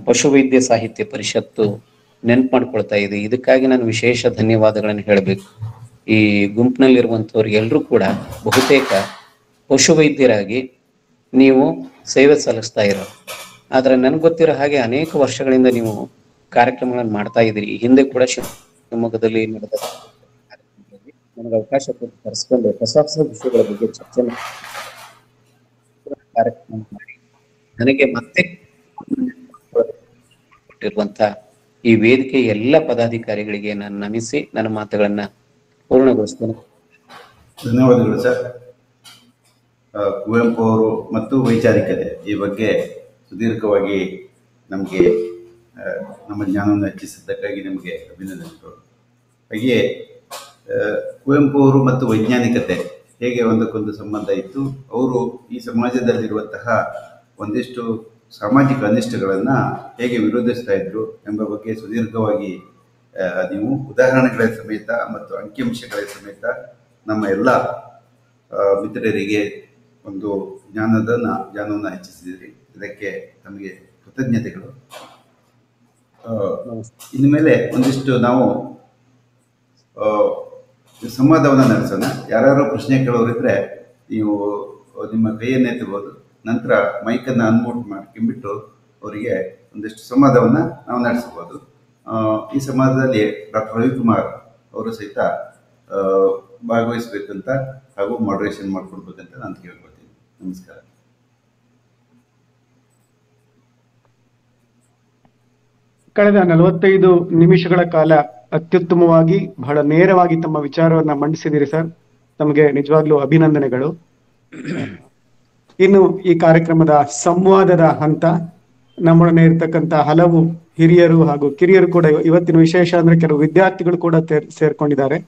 ಪಶುವೈದ್ಯ ಸಾಹಿತ್ಯ ಪರಿಷತ್ತು ನೆನಪು ಮಾಡ್ಕೊಳ್ತಾ ಇದೆ. ಇದಕ್ಕಾಗಿ ನಾನು ವಿಶೇಷ ಧನ್ಯವಾದಗಳನ್ನು ಹೇಳಬೇಕು. ಈ ಗುಂಪಿನಲ್ಲಿರುವಂಥವ್ರು ಎಲ್ಲರೂ ಕೂಡ ಬಹುತೇಕ ಪಶುವೈದ್ಯರಾಗಿ ನೀವು ಸೇವೆ ಸಲ್ಲಿಸ್ತಾ ಇರೋ. ಆದ್ರೆ ನನಗೆ ಗೊತ್ತಿರೋ ಹಾಗೆ ಅನೇಕ ವರ್ಷಗಳಿಂದ ನೀವು ಕಾರ್ಯಕ್ರಮಗಳನ್ನು ಮಾಡ್ತಾ ಇದ್ದೀರಿ. ಈ ಹಿಂದೆ ಕೂಡ ಶಿವಮೊಗ್ಗದಲ್ಲಿ ನಡೆದ ಕಾರ್ಯಕ್ರಮದಲ್ಲಿ ನನಗೆ ಅವಕಾಶ ಕೊಟ್ಟು ಕರೆಸ್ಕೊಂಡು ಹೊಸ ಹೊಸ ವಿಷಯಗಳ ಬಗ್ಗೆ ಚರ್ಚೆ ಕಾರ್ಯಕ್ರಮ ಮಾಡಿ ನನಗೆ ಮತ್ತೆ ಕೊಟ್ಟಿರುವಂತ ಈ ವೇದಿಕೆ ಎಲ್ಲ ಪದಾಧಿಕಾರಿಗಳಿಗೆ ನಾನು ನಮಿಸಿ ನನ್ನ ಮಾತುಗಳನ್ನ ಪೂರ್ಣಗೊಳಿಸ್ತೇನೆ. ಧನ್ಯವಾದಗಳು ಸರ್. ಕುವೆಂಪು ಅವರು ಮತ್ತು ವೈಚಾರಿಕತೆ ಈ ಬಗ್ಗೆ ಸುದೀರ್ಘವಾಗಿ ನಮಗೆ ನಮ್ಮ ಜ್ಞಾನವನ್ನು ಹೆಚ್ಚಿಸಿದ್ದಕ್ಕಾಗಿ ನಿಮಗೆ ಅಭಿನಂದನೆಗಳು. ಹಾಗೆಯೇ ಕುವೆಂಪು ಅವರು ಮತ್ತು ವೈಜ್ಞಾನಿಕತೆ ಹೇಗೆ ಒಂದಕ್ಕೊಂದು ಸಂಬಂಧ ಇತ್ತು, ಅವರು ಈ ಸಮಾಜದಲ್ಲಿರುವಂತಹ ಒಂದಿಷ್ಟು ಸಾಮಾಜಿಕ ಅನಿಷ್ಟಗಳನ್ನು ಹೇಗೆ ವಿರೋಧಿಸ್ತಾ ಇದ್ರು ಎಂಬ ಬಗ್ಗೆ ಸುದೀರ್ಘವಾಗಿ ನೀವು ಉದಾಹರಣೆಗಳ ಸಮೇತ ಮತ್ತು ಅಂಕಿಅಂಶಗಳ ಸಮೇತ ನಮ್ಮ ಎಲ್ಲ ಮಿತ್ರರಿಗೆ ಒಂದು ಜ್ಞಾನವನ್ನು ಹೆಚ್ಚಿಸಿದಿರಿ. ಇದಕ್ಕೆ ನಮಗೆ ಕೃತಜ್ಞತೆಗಳು. ಇನ್ನು ಮೇಲೆ ಒಂದಿಷ್ಟು ನಾವು ಸಂವಾದವನ್ನು ನಡೆಸೋಣ. ಯಾರ್ಯಾರು ಪ್ರಶ್ನೆ ಕೇಳೋರಿದ್ರೆ ನೀವು ನಿಮ್ಮ ಕೈಯನ್ನೇ ಎತ್ತಬಹುದು. ನಂತರ ಮೈಕನ್ನು ಅನ್ಮ್ಯೂಟ್ ಮಾಡ್ಕೊಂಡ್ಬಿಟ್ಟು ಅವರಿಗೆ ಒಂದಿಷ್ಟು ಸಂವಾದವನ್ನು ನಾವು ನಡೆಸಬಹುದು. ಈ ಸಂವಾದದಲ್ಲಿ ಡಾಕ್ಟರ್ ರವಿಕುಮಾರ್ ಅವರು ಸಹಿತ ಭಾಗವಹಿಸಬೇಕಂತ ಹಾಗೂ ಮಾಡ್ರೇಷನ್ ಮಾಡಿಕೊಡ್ಬೇಕಂತ ನಾನು ಕೇಳ್ಕೊಳ್ತೀನಿ. ನಮಸ್ಕಾರ. ಕಳೆದ 45 ನಿಮಿಷಗಳ ಕಾಲ ಅತ್ಯುತ್ತಮವಾಗಿ ಬಹಳ ನೇರವಾಗಿ ತಮ್ಮ ವಿಚಾರವನ್ನ ಮಂಡಿಸಿದಿರಿ ಸರ್. ತಮಗೆ ನಿಜವಾಗ್ಲೂ ಅಭಿನಂದನೆಗಳು. ಇನ್ನು ಈ ಕಾರ್ಯಕ್ರಮದ ಸಂವಾದದ ಹಂತ, ನಮ್ಮೊಡನೆ ಇರ್ತಕ್ಕಂಥ ಹಲವು ಹಿರಿಯರು ಹಾಗೂ ಕಿರಿಯರು ಕೂಡ, ಇವತ್ತಿನ ವಿಶೇಷ ಅಂದ್ರೆ ಕೆಲವು ವಿದ್ಯಾರ್ಥಿಗಳು ಕೂಡ ಸೇರ್ಕೊಂಡಿದ್ದಾರೆ.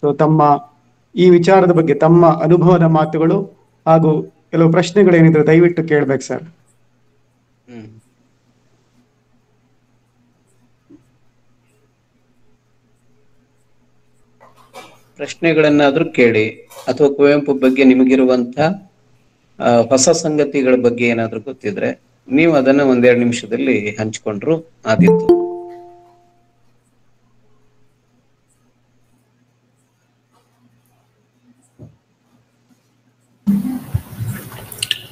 ಸೊ ತಮ್ಮ ಈ ವಿಚಾರದ ಬಗ್ಗೆ ತಮ್ಮ ಅನುಭವದ ಮಾತುಗಳು ಹಾಗೂ ಕೆಲವು ಪ್ರಶ್ನೆಗಳೇನಿದ್ರೆ ದಯವಿಟ್ಟು ಕೇಳ್ಬೇಕು ಸರ್. ಪ್ರಶ್ನೆಗಳನ್ನಾದ್ರೂ ಕೇಳಿ, ಅಥವಾ ಕುವೆಂಪು ಬಗ್ಗೆ ನಿಮಗಿರುವಂತ ಹೊಸ ಸಂಗತಿಗಳ ಬಗ್ಗೆ ಏನಾದ್ರೂ ಗೊತ್ತಿದ್ರೆ ನೀವು ಅದನ್ನ 1-2 ನಿಮಿಷದಲ್ಲಿ ಹಂಚಿಕೊಂಡ್ರು ಆದಿತ್ತು.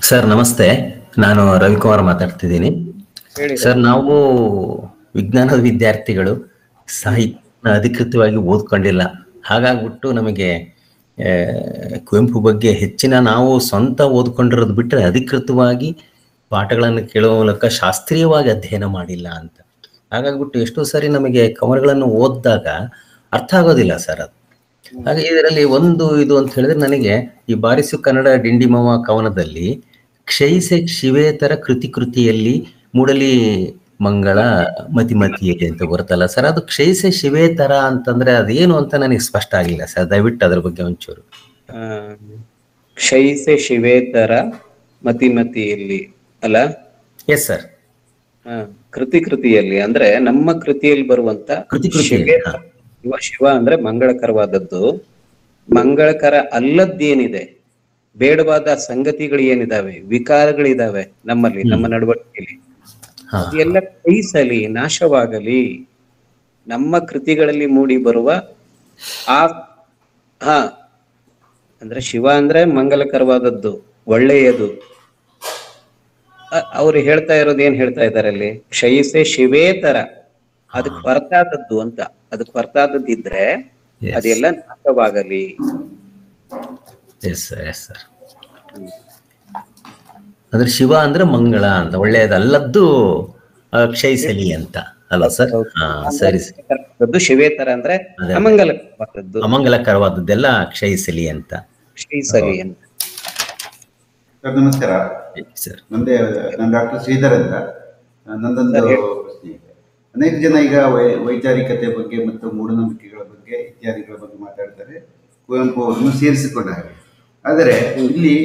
ಸರ್ ನಮಸ್ತೆ, ನಾನು ರವಿಕುಮಾರ್ ಮಾತಾಡ್ತಿದ್ದೀನಿ. ಸರ್, ನಾವು ವಿಜ್ಞಾನದ ವಿದ್ಯಾರ್ಥಿಗಳು, ಸಾಹಿತ್ಯ ಅಧಿಕೃತವಾಗಿ ಓದ್ಕೊಂಡಿಲ್ಲ. ಹಾಗಾಗ್ಬಿಟ್ಟು ನಮಗೆ ಕುವೆಂಪು ಬಗ್ಗೆ ಹೆಚ್ಚಿನ ನಾವು ಸ್ವಂತ ಓದ್ಕೊಂಡಿರೋದು ಬಿಟ್ಟರೆ ಅಧಿಕೃತವಾಗಿ ಪಾಠಗಳನ್ನು ಕೇಳುವ ಮೂಲಕ ಶಾಸ್ತ್ರೀಯವಾಗಿ ಅಧ್ಯಯನ ಮಾಡಿಲ್ಲ ಅಂತ. ಹಾಗಾಗ್ಬಿಟ್ಟು ಎಷ್ಟೋ ಸಾರಿ ನಮಗೆ ಕವನಗಳನ್ನು ಓದಿದಾಗ ಅರ್ಥ ಆಗೋದಿಲ್ಲ ಸರ್ ಅದು. ಹಾಗೆ ಇದರಲ್ಲಿ ಒಂದು ಇದು ಅಂತ ಹೇಳಿದ್ರೆ, ನನಗೆ ಈ ಬಾರಿಸು ಕನ್ನಡ ಡಿಂಡಿಮವ ಕವನದಲ್ಲಿ ಕ್ಷಯಿಸೆ ಶಿವೇತರ ಕೃತಿಯಲ್ಲಿ ಮೂಡಲಿ ಮಂಗಳ ಮತಿಮತಿಯಲ್ಲಿ ಅಂತ ಬರುತ್ತಲ್ಲ ಸರ್, ಅದು ಕ್ಷಯಿಸೆ ಶಿವೇತರ ಅಂತಂದ್ರೆ ಅದೇನು ಅಂತ ನನಗೆ ಸ್ಪಷ್ಟ ಆಗಿಲ್ಲ ಸರ್. ದಯವಿಟ್ಟು ಅದ್ರ ಬಗ್ಗೆ ಒಂಚೂರು. ಕ್ಷಯಿಸೆ ಶಿವೇತರ ಮತಿಮತಿಯಲ್ಲಿ ಅಲ್ಲ? Yes sir. ಕೃತಿಯಲ್ಲಿ ಅಂದ್ರೆ ನಮ್ಮ ಕೃತಿಯಲ್ಲಿ ಬರುವಂತ ಶಿವ ಅಂದ್ರೆ ಮಂಗಳಕರವಾದದ್ದು. ಮಂಗಳಕರ ಅಲ್ಲದ್ದೇನಿದೆ, ಬೇಡವಾದ ಸಂಗತಿಗಳು ಏನಿದಾವೆ, ವಿಕಾರಗಳಿದಾವೆ ನಮ್ಮಲ್ಲಿ, ನಮ್ಮ ನಡವಳಿಕೆಯಲ್ಲಿ, ಅದೆಲ್ಲ ಕ್ಷಯಿಸಲಿ, ನಾಶವಾಗಲಿ. ನಮ್ಮ ಕೃತಿಗಳಲ್ಲಿ ಮೂಡಿ ಬರುವ ಅಂದ್ರೆ ಶಿವ ಅಂದ್ರೆ ಮಂಗಲಕರವಾದದ್ದು, ಒಳ್ಳೆಯದು. ಅವ್ರು ಹೇಳ್ತಾ ಇರೋದು ಏನ್ ಹೇಳ್ತಾ ಇದ್ದಾರೆ ಅಲ್ಲಿ? ಕ್ಷಯಿಸೆ ಶಿವೇತರ, ಅದಕ್ಕೆ ಹೊರತಾದದ್ದು ಅಂತ. ಅದಕ್ಕೆ ಹೊರತಾದದ್ದಿದ್ರೆ ಅದೆಲ್ಲ ನಾಶವಾಗಲಿ. ಅಂದ್ರೆ ಶಿವ ಅಂದ್ರೆ ಮಂಗಳ ಅಂತ, ಒಳ್ಳೆಯದಲ್ಲದ್ದು ಕ್ಷಯಿಸಲಿ ಅಂತ ಅಲ್ಲ ಸರ್? ಸರಿ ಸರ್. ಶಿವೇತರ ಅಂದ್ರೆ ಅಮಂಗಲಕರವಾದದ್ದು, ಅಮಂಗಲಕರವಾದದ್ದೆಲ್ಲ ಕ್ಷಯಿಸಲಿ ಅಂತ. ಕ್ಷಯಿಸಲಿ ಅಂತ. ಸರ್ ನಮಸ್ಕಾರ. ನಂದೇ ನಾನು ಡಾಕ್ಟರ್ ಶ್ರೀಧರ್ ಅಂತ. ನಂದೊಂದು ಪ್ರಶ್ನೆ ಇದೆ. ಅನೇಕ ಜನ ಈಗ ವೈಚಾರಿಕತೆ ಬಗ್ಗೆ ಮತ್ತು ಮೂಢನಂಬಿಕೆಗಳ ಬಗ್ಗೆ ಇತ್ಯಾದಿಗಳ ಬಗ್ಗೆ ಮಾತಾಡ್ತಾರೆ, ಕುವೆಂಪು ಅವರನ್ನು ಸೇರಿಸಿಕೊಂಡ ಹಾಗೆ. ಆದರೆ ಇಲ್ಲಿ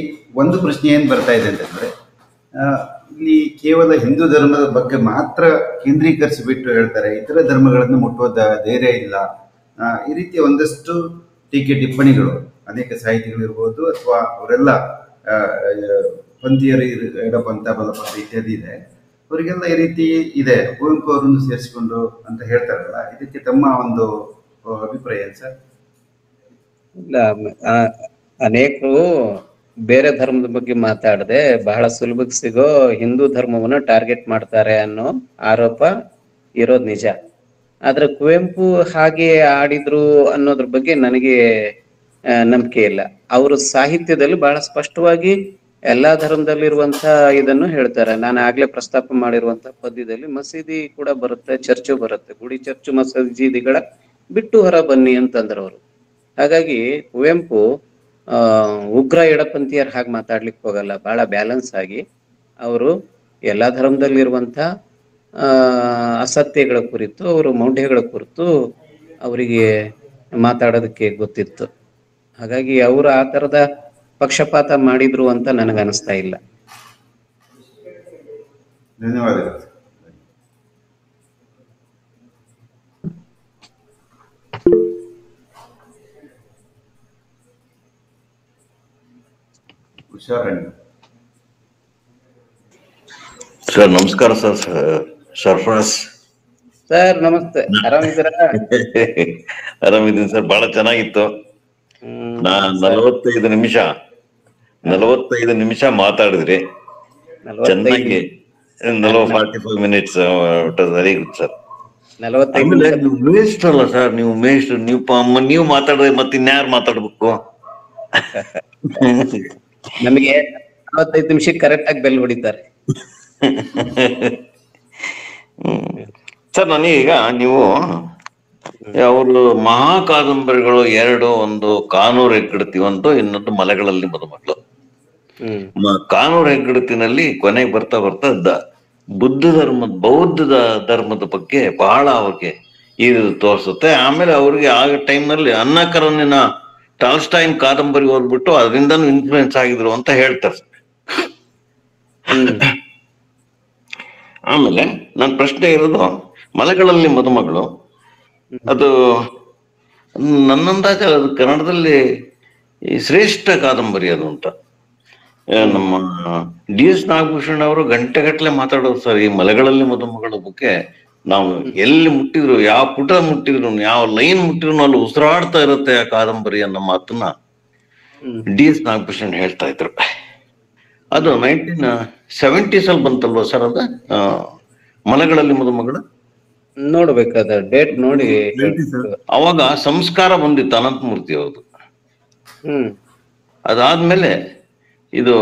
ಒಂದು ಪ್ರಶ್ನೆ ಏನು ಬರ್ತಾ ಇದೆ ಅಂತಂದರೆ, ಇಲ್ಲಿ ಕೇವಲ ಹಿಂದೂ ಧರ್ಮದ ಬಗ್ಗೆ ಮಾತ್ರ ಕೇಂದ್ರೀಕರಿಸಿಬಿಟ್ಟು ಹೇಳ್ತಾರೆ, ಇತರ ಧರ್ಮಗಳನ್ನು ಮುಟ್ಟುವ ಧೈರ್ಯ ಇಲ್ಲ. ಈ ರೀತಿಯ ಒಂದಷ್ಟು ಟೀಕೆ ಟಿಪ್ಪಣಿಗಳು ಅನೇಕ ಸಾಹಿತಿಗಳಿರ್ಬೋದು, ಅಥವಾ ಅವರೆಲ್ಲ ಪಂಥೀಯರು, ಎಡಪಂಥ ಬಲಪಂಥ ಇತ್ಯಾದಿ ಇದೆ, ಅವರಿಗೆಲ್ಲ ಈ ರೀತಿ ಇದೆ, ಕುವೆಂಪು ಅವರನ್ನು ಸೇರಿಸಿಕೊಂಡು ಅಂತ ಹೇಳ್ತಾರಲ್ಲ, ಇದಕ್ಕೆ ತಮ್ಮ ಒಂದು ಅಭಿಪ್ರಾಯ ಸರ್? ಇಲ್ಲ, ಅನೇಕರು ಬೇರೆ ಧರ್ಮದ ಬಗ್ಗೆ ಮಾತಾಡದೆ ಬಹಳ ಸುಲಭಕ್ಕೆ ಸಿಗೋ ಹಿಂದೂ ಧರ್ಮವನ್ನ ಟಾರ್ಗೆಟ್ ಮಾಡ್ತಾರೆ ಅನ್ನೋ ಆರೋಪ ಇರೋದ್ ನಿಜ. ಆದ್ರೆ ಕುವೆಂಪು ಹಾಗೆ ಆಡಿದ್ರು ಅನ್ನೋದ್ರ ಬಗ್ಗೆ ನನಗೆ ನಂಬಿಕೆ ಇಲ್ಲ. ಅವರು ಸಾಹಿತ್ಯದಲ್ಲಿ ಬಹಳ ಸ್ಪಷ್ಟವಾಗಿ ಎಲ್ಲಾ ಧರ್ಮದಲ್ಲಿರುವಂತ ಇದನ್ನು ಹೇಳ್ತಾರೆ. ನಾನು ಆಗ್ಲೇ ಪ್ರಸ್ತಾಪ ಮಾಡಿರುವಂತ ಪದ್ಯದಲ್ಲಿ ಮಸೀದಿ ಕೂಡ ಬರುತ್ತೆ, ಚರ್ಚು ಬರುತ್ತೆ. ಗುಡಿ, ಚರ್ಚು, ಮಸೀದಿಗಳ ಬಿಟ್ಟು ಹೊರ ಬನ್ನಿ ಅಂತಂದ್ರು ಅವರು. ಹಾಗಾಗಿ ಕುವೆಂಪು ಉಗ್ರ ಎಡಪಂಥೀಯರ್ ಹಾಗೆ ಮಾತಾಡ್ಲಿಕ್ಕೆ ಹೋಗಲ್ಲ. ಬಹಳ ಬ್ಯಾಲೆನ್ಸ್ ಆಗಿ ಅವರು ಎಲ್ಲಾ ಧರ್ಮದಲ್ಲಿರುವಂತ ಅಸತ್ಯಗಳ ಕುರಿತು, ಅವರು ಮೌಢ್ಯಗಳ ಕುರಿತು ಅವರಿಗೆ ಮಾತಾಡೋದಕ್ಕೆ ಗೊತ್ತಿತ್ತು. ಹಾಗಾಗಿ ಅವರು ಆ ತರದ ಪಕ್ಷಪಾತ ಮಾಡಿದ್ರು ಅಂತ ನನಗನ್ನಿಸ್ತಾ ಇಲ್ಲ. ಧನ್ಯವಾದಗಳು. ಹುಷಾರಂಡಿ ಸರ್. ನಮಸ್ಕಾರ ಸರ್. ಸರ್ಫರಾಜ್ ಸರ್ ನಮಸ್ತೆ, ಆರಾಮಿದ್ದೀರಾ? ಆರಾಮಿದ್ದೀನಿ ಸರ್. ಬಹಳ ಚೆನ್ನಾಗಿತ್ತು. ನಾನ್ 45 ನಿಮಿಷ ಮಾತಾಡಿದ್ರಿ ಚೆನ್ನಾಗಿ. 45 ಮಿನಿಟ್ಸ್ ವೆರಿ ಗುಡ್ ಸರ್. ಆಮೇಲೆ ನೀವು ಮೇಷ್ಟ್ರು ಅಲ್ಲ ಸರ್, ನೀವು ಮೇಷ್ಟ್ರು. ನೀವು ಮಾತಾಡಿದ್ರೆ ಮತ್ತೆ ಇನ್ಯಾರು ಮಾತಾಡ್ಬೇಕು? ನಮಗೆ 45 ನಿಮಿಷಕ್ಕೆ ಕರೆಕ್ಟ್ ಆಗಿ ಬೆಲ್ ಹೊಡಿತಾರೆ. ಸರ್ ನನಗೀಗ ನೀವು ಅವರು ಮಹಾ ಕಾದಂಬರಿಗಳು 2, ಒಂದು ಕಾನೂರು ಹೆಗ್ಗಡತಿ, ಒಂದು ಇನ್ನೊಂದು ಮಲೆಗಳಲ್ಲಿ ಮದುಮಗಳು. ಕಾನೂರು ಹೆಗ್ಗಡತಿನಲ್ಲಿ ಕೊನೆಗೆ ಬರ್ತಾ ಬರ್ತಾ ಬೌದ್ಧ ಧರ್ಮದ ಬಗ್ಗೆ ಬಹಳ ಅವ್ರಿಗೆ ಇದು ತೋರಿಸುತ್ತೆ. ಆಮೇಲೆ ಅವ್ರಿಗೆ ಆ ಟೈಮ್ನಲ್ಲಿ ಅನ್ನ ಕರನಿನ ಟಾಲ್ಸ್ಟಾಯ್ನ್ ಕಾದಂಬರಿ ಓದ್ಬಿಟ್ಟು ಅದರಿಂದನೂ ಇನ್ಫ್ಲೂಯೆನ್ಸ್ ಆಗಿದ್ರು ಅಂತ ಹೇಳ್ತಾರೆ. ಆಮೇಲೆ ನನ್ನ ಪ್ರಶ್ನೆ ಇರೋದು, ಮಲೆಗಳಲ್ಲಿ ಮದುಮಗಳು ಅದು ನನ್ನಂದಾಜ ಅದು ಕನ್ನಡದಲ್ಲಿ ಶ್ರೇಷ್ಠ ಕಾದಂಬರಿ ಅದು ಅಂತ. ನಮ್ಮ DS ನಾಗಭೂಷಣ್ ಅವರು ಗಂಟೆಗಟ್ಟಲೆ ಮಾತಾಡೋದು ಸರ್ ಈ ಮಲೆಗಳಲ್ಲಿ ಮದುಮಗಳ ಬಗ್ಗೆ. ನಾವು ಎಲ್ಲಿ ಮುಟ್ಟಿದ್ರು, ಯಾವ ಪುಟ ಮುಟ್ಟಿದ್ರು, ಯಾವ ಲೈನ್ ಮುಟ್ಟಿದ್ರು ಅಲ್ಲಿ ಉಸಿರಾಡ್ತಾ ಇರುತ್ತೆ ಆ ಕಾದಂಬರಿ ಅನ್ನೋ ಮಾತನ್ನ DS ನಾಗಭೂಷಣ್ ಹೇಳ್ತಾ ಇದ್ರು. ಅದು 1970s ಬಂತಲ್ವ ಸರ್ ಅದು ಮಲೆಗಳಲ್ಲಿ ಮದುಮಗಳು? ನೋಡ್ಬೇಕಾದ ಡೇಟ್ ನೋಡಿ. ಅವಾಗ ಸಂಸ್ಕಾರ ಬಂದಿತ್ತು ಅನಂತಮೂರ್ತಿ ಅವ್ರದ್ದು. ಅದಾದ್ಮೇಲೆ ಇದು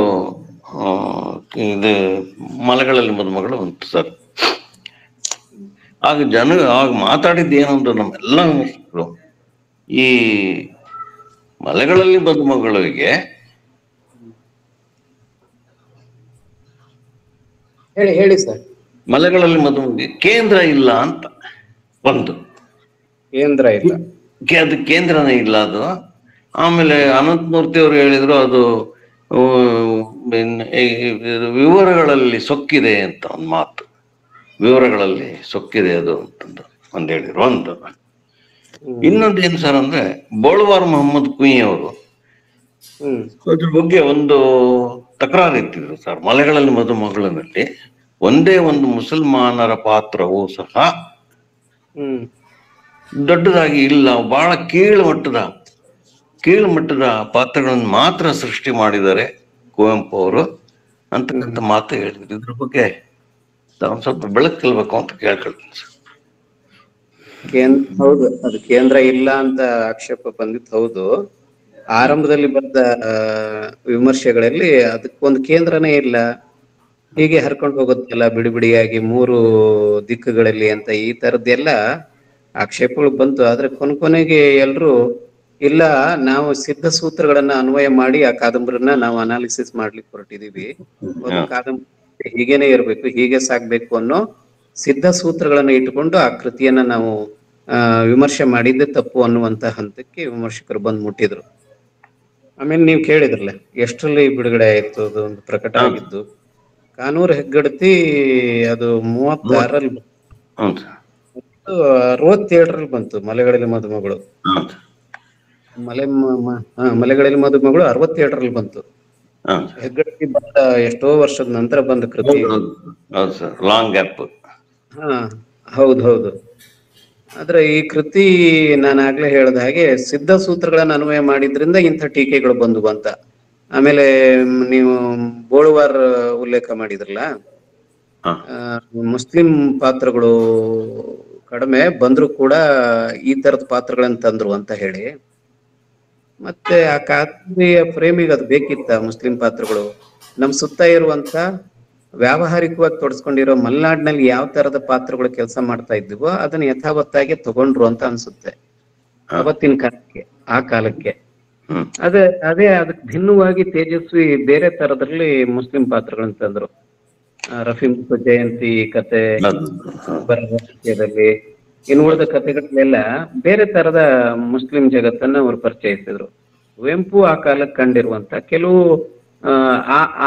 ಮಲೆಗಳಲ್ಲಿ ಮದುಮಗಳು ಬಂತು ಸರ್. ಆಗ ಮಾತಾಡಿದ್ದು ಏನಂದ್ರೆ ನಮ್ಮೆಲ್ಲ ಈ ಮಲೆಗಳಲ್ಲಿ ಮದುಮಗಳಿಗೆ ಹೇಳಿ ಸರ್. ಮಲೆಗಳಲ್ಲಿ ಮದುವೆಗೆ ಕೇಂದ್ರ ಇಲ್ಲ ಅಂತ ಒಂದು ಕೇಂದ್ರ ಇಲ್ಲ, ಅದು ಕೇಂದ್ರನೇ ಇಲ್ಲ ಅದು. ಆಮೇಲೆ ಅನಂತಮೂರ್ತಿ ಅವರು ಹೇಳಿದ್ರು ಅದು ವಿವರಗಳಲ್ಲಿ ಸೊಕ್ಕಿದೆ ಅಂತ ಒಂದು ಮಾತು. ವಿವರಗಳಲ್ಲಿ ಸೊಕ್ಕಿದೆ ಅದು ಅಂತಂದು ಒಂದು ಹೇಳಿದ್ರು. ಒಂದು ಇನ್ನೊಂದು ಏನ್ ಸರ್ ಅಂದ್ರೆ ಬೋಳ್ವಾರ್ ಮೊಹಮ್ಮದ್ ಕುಯಿ ಅವರು ಅದ್ರ ಬಗ್ಗೆ ಒಂದು ತಕರಾರು ಎತ್ತಿದ್ರು ಸರ್. ಮಲೆಗಳಲ್ಲಿ ಮದುಮಗಳಿನಲ್ಲಿ ಒಂದೇ ಒಂದು ಮುಸಲ್ಮಾನರ ಪಾತ್ರವೂ ಸಹ ದೊಡ್ಡದಾಗಿ ಇಲ್ಲ, ಬಹಳ ಕೀಳು ಮಟ್ಟದ ಪಾತ್ರಗಳನ್ನು ಮಾತ್ರ ಸೃಷ್ಟಿ ಮಾಡಿದ್ದಾರೆ ಕುವೆಂಪು ಅವರು ಅಂತಕ್ಕಂಥ ಮಾತು ಹೇಳಿದ್ರು. ಇದ್ರ ಬಗ್ಗೆ ಒಂದ್ ಸ್ವಲ್ಪ ಬೆಳಕಲ್ಬೇಕು ಅಂತ ಕೇಳ್ಕೊಳ್ತೀನಿ ಸರ್. ಹೌದು, ಅದು ಕೇಂದ್ರ ಇಲ್ಲ ಅಂತ ಆಕ್ಷೇಪ ಬಂದಿತ್ತು. ಹೌದು, ಆರಂಭದಲ್ಲಿ ಬಂದ ವಿಮರ್ಶೆಗಳಲ್ಲಿ ಅದಕ್ಕೊಂದು ಕೇಂದ್ರನೇ ಇಲ್ಲ, ಹೀಗೆ ಹರ್ಕೊಂಡು ಹೋಗುತ್ತಲ್ಲ ಬಿಡಿ ಬಿಡಿಯಾಗಿ 3 ದಿಕ್ಕುಗಳಲ್ಲಿ ಅಂತ ಈ ತರದ್ದೆಲ್ಲ ಆಕ್ಷೇಪಗಳು ಬಂತು. ಆದ್ರೆ ಕೊನೆಗೆ ಎಲ್ರು ಇಲ್ಲ, ನಾವು ಸಿದ್ಧ ಸೂತ್ರಗಳನ್ನ ಅನ್ವಯ ಮಾಡಿ ಆ ಕಾದಂಬರಿನ ನಾವು ಅನಾಲಿಸಿಸ್ ಮಾಡ್ಲಿಕ್ಕೆ ಹೊರಟಿದೀವಿ. ಒಂದು ಕಾದಂಬರಿ ಹೀಗೇನೆ ಇರ್ಬೇಕು, ಹೀಗೆ ಸಾಗ್ಬೇಕು ಅನ್ನೋ ಸಿದ್ಧ ಸೂತ್ರಗಳನ್ನ ಇಟ್ಟುಕೊಂಡು ಆ ಕೃತಿಯನ್ನ ನಾವು ವಿಮರ್ಶೆ ಮಾಡಿದ್ದೆ ತಪ್ಪು ಅನ್ನುವಂತ ಹಂತಕ್ಕೆ ವಿಮರ್ಶಕರು ಬಂದು ಮುಟ್ಟಿದ್ರು. ಆಮೇಲೆ ನೀವು ಕೇಳಿದ್ರಲ್ಲ ಎಷ್ಟರಲ್ಲಿ ಬಿಡುಗಡೆ ಆಯ್ತು, ಅದು ಒಂದು ಪ್ರಕಟ ಆಗಿದ್ದು ಕಾನೂರು ಹೆಗ್ಗಡತಿ ಅದು 36ರಲ್ಲಿ 67ರಲ್ಲಿ ಬಂತು. ಮಲೆಗಳಲ್ಲಿ ಮದುಮಗಳು ಮಲೆಗಳಲ್ಲಿ ಮದುಮಗಳು 67ರಲ್ಲಿ ಬಂತು. ಹೆಗ್ಗಡತಿ ಬಂದ ಎಷ್ಟೋ ವರ್ಷದ ನಂತರ ಬಂದ ಕೃತಿ. Long gap. ಹೌದು. ಆದ್ರೆ ಈ ಕೃತಿ ನಾನು ಆಗ್ಲೇ ಹೇಳ್ದ ಹಾಗೆ ಸಿದ್ಧ ಸೂತ್ರಗಳನ್ನ ಅನ್ವಯ ಮಾಡಿದ್ರಿಂದ ಇಂಥ ಟೀಕೆಗಳು ಬಂದು ಅಂತ. ಆಮೇಲೆ ನೀವು ಬೋಳುವಾರ್ ಉಲ್ಲೇಖ ಮಾಡಿದ್ರಲ್ಲ, ಮುಸ್ಲಿಂ ಪಾತ್ರಗಳು ಕಡಿಮೆ ಬಂದ್ರು ಕೂಡ ಈ ತರದ ಪಾತ್ರಗಳನ್ನ ತಂದ್ರು ಅಂತ ಹೇಳಿ, ಮತ್ತೆ ಆ ಕಾದಂಬರಿಯ ಪ್ರೇಮಿಗೆ ಅದು ಬೇಕಿತ್ತ ಮುಸ್ಲಿಂ ಪಾತ್ರಗಳು? ನಮ್ ಸುತ್ತ ಇರುವಂತ ವ್ಯಾವಹಾರಿಕವಾಗಿ ತೊಡಸ್ಕೊಂಡಿರೋ ಮಲೆನಾಡಿನಲ್ಲಿ ಯಾವ ತರದ ಪಾತ್ರಗಳು ಕೆಲಸ ಮಾಡ್ತಾ ಇದ್ವೋ ಅದನ್ನ ಯಥಾವತ್ತಾಗಿ ತಗೊಂಡ್ರು ಅಂತ ಅನ್ಸುತ್ತೆ ಅವತ್ತಿನ ಕಾಲಕ್ಕೆ, ಆ ಕಾಲಕ್ಕೆ. ಅದೇ ಅದಕ್ಕೆ ಭಿನ್ನವಾಗಿ ತೇಜಸ್ವಿ ಬೇರೆ ತರದಲ್ಲಿ ಮುಸ್ಲಿಂ ಪಾತ್ರಗಳನ್ನ ತಂದ್ರು. ರಫಿ ಮತ್ತು ಜಯಂತಿ ಕತೆ ವಿಷಯದಲ್ಲಿ, ಇನ್ನು ಉಳಿದ ಕಥೆಗಳನ್ನೆಲ್ಲ ಬೇರೆ ತರದ ಮುಸ್ಲಿಂ ಜಗತ್ತನ್ನ ಅವ್ರು ಪರಿಚಯಿಸಿದ್ರು. ಕುವೆಂಪು ಆ ಕಾಲಕ್ಕೆ ಕಂಡಿರುವಂತ ಕೆಲವು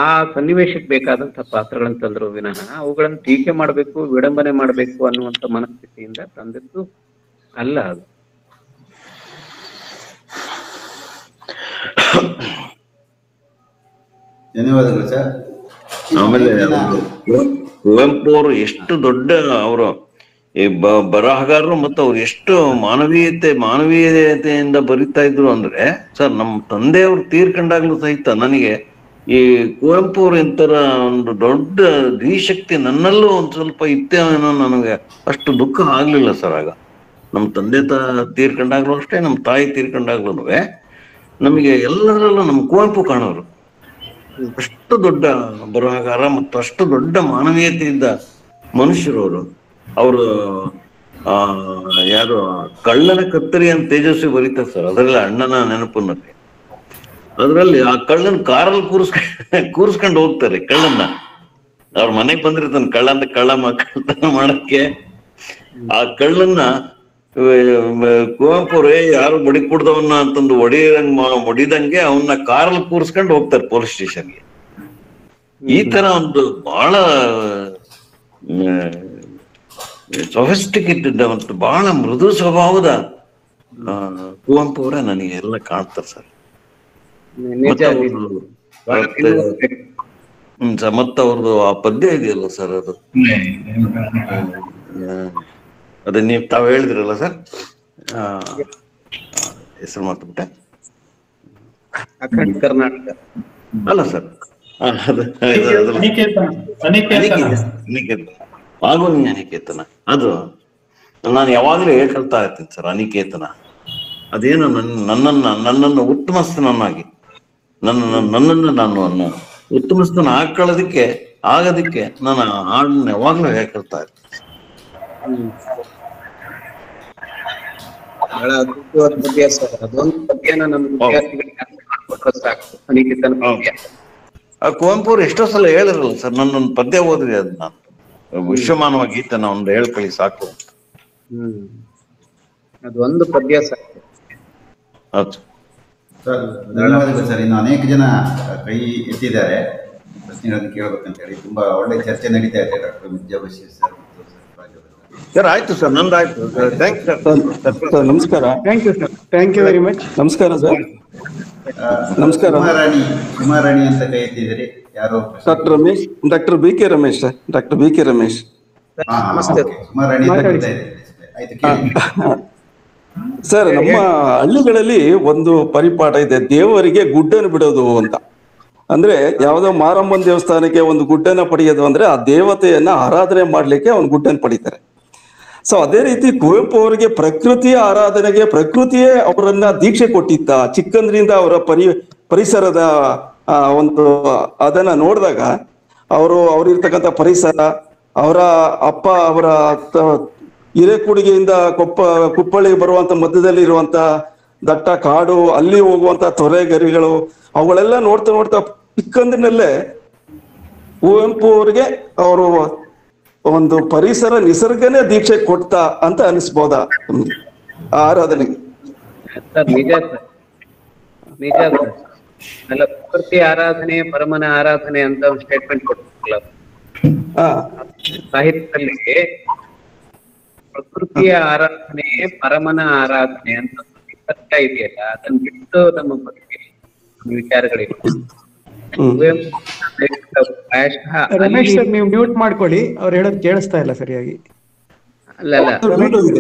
ಆ ಸನ್ನಿವೇಶಕ್ಕೆ ಬೇಕಾದಂತ ಪಾತ್ರಗಳನ್ನ ತಂದ್ರು ವಿನಃ ಅವುಗಳನ್ನ ಟೀಕೆ ಮಾಡ್ಬೇಕು, ವಿಡಂಬನೆ ಮಾಡ್ಬೇಕು ಅನ್ನುವಂತ ಮನಸ್ಥಿತಿಯಿಂದ ತಂದಿದ್ದು ಅಲ್ಲ ಅದು. ಧನ್ಯವಾದಗಳು ಸರ್. ಆಮೇಲೆ ಕುವೆಂಪು ಅವರು ಎಷ್ಟು ದೊಡ್ಡ ಅವರು ಈ ಬರಹಗಾರರು ಮತ್ತು ಅವ್ರು ಎಷ್ಟು ಮಾನವೀಯತೆಯಿಂದ ಬರೀತಾ ಇದ್ರು ಅಂದ್ರೆ ಸರ್, ನಮ್ಮ ತಂದೆಯವರು ತೀರ್ಕೊಂಡಾಗ್ಲೂ ಸಹಿತ ನನಗೆ ಈ ಕುವೆಂಪು ಅವ್ರ ಇಂತರ ಒಂದು ದೊಡ್ಡ ಧೀಶಕ್ತಿ ನನ್ನಲ್ಲೂ ಒಂದ್ ಸ್ವಲ್ಪ ಇತ್ತೇನೋ, ನನಗೆ ಅಷ್ಟು ದುಃಖ ಆಗ್ಲಿಲ್ಲ ಸರ್. ಆಗ ನಮ್ಮ ತಂದೆ ತೀರ್ಕೊಂಡಾಗ್ಲೂ ಅಷ್ಟೇ, ನಮ್ಮ ತಾಯಿ ತೀರ್ಕೊಂಡಾಗ್ಲೂ ನಮಗೆ ಎಲ್ಲರಲ್ಲೂ ನಮ್ಮ ಕುವೆಂಪು ಕಾಣೋರು. ಅಷ್ಟು ದೊಡ್ಡ ಬರಹಗಾರ ಮತ್ತು ಅಷ್ಟು ದೊಡ್ಡ ಮಾನವೀಯತೆಯಿಂದ ಮನುಷ್ಯರವರು. ಅವರು ಯಾರು ಕಳ್ಳನ ಕತ್ತರಿ ಅಂತ ತೇಜಸ್ವಿ ಬರೀತಾರೆ ಸರ್, ಅದರಲ್ಲಿ ಅಣ್ಣನ ನೆನಪಿನಲ್ಲಿ. ಅದ್ರಲ್ಲಿ ಆ ಕಳ್ಳನ ಕಾರಲ್ಲಿ ಕೂರಿಸ್ಕೊಂಡು ಹೋಗ್ತಾರೆ ಕಳ್ಳನ್ನ. ಅವ್ರ ಮನೆಗ್ ಬಂದಿರ್ತಾನೆ ಕಳ್ಳ ಕಳ್ಳತನ ಮಾಡಕ್ಕೆ. ಆ ಕಳ್ಳನ್ನ ಕುವೆಂಪು ಅವ್ರೆ ಯಾರು ಬಡಿ ಕುಡ್ದವನ್ನ ಅಂತಂದು ಹೊಡಿದಂಗೆ ಅವನ್ನ ಕಾರಲ್ಲಿ ಕೂರಿಸ್ಕೊಂಡು ಹೋಗ್ತಾರೆ ಪೊಲೀಸ್ ಸ್ಟೇಷನ್ಗೆ. ಈ ತರ ಒಂದು ಬಹಳ ಸೊಫಿಸ್ಟಿಕೇಟೆಡ್ ಮತ್ತು ಬಹಳ ಮೃದು ಸ್ವಭಾವದ ಕುವೆಂಪು ಅವರೇ ನನಗೆ ಎಲ್ಲ ಕಾಣ್ತಾರೆ ಸರ್. ಮತ್ತ ಅವ್ರದ್ದು ಆ ಪದ್ಯ ಇದೆಯಲ್ಲ ಸರ್, ಅದೇ ನೀವು ತಾವ್ ಹೇಳಿದ್ರಲ್ಲ ಸರ್, ಹೆಸರು ಮಾತುಬಿಟ್ಟೆ. ಅಖಂಡ ಕರ್ನಾಟಕ ಅಲ್ಲ ಸರ್, ಆಗೋನಿ ಅನಿಕೇತನ. ಅದು ನಾನು ಯಾವಾಗ್ಲೂ ಹೇಳ್ತಾ ಇರ್ತೀನಿ ಸರ್, ಅನಿಕೇತನ ಅದೇನು ನನ್ನನ್ನು ಉತ್ತಮಸ್ಥನನ್ನಾಗಿ ನನ್ನನ್ನು ನಾನು ಉತ್ತಮಸ್ಥನ ಆಗೋದಕ್ಕೆ ನಾನು ಹಾಡನ್ನ ಯಾವಾಗ್ಲೂ ಹೇಳ್ತಾ ಇರ್ತೀನಿ. ಬಹಳ ಅದ್ಭುತವಾದ ಪದ್ಯ ಸರ್. ಅದೊಂದು ಪದ್ಯನ ನಮ್ಮ ವಿದ್ಯಾರ್ಥಿಗಳಿಗೆ ಸಾಕು, ಅನಿಕೇತನ ಪದ್ಯ. ಆ ಕುವೆಂಪು ಅವ್ರು ಎಷ್ಟೋ ಸಲ ಹೇಳಿರಲ್ಲ ಸರ್, ನನ್ನೊಂದು ಪದ್ಯ ಓದ್ರಿ ಅದ್ ನಾನು ವಿಶ್ವಮಾನವ ಗೀತನ ಒಂದು ಹೇಳ್ಕಳಿ ಸಾಕು ಅಂತ. ಅದೊಂದು ಪದ್ಯ ಸಾಕು. ಹೌದು ಸರ್, ಧನ್ಯವಾದಗಳು ಸರ್. ಇನ್ನು ಅನೇಕ ಜನ ಕೈ ಎತ್ತಿದ್ದಾರೆ ಪ್ರಶ್ನೆಗಳನ್ನು ಕೇಳಬೇಕಂತ ಹೇಳಿ. ತುಂಬಾ ಒಳ್ಳೆ ಚರ್ಚೆ ನಡೀತಾ ಇದೆ. ಡಾಕ್ಟರ್ ಮಿರ್ಜಾ ಬಶೀರ್ ಸರ್ ಮತ್ತು ಸರ್. ಆಯ್ತು ಸರ್, ನಂದಾಯ್ತು. Thanks sir. ನಮಸ್ಕಾರ. Thank you sir. Thank you very much. ನಮಸ್ಕಾರ ಸರ್. ನಮಸ್ಕಾರ. ಕುಮಾರಾಣಿ ಅಂತ ಕೈ ಎತ್ತಿದ್ದೀರಿ. ಯಾರು? Doctor B K Ramesh sir. Doctor B K Ramesh. Kumarani ಅಂತ ಕರೀತಾ ಇದ್ದೀರಿ. ಆಯ್ತು, ಕೇಳಿ ಸರ್. ನಮ್ಮ ಹಳ್ಳಿಗಳಲ್ಲಿ ಒಂದು ಪರಿಪಾಠ ಇದೆ, ದೇವರಿಗೆ ಗುಡ್ಡನ್ನು ಬಿಡೋದು ಅಂತ. ಅಂದ್ರೆ ಯಾವುದೋ ಮಾರಮ್ಮನ ದೇವಸ್ಥಾನಕ್ಕೆ ಒಂದು ಗುಡ್ಡನ್ನ ಪಡೆಯೋದು ಅಂದ್ರೆ ಆ ದೇವತೆಯನ್ನ ಆರಾಧನೆ ಮಾಡ್ಲಿಕ್ಕೆ ಒಂದು ಗುಡ್ಡನ್ನು ಪಡಿತಾರೆ. ಸೊ ಅದೇ ರೀತಿ ಕುವೆಂಪು ಅವರಿಗೆ ಪ್ರಕೃತಿಯ ಆರಾಧನೆಗೆ ಪ್ರಕೃತಿಯೇ ಅವರನ್ನ ದೀಕ್ಷೆ ಕೊಟ್ಟಿತ್ತ. ಚಿಕ್ಕಂದ್ರಿಂದ ಅವರ ಪರಿಸರದ ಒಂದು ಅದನ್ನ ನೋಡಿದಾಗ ಅವ್ರಿರ್ತಕ್ಕಂಥ ಪರಿಸರ, ಅವರ ಅಪ್ಪ ಅವರ ಹಿರೇಕುಡಿಗೆಯಿಂದ ಕುಪ್ಪಳಿಗೆ ಬರುವಂತ ಮಧ್ಯದಲ್ಲಿ ಇರುವಂತ ದಟ್ಟ ಕಾಡು, ಅಲ್ಲಿ ಹೋಗುವಂತ ತೊರೆಗರಿಗಳು, ಅವುಗಳೆಲ್ಲ ನೋಡ್ತಾ ಚಿಕ್ಕಂದಿನಲ್ಲೇ ಕುವೆಂಪು ಅವರಿಗೆ ಅವರು ಒಂದು ಪರಿಸರ ನಿಸರ್ಗನೇ ದೀಕ್ಷೆ ಕೊಡ್ತಾ ಅಂತ ಅನಿಸ್ಬೋದಾ ಆರಾಧನೆಗೆ? ನಿಜ ಸರ್, ನಿಜ ಸರ್. ಅಲ್ಲ, ಪ್ರಕೃತಿ ಆರಾಧನೆ ಪರಮನ ಆರಾಧನೆ ಅಂತ ಒಂದು ಸ್ಟೇಟ್ಮೆಂಟ್ ಕೊಟ್ಟಿಲ್ಲ ಸಾಹಿತ್ಯದಲ್ಲಿ. ಪ್ರಕೃತಿಯ ಆರಾಧನೆ ಪರಮನ ಆರಾಧನೆ ಅಂತ ಸತ್ಯ ಇದೆಯಲ್ಲ, ಅದನ್ನ ಬಿಟ್ಟು ನಮ್ಮ ಬಗ್ಗೆ ವಿಚಾರಗಳಿವೆ. ರಮೇಶ್ ಸರ್, ನೀವು ಮ್ಯೂಟ್ ಮಾಡ್ಕೊಳ್ಳಿ, ಅವ್ರು ಹೇಳೋದು ಕೇಳಿಸ್ತಾ ಇಲ್ಲ ಸರಿಯಾಗಿ. ಅಲ್ಲ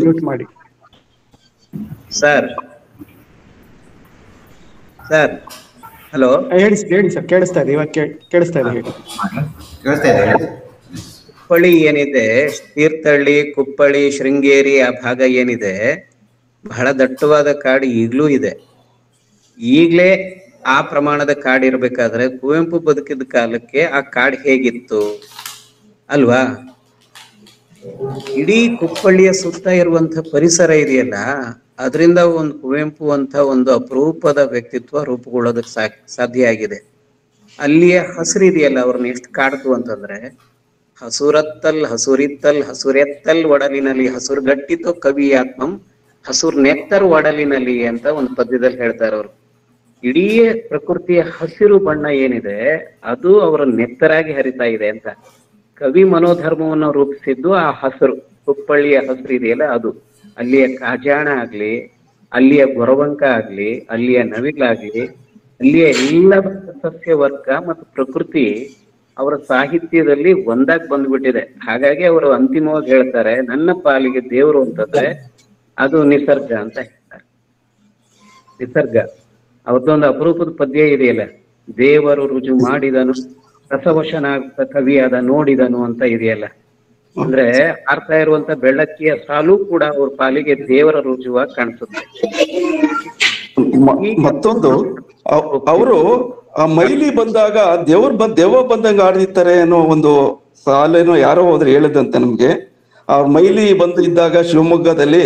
ಮ್ಯೂಟ್ ಮಾಡಿ ಸರ್. ಹಲೋ, ಹೇಳಿ ಸರ್, ಕೇಳಿಸ್ತಾ ಇದೆ, ಇವಾಗ ಕೇಳಿಸ್ತಾ ಇದೆ, ಹೇಳಿ. ಕೇಳಿಸ್ತಾ ಇದೆ, ಹೇಳಿ. ಕುಪ್ಪಳಿ ಏನಿದೆ, ತೀರ್ಥಹಳ್ಳಿ, ಕುಪ್ಪಳಿ, ಶೃಂಗೇರಿ ಆ ಭಾಗ ಏನಿದೆ, ಬಹಳ ದಟ್ಟವಾದ ಕಾಡು ಈಗ್ಲೂ ಇದೆ. ಈಗ್ಲೇ ಆ ಪ್ರಮಾಣದ ಕಾಡು ಇರ್ಬೇಕಾದ್ರೆ ಕುವೆಂಪು ಬದುಕಿದ ಕಾಲಕ್ಕೆ ಆ ಕಾಡು ಹೇಗಿತ್ತು ಅಲ್ವಾ? ಇಡೀ ಕುಪ್ಪಳ್ಳಿಯ ಸುತ್ತ ಇರುವಂತ ಪರಿಸರ ಇದೆಯಲ್ಲ, ಅದರಿಂದ ಒಂದು ಕುವೆಂಪು ಅಂತ ಒಂದು ಅಪರೂಪದ ವ್ಯಕ್ತಿತ್ವ ರೂಪುಗೊಳ್ಳೋದಕ್ಕೆ ಸಾಧ್ಯ ಆಗಿದೆ. ಅಲ್ಲಿಯ ಹಸಿರು ಇದೆಯಲ್ಲ, ಅವ್ರನ್ನ ಎಷ್ಟು ಕಾಡ್ತು ಅಂತಂದ್ರೆ, ಹಸುರತ್ತಲ್ ಹಸುರಿತ್ತಲ್ ಹಸುರೆತ್ತಲ್ ಒಡಲಿನಲ್ಲಿ ಹಸುರುಗಟ್ಟಿತು ಕವಿ ಆತ್ಮಂ ಹಸುರ್ ನೆತ್ತರ್ ಒಡಲಿನಲ್ಲಿ ಅಂತ ಒಂದು ಪದ್ಯದಲ್ಲಿ ಹೇಳ್ತಾರೆ ಅವರು. ಇಡೀ ಪ್ರಕೃತಿಯ ಹಸಿರು ಬಣ್ಣ ಏನಿದೆ ಅದು ಅವರ ನೆತ್ತರಾಗಿ ಹರಿತಾ ಇದೆ ಅಂತ. ಕವಿ ಮನೋಧರ್ಮವನ್ನು ರೂಪಿಸಿದ್ದು ಆ ಹಸಿರು, ಕುಪ್ಪಳ್ಳಿಯ ಹಸಿರು ಇದೆಯಲ್ಲ ಅದು. ಅಲ್ಲಿಯ ಕಾಜಾಣ ಆಗ್ಲಿ, ಅಲ್ಲಿಯ ಗೊರವಂಕ ಆಗ್ಲಿ, ಅಲ್ಲಿಯ ನವಿಲಾಗ್ಲಿ, ಅಲ್ಲಿಯ ಎಲ್ಲ ಸಸ್ಯ ವರ್ಗ ಮತ್ತು ಪ್ರಕೃತಿ ಅವರ ಸಾಹಿತ್ಯದಲ್ಲಿ ಒಂದಾಗಿ ಬಂದ್ಬಿಟ್ಟಿದೆ. ಹಾಗಾಗಿ ಅವರು ಅಂತಿಮವಾಗಿ ಹೇಳ್ತಾರೆ, ನನ್ನ ಪಾಲಿಗೆ ದೇವರು ಅಂತಂದ್ರೆ ಅದು ನಿಸರ್ಗ ಅಂತ ಹೇಳ್ತಾರೆ. ನಿಸರ್ಗ ಅವ್ರದ್ದೊಂದು ಅಪರೂಪದ ಪದ್ಯ ಇದೆಯಲ್ಲ, ದೇವರು ರುಜು ಮಾಡಿದನು ರಸವಶನಾಗ್ತ ಕವಿಯಾದ ನೋಡಿದನು ಅಂತ ಇದೆಯಲ್ಲ. ಅಂದ್ರೆ ಆರ್ತಾ ಇರುವಂತ ಬೆಳ್ಳಕ್ಕಿಯ ಸಾಲು ಕೂಡ ಅವ್ರ ಪಾಲಿಗೆ ದೇವರ ರುಜುವಾಗಿ ಕಾಣಿಸುತ್ತೆ. ಮತ್ತೊಂದು, ಅವರು ಆ ಮೈಲಿ ಬಂದಾಗ ದೆವ್ವ ಬಂದಂಗ ಆಡಿರ್ತಾರೆ ಅನ್ನೋ ಒಂದು ಸಾಲೇನೋ ಯಾರೋ ಹೋದ್ರೆ ಹೇಳಿದಂತೆ ನಮ್ಗೆ. ಆ ಮೈಲಿ ಬಂದು ಇದ್ದಾಗ ಶಿವಮೊಗ್ಗದಲ್ಲಿ,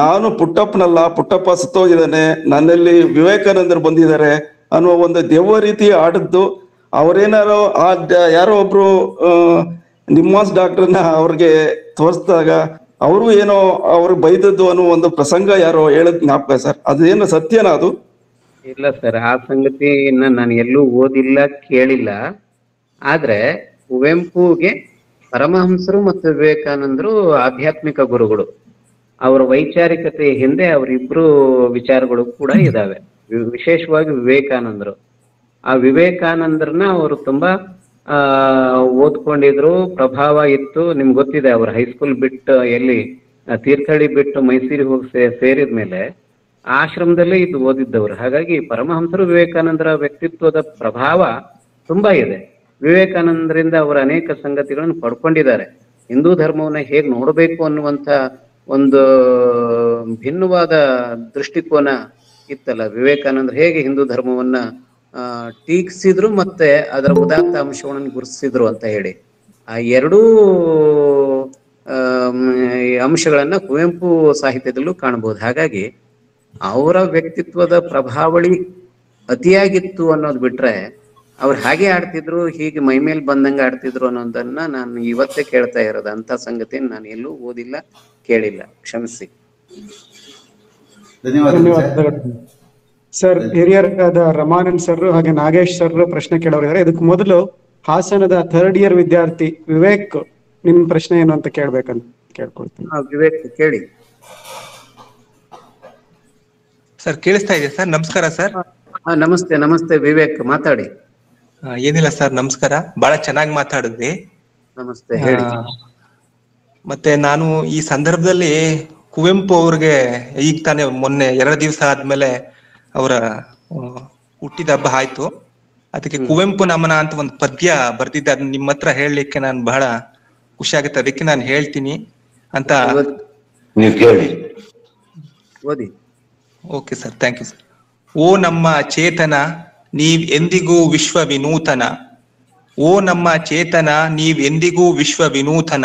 ನಾನು ಪುಟ್ಟಪ್ಪನಲ್ಲ, ಪುಟ್ಟಪ್ಪ ಸತ್ತೋಗಿದ್ದಾನೆ, ನನ್ನಲ್ಲಿ ವಿವೇಕಾನಂದರು ಬಂದಿದ್ದಾರೆ ಅನ್ನೋ ಒಂದು ದೆವ್ವ ರೀತಿ ಆಡದ್ದು. ಅವ್ರೇನಾರೋ ಯಾರೋ ಒಬ್ರು ನಿಮ್ಮಾಸ್ ಡಾಕ್ಟರ್ನ ಅವ್ರಿಗೆ ತೋರಿಸಿದಾಗ ಅವರು ಏನೋ ಅವ್ರಿಗೆ ಬೈದದ್ದು ಅನ್ನೋ ಒಂದು ಪ್ರಸಂಗ ಯಾರೋ ಹೇಳದ್ ಜ್ಞಾಪಕ ಸರ್. ಅದೇನೋ ಸತ್ಯನಾ ಅದು? ಇಲ್ಲ ಸರ್, ಆ ಸಂಗತಿಯನ್ನ ನಾನು ಎಲ್ಲೂ ಓದಿಲ್ಲ, ಕೇಳಿಲ್ಲ. ಆದ್ರೆ ಕುವೆಂಪುಗೆ ಪರಮಹಂಸರು ಮತ್ತು ವಿವೇಕಾನಂದರು ಆಧ್ಯಾತ್ಮಿಕ ಗುರುಗಳು. ಅವರ ವೈಚಾರಿಕತೆ ಹಿಂದೆ ಅವರಿಬ್ರು ವಿಚಾರಗಳು ಕೂಡ ಇದಾವೆ. ವಿಶೇಷವಾಗಿ ವಿವೇಕಾನಂದರು. ಆ ವಿವೇಕಾನಂದರನ್ನ ಅವರು ತುಂಬಾ ಓದ್ಕೊಂಡಿದ್ರು, ಪ್ರಭಾವ ಇತ್ತು. ನಿಮ್ಗೆ ಗೊತ್ತಿದೆ, ಅವ್ರ ಹೈಸ್ಕೂಲ್ ಬಿಟ್ಟು ಎಲ್ಲಿ ತೀರ್ಥಹಳ್ಳಿ ಬಿಟ್ಟು ಮೈಸೂರಿಗೆ ಹೋಗಿ ಸೇರಿದ್ಮೇಲೆ ಆಶ್ರಮದಲ್ಲೇ ಇದ್ದು ಓದಿದ್ದವ್ರು. ಹಾಗಾಗಿ ಪರಮಹಂಸರು ವಿವೇಕಾನಂದರ ವ್ಯಕ್ತಿತ್ವದ ಪ್ರಭಾವ ತುಂಬಾ ಇದೆ. ವಿವೇಕಾನಂದರಿಂದ ಅವರು ಅನೇಕ ಸಂಗತಿಗಳನ್ನು ಪಡ್ಕೊಂಡಿದ್ದಾರೆ. ಹಿಂದೂ ಧರ್ಮವನ್ನ ಹೇಗೆ ನೋಡಬೇಕು ಅನ್ನುವಂಥ ಒಂದು ಭಿನ್ನವಾದ ದೃಷ್ಟಿಕೋನ ಇತ್ತಲ್ಲ. ವಿವೇಕಾನಂದರು ಹೇಗೆ ಹಿಂದೂ ಧರ್ಮವನ್ನ ಟೀಕಿಸಿದ್ರು ಮತ್ತೆ ಅದರ ಉದಾತ್ತ ಅಂಶಗಳನ್ನು ಗುರುತಿಸಿದ್ರು ಅಂತ ಹೇಳಿ, ಆ ಎರಡೂ ಅಂಶಗಳನ್ನ ಕುವೆಂಪು ಸಾಹಿತ್ಯದಲ್ಲೂ ಕಾಣಬಹುದು. ಹಾಗಾಗಿ ಅವರ ವ್ಯಕ್ತಿತ್ವದ ಪ್ರಭಾವಳಿ ಅತಿಯಾಗಿತ್ತು ಅನ್ನೋದು ಬಿಟ್ರೆ, ಅವ್ರು ಹಾಗೆ ಆಡ್ತಿದ್ರು, ಹೀಗೆ ಮೈಮೇಲೆ ಬಂದಂಗ ಆಡ್ತಿದ್ರು ಅನ್ನೋದನ್ನ ನಾನು ಇವತ್ತೇ ಕೇಳ್ತಾ ಇರೋದು. ಅಂತ ಸಂಗತಿಯನ್ನು ನಾನು ಎಲ್ಲೂ ಓದಿಲ್ಲ, ಕೇಳಿಲ್ಲ, ಕ್ಷಮಿಸಿ. ಧನ್ಯವಾದಗಳು ಸರ್. ಹಿರಿಯರಾದ ರಮಾನಂದ್ ಸರ್ ಹಾಗೆ ನಾಗೇಶ್ ಸರ್ ಪ್ರಶ್ನೆ ಕೇಳೋರಿದ್ದಾರೆ. ಇದಕ್ಕೆ ಮೊದಲು ಹಾಸನದ 3rd ಇಯರ್ ವಿದ್ಯಾರ್ಥಿ ವಿವೇಕ್, ನಿಮ್ ಪ್ರಶ್ನೆ ಏನು ಅಂತ ಕೇಳ್ಬೇಕಂತ ಕೇಳ್ಕೊಳ್ತೀನಿ. ವಿವೇಕ್ ಕೇಳಿ ಸರ್. ಕೇಳಿಸ್ತಾ ಇದೆ ಸರ್? ನಮಸ್ಕಾರ ಸರ್. ನಮಸ್ತೆ. ನಮಸ್ತೆ ವಿವೇಕ್, ಮಾತಾಡಿ. ಏನಿಲ್ಲ ಸರ್, ನಮಸ್ಕಾರ. ಬಹಳ ಚೆನ್ನಾಗಿ ಮಾತಾಡಿದ್ವಿ. ನಮಸ್ತೆ, ಹೇಳಿ. ಮತ್ತೆ ನಾನು ಈ ಸಂದರ್ಭದಲ್ಲಿ ಕುವೆಂಪು ಅವ್ರಿಗೆ ಈಗ ತಾನೇ ಮೊನ್ನೆ 2 ದಿವಸ ಆದ್ಮೇಲೆ ಅವರ ಹುಟ್ಟಿದ ಹಬ್ಬ ಆಯ್ತು. ಅದಕ್ಕೆ ಕುವೆಂಪು ನಮನ ಅಂತ ಒಂದು ಪದ್ಯ ಬರ್ದಿದ್ದೆ, ಅದನ್ನ ನಿಮ್ಮ ಹತ್ರ ಹೇಳಲಿಕ್ಕೆ ನಾನು ಬಹಳ ಖುಷಿ ಆಗುತ್ತೆ. ಅದಕ್ಕೆ ನಾನು ಹೇಳ್ತೀನಿ ಅಂತ. ನೀವು ಕೇಳಿ. ಓದಿ. Okay sir, thank you sir. ಓ ನಮ್ಮ ಚೇತನ ನೀವ್ ಎಂದಿಗೂ ವಿಶ್ವ ವಿನೂತನ, ಓ ನಮ್ಮ ಚೇತನ ನೀವ್ ಎಂದಿಗೂ ವಿಶ್ವ ವಿನೂತನ,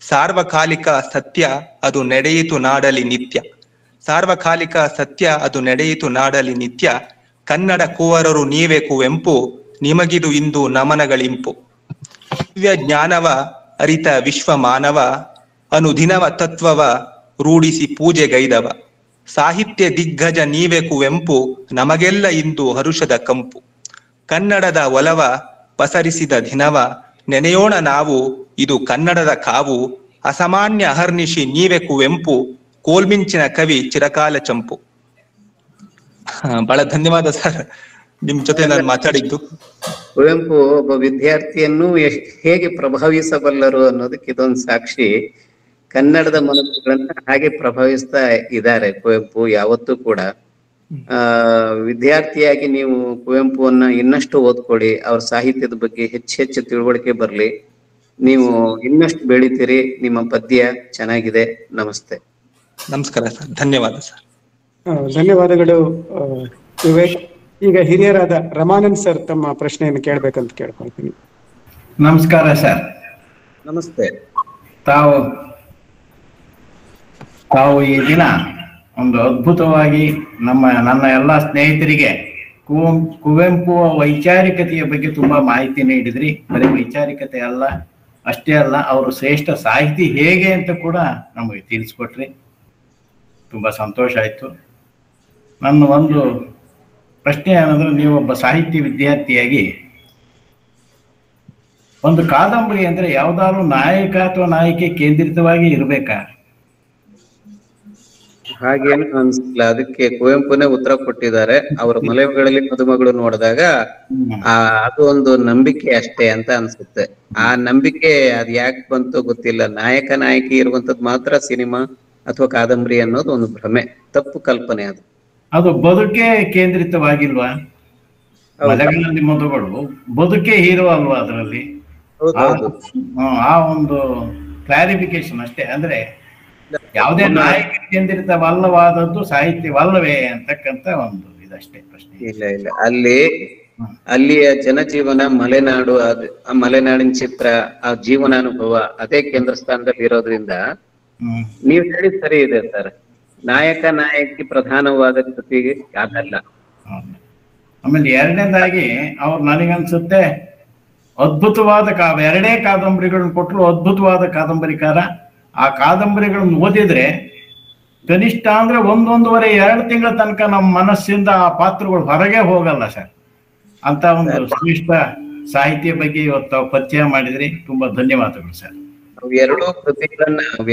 ಸಾರ್ವಕಾಲಿಕ ಸತ್ಯ ಅದು ನಡೆಯಿತು ನಾಡಲಿ ನಿತ್ಯ, ಸಾರ್ವಕಾಲಿಕ ಸತ್ಯ ಅದು ನಡೆಯಿತು ನಾಡಲಿ ನಿತ್ಯ, ಕನ್ನಡ ಕುವರರು ನೀವೇ ಕುವೆಂಪು, ನಿಮಗಿದು ಇಂದು ನಮನಗಳಿಂಪು. ದಿವ್ಯ ಜ್ಞಾನವ ಅರಿತ ವಿಶ್ವ ಮಾನವ, ಅನುದಿನವ ತತ್ವವ ರೂಢಿಸಿ ಪೂಜೆಗೈದವ, ಸಾಹಿತ್ಯ ದಿಗ್ಗಜ ನೀವೇ ಕುವೆಂಪು, ನಮಗೆಲ್ಲ ಇಂದು ಹರುಷದ ಕಂಪು. ಕನ್ನಡದ ಒಲವ ಪಸರಿಸಿದ ದಿನವ ನೆನೆಯೋಣ ನಾವು, ಇದು ಕನ್ನಡದ ಕಾವು, ಅಸಾಮಾನ್ಯ ಅಹರ್ನಿಶಿ ನೀವೇ ಕುವೆಂಪು, ಕೋಲ್ಮಿಂಚಿನ ಕವಿ ಚಿರಕಾಲ ಚಂಪು. ಬಹಳ ಧನ್ಯವಾದ ಸರ್, ನಿಮ್ ಜೊತೆ ನಾನು ಮಾತಾಡಿದ್ದು. ಕುವೆಂಪು ಒಬ್ಬ ವಿದ್ಯಾರ್ಥಿಯನ್ನು ಹೇಗೆ ಪ್ರಭಾವಿಸಬಲ್ಲರು ಅನ್ನೋದಕ್ಕೆ ಇದೊಂದು ಸಾಕ್ಷಿ. ಕನ್ನಡದ ಮನಸ್ಸುಗಳನ್ನ ಹಾಗೆ ಪ್ರಭಾವಿಸ್ತಾ ಇದ್ದಾರೆ ಕುವೆಂಪು ಯಾವತ್ತೂ ಕೂಡ. ವಿದ್ಯಾರ್ಥಿಯಾಗಿ ನೀವು ಕುವೆಂಪುವನ್ನ ಇನ್ನಷ್ಟು ಓದ್ಕೊಳ್ಳಿ, ಅವ್ರ ಸಾಹಿತ್ಯದ ಬಗ್ಗೆ ಹೆಚ್ಚು ತಿಳುವಳಿಕೆ ಬರ್ಲಿ, ನೀವು ಇನ್ನಷ್ಟು ಬೆಳಿತೀರಿ. ನಿಮ್ಮ ಪದ್ಯ ಚೆನ್ನಾಗಿದೆ. ನಮಸ್ತೆ. ನಮಸ್ಕಾರ ಸರ್, ಧನ್ಯವಾದ ಸರ್. ಧನ್ಯವಾದಗಳು ವಿವೇಕ್. ಈಗ ಹಿರಿಯರಾದ ರಮಾನಂದ್ ಸರ್ ತಮ್ಮ ಪ್ರಶ್ನೆಯನ್ನು ಕೇಳ್ಬೇಕಂತ ಕೇಳ್ಕೊಳ್ತೀನಿ. ನಮಸ್ಕಾರ ಸರ್. ನಮಸ್ತೆ. ತಾವು ಈ ದಿನ ಒಂದು ಅದ್ಭುತವಾಗಿ ನನ್ನ ಎಲ್ಲ ಸ್ನೇಹಿತರಿಗೆ ಕುವೆಂಪು ವೈಚಾರಿಕತೆಯ ಬಗ್ಗೆ ತುಂಬಾ ಮಾಹಿತಿ ನೀಡಿದ್ರಿ. ಬರೀ ವೈಚಾರಿಕತೆ ಅಷ್ಟೇ ಅಲ್ಲ, ಅವರು ಶ್ರೇಷ್ಠ ಸಾಹಿತಿ ಹೇಗೆ ಅಂತ ಕೂಡ ನಮಗೆ ತಿಳಿಸ್ಕೊಟ್ರಿ. ತುಂಬಾ ಸಂತೋಷ ಆಯ್ತು. ನನ್ನ ಒಂದು ಪ್ರಶ್ನೆ ಏನಂದ್ರೆ, ನೀವೊಬ್ಬ ಸಾಹಿತ್ಯ ವಿದ್ಯಾರ್ಥಿಯಾಗಿ ಒಂದು ಕಾದಂಬರಿ ಅಂದ್ರೆ ಯಾವ್ದಾದ್ರು ನಾಯಕ ಅಥವಾ ನಾಯಕಿ ಕೇಂದ್ರಿತವಾಗಿ ಇರ್ಬೇಕಾ? ಹಾಗೇನು ಅನ್ಸಿಲ್ಲ. ಅದಕ್ಕೆ ಕುವೆಂಪುನೇ ಉತ್ತರ ಕೊಟ್ಟಿದ್ದಾರೆ. ಅವರ ಮಲೆಗಳಲ್ಲಿ ಮದುಮಗಳು ನೋಡಿದಾಗ ಅದು ಒಂದು ನಂಬಿಕೆ ಅಷ್ಟೇ ಅಂತ ಅನ್ಸುತ್ತೆ. ಆ ನಂಬಿಕೆ ಅದ್ ಯಾಕೆ ಬಂತು ಗೊತ್ತಿಲ್ಲ. ನಾಯಕ ನಾಯಕಿ ಇರುವಂತದ್ ಮಾತ್ರ ಸಿನಿಮಾ ಅಥವಾ ಕಾದಂಬರಿ ಅನ್ನೋದು ಒಂದು ಭ್ರಮೆ, ತಪ್ಪು ಕಲ್ಪನೆ. ಅದು ಬದುಕೆ ಕೇಂದ್ರಿತವಾಗಿಲ್ವಾ? ಮಲೆಗಳಲ್ಲಿ ಮದುಗಳು ಬದುಕೆ ಹೀರೋ ಅಲ್ವಾ ಅದರಲ್ಲಿ? ಆ ಒಂದು ಕ್ಲಾರಿಫಿಕೇಶನ್ ಅಷ್ಟೇ. ಅಂದ್ರೆ ಯಾವುದೇ ನಾಯಕ ಕೇಂದ್ರಿತವಲ್ಲವಾದದ್ದು ಸಾಹಿತ್ಯವಲ್ಲವೇ ಅಂತಕ್ಕಂತ ಒಂದು ಇದಷ್ಟೇ ಪ್ರಶ್ನೆ. ಇಲ್ಲ, ಅಲ್ಲಿಯ ಜನಜೀವನ, ಮಲೆನಾಡು, ಆ ಮಲೆನಾಡಿನ ಚಿತ್ರ, ಆ ಜೀವನಾನುಭವ ಅದೇ ಕೇಂದ್ರ ಸ್ಥಾನದಲ್ಲಿ ಇರೋದ್ರಿಂದ ನೀವ್ ಹೇಳಿ ಸರಿ ಇದೆ ಸರ್. ನಾಯಕ ನಾಯಕಿ ಪ್ರಧಾನವಾದ ಕೃತಿಗೆ ಅದಲ್ಲ. ಆಮೇಲೆ ಎರಡನೇದಾಗಿ ಅವ್ರು ನನಗನ್ಸುತ್ತೆ ಅದ್ಭುತವಾದ ಎರಡೇ ಕಾದಂಬರಿಗಳನ್ನ ಕೊಟ್ಟರು, ಅದ್ಭುತವಾದ ಕಾದಂಬರಿಕಾರ. ಆ ಕಾದಂಬರಿಗಳನ್ನ ಓದಿದ್ರೆ ಕನಿಷ್ಠ ಅಂದ್ರೆ 1-1.5-2 ತಿಂಗಳ ತನಕ ನಮ್ಮ ಮನಸ್ಸಿಂದ ಆ ಪಾತ್ರಗಳು ಹೊರಗೆ ಹೋಗಲ್ಲ ಸರ್. ಅಂತ ಒಂದು ಶ್ರೇಷ್ಠ ಸಾಹಿತ್ಯ ಬಗ್ಗೆ ಇವತ್ತು ಪರಿಚಯ ಮಾಡಿದ್ರಿ. ತುಂಬಾ ಧನ್ಯವಾದಗಳು ಸರ್.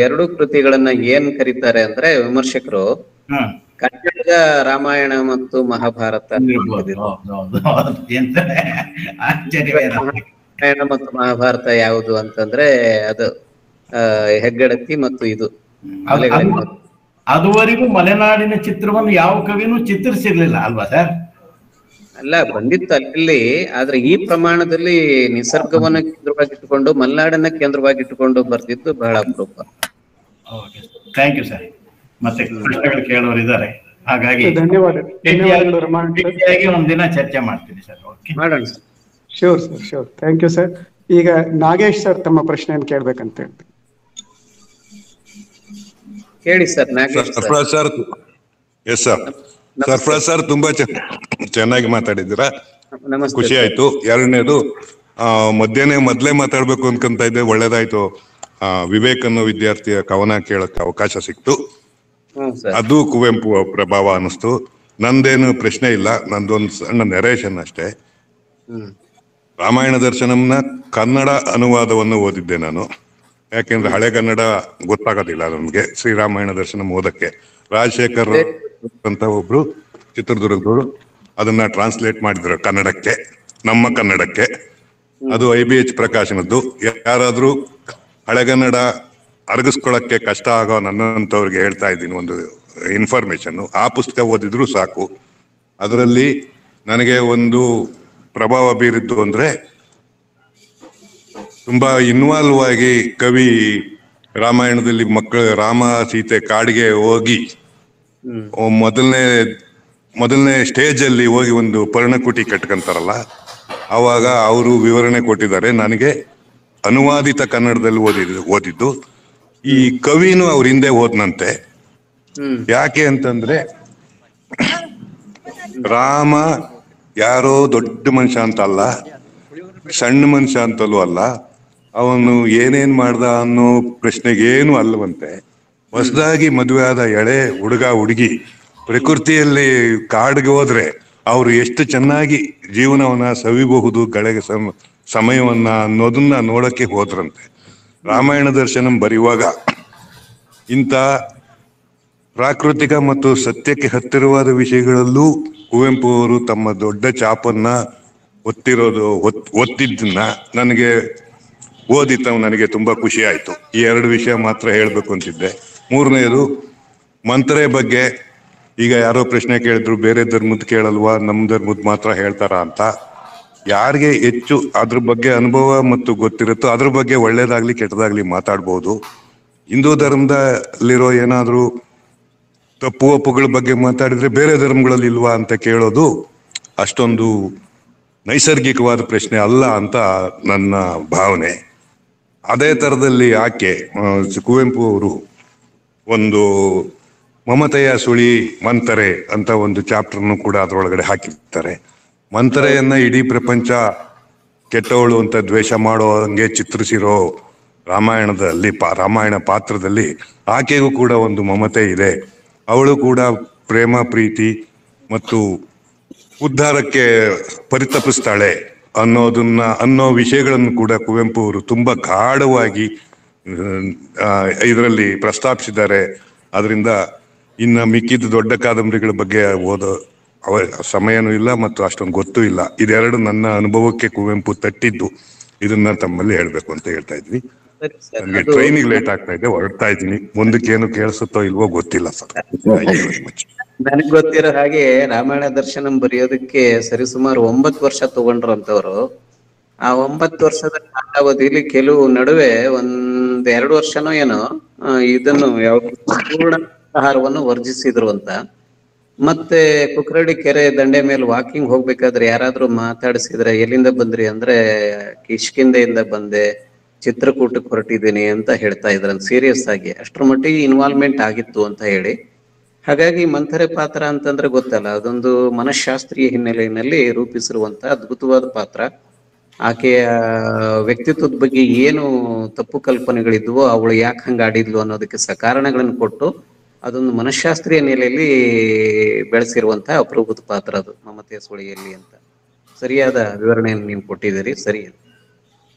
ಎರಡು ಕೃತಿಗಳನ್ನ ಏನ್ ಕರೀತಾರೆ ಅಂದ್ರೆ ವಿಮರ್ಶಕರು, ಕನ್ನಡದ ರಾಮಾಯಣ ಮತ್ತು ಮಹಾಭಾರತ. ರಾಮಾಯಣ ಮತ್ತು ಮಹಾಭಾರತ ಯಾವುದು ಅಂತಂದ್ರೆ ಅದು ಹೆಗ್ಗಡತಿ ಮತ್ತು ಇದು. ಅದುವರೆಗೂ ಮಲೆನಾಡಿನ ಚಿತ್ರವನ್ನು ಯಾವ ಕವಿನೂ ಚಿತ್ರಿಸಿರ್ಲಿಲ್ಲ ಅಲ್ವಾ ಸರ್? ಅಲ್ಲ, ಬಂದಿತ್ತು ಅಲ್ಲಿ. ಆದ್ರೆ ಈ ಪ್ರಮಾಣದಲ್ಲಿ ನಿಸರ್ಗವನ್ನ ಕೇಂದ್ರವಾಗಿಟ್ಟುಕೊಂಡು, ಮಲೆನಾಡನ್ನ ಕೇಂದ್ರವಾಗಿಟ್ಟುಕೊಂಡು ಬರ್ದಿದ್ದು ಬಹಳ ಅಪರೂಪ. Thank you sir. ಮತ್ತೆ ಪ್ರಶ್ನೆಗಳು ಕೇಳೋರು ಇದ್ದಾರೆ, ಹಾಗಾಗಿ ಒಂದಿನ ಚರ್ಚೆ ಮಾಡ್ತೀನಿ ಸರ್. ಓಕೆ, ಮಾಡೋಣ. Sure sir, sure. Thank you sir. ಈಗ ನಾಗೇಶ್ ಸರ್ ತಮ್ಮ ಪ್ರಶ್ನೆಯನ್ನು ಕೇಳ್ಬೇಕಂತ ಹೇಳ್ತೀನಿ. ಹೇಳಿ sir. Sarfaraz sir. Yes sir. Sarfaraz sir, ತುಂಬಾ ಚೆನ್ನಾಗಿ ಮಾತಾಡಿದ್ದೀರಾ, ಖುಷಿ ಆಯ್ತು. ಎರಡನೇದು, ಮೊದ್ಲೇ ಮಾತಾಡ್ಬೇಕು ಅನ್ಕೊಂತ ಇದ್ದೆ, ಒಳ್ಳೇದಾಯ್ತು. ವಿವೇಕ್ ಅನ್ನೋ ವಿದ್ಯಾರ್ಥಿಯ ಕವನ ಕೇಳಕ್ಕೆ ಅವಕಾಶ ಸಿಕ್ತು. ಅದು ಕುವೆಂಪು ಪ್ರಭಾವ ಅನಿಸ್ತು. ನಂದೇನು ಪ್ರಶ್ನೆ ಇಲ್ಲ, ನಂದೊಂದು ಸಣ್ಣ ನೆರೇಷನ್ ಅಷ್ಟೇ. ರಾಮಾಯಣ ದರ್ಶನಂನ ಕನ್ನಡ ಅನುವಾದವನ್ನು ಓದಿದ್ದೆ ನಾನು. ಯಾಕೆಂದ್ರೆ ಹಳೆ ಕನ್ನಡ ಗೊತ್ತಾಗೋದಿಲ್ಲ ನಮ್ಗೆ ಶ್ರೀರಾಮಾಯಣ ದರ್ಶನ ಓದಕ್ಕೆ. ರಾಜಶೇಖರ್ ಅಂತ ಒಬ್ರು ಚಿತ್ರದುರ್ಗದವರು ಅದನ್ನ ಟ್ರಾನ್ಸ್ಲೇಟ್ ಮಾಡಿದ್ರು ಕನ್ನಡಕ್ಕೆ, ನಮ್ಮ ಕನ್ನಡಕ್ಕೆ. ಅದು IBH ಪ್ರಕಾಶನದ್ದು. ಯಾರಾದ್ರೂ ಹಳೆಗನ್ನಡ ಅರಗಿಸ್ಕೊಳಕ್ಕೆ ಕಷ್ಟ ಆಗೋ ನನ್ನಂತವ್ರಿಗೆ ಹೇಳ್ತಾ ಇದ್ದೀನಿ ಒಂದು ಇನ್ಫಾರ್ಮೇಶನ್. ಆ ಪುಸ್ತಕ ಓದಿದ್ರು ಸಾಕು. ಅದರಲ್ಲಿ ನನಗೆ ಒಂದು ಪ್ರಭಾವ ಬೀರಿದ್ದು ಅಂದ್ರೆ, ತುಂಬಾ ಇನ್ವಾಲ್ವ್ ಆಗಿ ಕವಿ ರಾಮಾಯಣದಲ್ಲಿ ಮಕ್ಕಳು ರಾಮ ಸೀತೆ ಕಾಡಿಗೆ ಹೋಗಿ ಮೊದಲನೇ ಸ್ಟೇಜ್ ಅಲ್ಲಿ ಹೋಗಿ ಒಂದು ಪರ್ಣಕುಟಿ ಕಟ್ಕೊಂತಾರಲ್ಲ, ಅವಾಗ ಅವರು ವಿವರಣೆ ಕೊಟ್ಟಿದ್ದಾರೆ. ನನಗೆ ಅನುವಾದಿತ ಕನ್ನಡದಲ್ಲಿ ಓದಿದ್ದು. ಈ ಕವಿನೂ ಅವ್ರ ಹಿಂದೆ ಓದ್ನಂತೆ. ಯಾಕೆ ಅಂತಂದ್ರೆ, ರಾಮ ಯಾರೋ ದೊಡ್ಡ ಮನುಷ್ಯ ಅಂತ ಅಲ್ಲ, ಸಣ್ಣ ಮನುಷ್ಯ ಅಂತಲೂ ಅಲ್ಲ, ಅವನು ಏನೇನ್ ಮಾಡ್ದ ಅನ್ನೋ ಪ್ರಶ್ನೆಗೆ ಏನು ಅಲ್ಲವಂತೆ. ಹೊಸದಾಗಿ ಮದುವೆ ಆದ ಎಳೆ ಹುಡುಗ ಹುಡುಗಿ ಪ್ರಕೃತಿಯಲ್ಲಿ ಕಾಡಿಗೆ ಹೋದ್ರೆ ಅವ್ರು ಎಷ್ಟು ಚೆನ್ನಾಗಿ ಜೀವನವನ್ನ ಸವಿಬಹುದು, ಗಳಿಗೆ ಸಮಯವನ್ನ ಅನ್ನೋದನ್ನ ನೋಡಕ್ಕೆ ಹೋದ್ರಂತೆ. ರಾಮಾಯಣ ದರ್ಶನಂ ಬರೆಯುವಾಗ ಇಂಥ ಪ್ರಾಕೃತಿಕ ಮತ್ತು ಸತ್ಯಕ್ಕೆ ಹತ್ತಿರವಾದ ವಿಷಯಗಳಲ್ಲೂ ಕುವೆಂಪು ಅವರು ತಮ್ಮ ದೊಡ್ಡ ಚಾಪನ್ನ ಒತ್ತಿದ್ದನ್ನ ನನಗೆ ನನಗೆ ತುಂಬಾ ಖುಷಿ ಆಯ್ತು. ಈ 2 ವಿಷಯ ಮಾತ್ರ ಹೇಳ್ಬೇಕು ಅಂತಿದ್ದೆ. 3ನೇದು ಮಂತ್ರೆ ಬಗ್ಗೆ ಈಗ ಯಾರೋ ಪ್ರಶ್ನೆ ಕೇಳಿದ್ರು, ಬೇರೆ ಧರ್ಮದ ಕೇಳಲ್ವಾ, ನಮ್ಮ ಧರ್ಮದ ಮಾತ್ರ ಹೇಳ್ತಾರ ಅಂತ. ಯಾರಿಗೆ ಹೆಚ್ಚು ಅದ್ರ ಬಗ್ಗೆ ಅನುಭವ ಮತ್ತು ಗೊತ್ತಿರುತ್ತೋ ಅದ್ರ ಬಗ್ಗೆ ಒಳ್ಳೇದಾಗ್ಲಿ ಕೆಟ್ಟದಾಗ್ಲಿ ಮಾತಾಡ್ಬೋದು. ಹಿಂದೂ ಧರ್ಮದಲ್ಲಿರೋ ಏನಾದ್ರೂ ತಪ್ಪು ಒಪ್ಪುಗಳ ಬಗ್ಗೆ ಮಾತಾಡಿದ್ರೆ ಬೇರೆ ಧರ್ಮಗಳಲ್ಲಿ ಇಲ್ವಾ ಅಂತ ಕೇಳೋದು ಅಷ್ಟೊಂದು ನೈಸರ್ಗಿಕವಾದ ಪ್ರಶ್ನೆ ಅಲ್ಲ ಅಂತ ನನ್ನ ಭಾವನೆ. ಅದೇ ತರದಲ್ಲಿ ಆಕೆ ಕುವೆಂಪು ಅವರು ಒಂದು ಮಮತೆಯ ಸುಳಿ ಮಂತರೆ ಅಂತ ಒಂದು ಚಾಪ್ಟರ್ನು ಕೂಡ ಅದರೊಳಗಡೆ ಹಾಕಿರ್ತಾರೆ. ಮಂತರೆಯನ್ನ ಇಡೀ ಪ್ರಪಂಚ ಕೆಟ್ಟವಳು ಅಂತ ದ್ವೇಷ ಮಾಡೋ ಹಂಗೆ ಚಿತ್ರಿಸಿರೋ ರಾಮಾಯಣದಲ್ಲಿ ರಾಮಾಯಣ ಪಾತ್ರದಲ್ಲಿ ಆಕೆಗೂ ಕೂಡ ಒಂದು ಮಮತೆ ಇದೆ. ಅವಳು ಕೂಡ ಪ್ರೇಮ, ಪ್ರೀತಿ ಮತ್ತು ಉದ್ಧಾರಕ್ಕೆ ಪರಿತಪಿಸ್ತಾಳೆ ಅನ್ನೋ ವಿಷಯಗಳನ್ನು ಕೂಡ ಕುವೆಂಪು ಅವರು ತುಂಬಾ ಗಾಢವಾಗಿ ಇದರಲ್ಲಿ ಪ್ರಸ್ತಾಪಿಸಿದ್ದಾರೆ. ಅದರಿಂದ ಇನ್ನ ಮಿಕ್ಕಿದ ದೊಡ್ಡ ಕಾದಂಬರಿಗಳ ಬಗ್ಗೆ ಓದೋ ಸಮಯನೂ ಇಲ್ಲ ಮತ್ತು ಅಷ್ಟೊಂದು ಗೊತ್ತೂ ಇಲ್ಲ. ಇದೆರಡು ನನ್ನ ಅನುಭವಕ್ಕೆ ಕುವೆಂಪು ತಟ್ಟಿದ್ದು. ಇದನ್ನ ತಮ್ಮಲ್ಲಿ ಹೇಳ್ಬೇಕು ಅಂತ ಹೇಳ್ತಾ ಇದ್ವಿ. ನನಗೆ ಟ್ರೈನಿಗೆ ಲೇಟ್ ಆಗ್ತಾ ಇದೆ, ಹೊರಡ್ತಾ ಇದ್ದೀನಿ. ಮುಂದಕ್ಕೆ ಏನು ಕೇಳಿಸುತ್ತೋ ಇಲ್ವೋ ಗೊತ್ತಿಲ್ಲ ಸರ್. ನನಗ್ ಗೊತ್ತಿರೋ ಹಾಗೆ ರಾಮಾಯಣ ದರ್ಶನಂ ಬರೆಯೋದಕ್ಕೆ ಸರಿಸುಮಾರು 9 ವರ್ಷ ತಗೊಂಡ್ರಂತವ್ರು. ಆ 9 ವರ್ಷದ ಕಾಲಾವಧಿಯಲ್ಲಿ ಕೆಲವು ನಡುವೆ 1-2 ವರ್ಷನೋ ಏನೋ ಇದನ್ನು ಪೂರ್ಣ ಆಹಾರವನ್ನು ವರ್ಜಿಸಿದ್ರು ಅಂತ. ಮತ್ತೆ ಕುಕ್ರಡಿ ಕೆರೆ ದಂಡೆ ಮೇಲೆ ವಾಕಿಂಗ್ ಹೋಗ್ಬೇಕಾದ್ರೆ ಯಾರಾದ್ರೂ ಮಾತಾಡಿಸಿದ್ರೆ ಎಲ್ಲಿಂದ ಬಂದ್ರಿ ಅಂದ್ರೆ ಕಿಷ್ಕಿಂದೆಯಿಂದ ಬಂದೆ, ಚಿತ್ರಕೂಟಕ್ಕೆ ಹೊರಟಿದ್ದೀನಿ ಅಂತ ಹೇಳ್ತಾ ಇದ್ರಂತ ಸೀರಿಯಸ್ ಆಗಿ. ಅಷ್ಟರ ಮಟ್ಟಿಗೆ ಇನ್ವಾಲ್ವ್ಮೆಂಟ್ ಆಗಿತ್ತು ಅಂತ ಹೇಳಿ. ಹಾಗಾಗಿ ಮಂಥರೆ ಪಾತ್ರ ಅಂತಂದ್ರೆ ಗೊತ್ತಲ್ಲ, ಅದೊಂದು ಮನಃಶಾಸ್ತ್ರೀಯ ಹಿನ್ನೆಲೆಯಲ್ಲಿ ರೂಪಿಸಿರುವಂತ ಅದ್ಭುತವಾದ ಪಾತ್ರ. ಆಕೆಯ ವ್ಯಕ್ತಿತ್ವದ ಬಗ್ಗೆ ಏನು ತಪ್ಪು ಕಲ್ಪನೆಗಳಿದ್ವೋ, ಅವಳು ಯಾಕೆ ಹಂಗ ಆಡಿದ್ಲು ಅನ್ನೋದಕ್ಕೆ ಸಕಾರಣಗಳನ್ನು ಕೊಟ್ಟು ಅದೊಂದು ಮನಃಶಾಸ್ತ್ರೀಯ ನೆಲೆಯಲ್ಲಿ ಬೆಳೆಸಿರುವಂತ ಅಪರೂಪದ ಪಾತ್ರ ಅದು ಮಮತೆಯ ಸುಳಿಯಲ್ಲಿ ಅಂತ. ಸರಿಯಾದ ವಿವರಣೆಯನ್ನು ನೀವು ಕೊಟ್ಟಿದ್ದೀರಿ. ಸರಿ,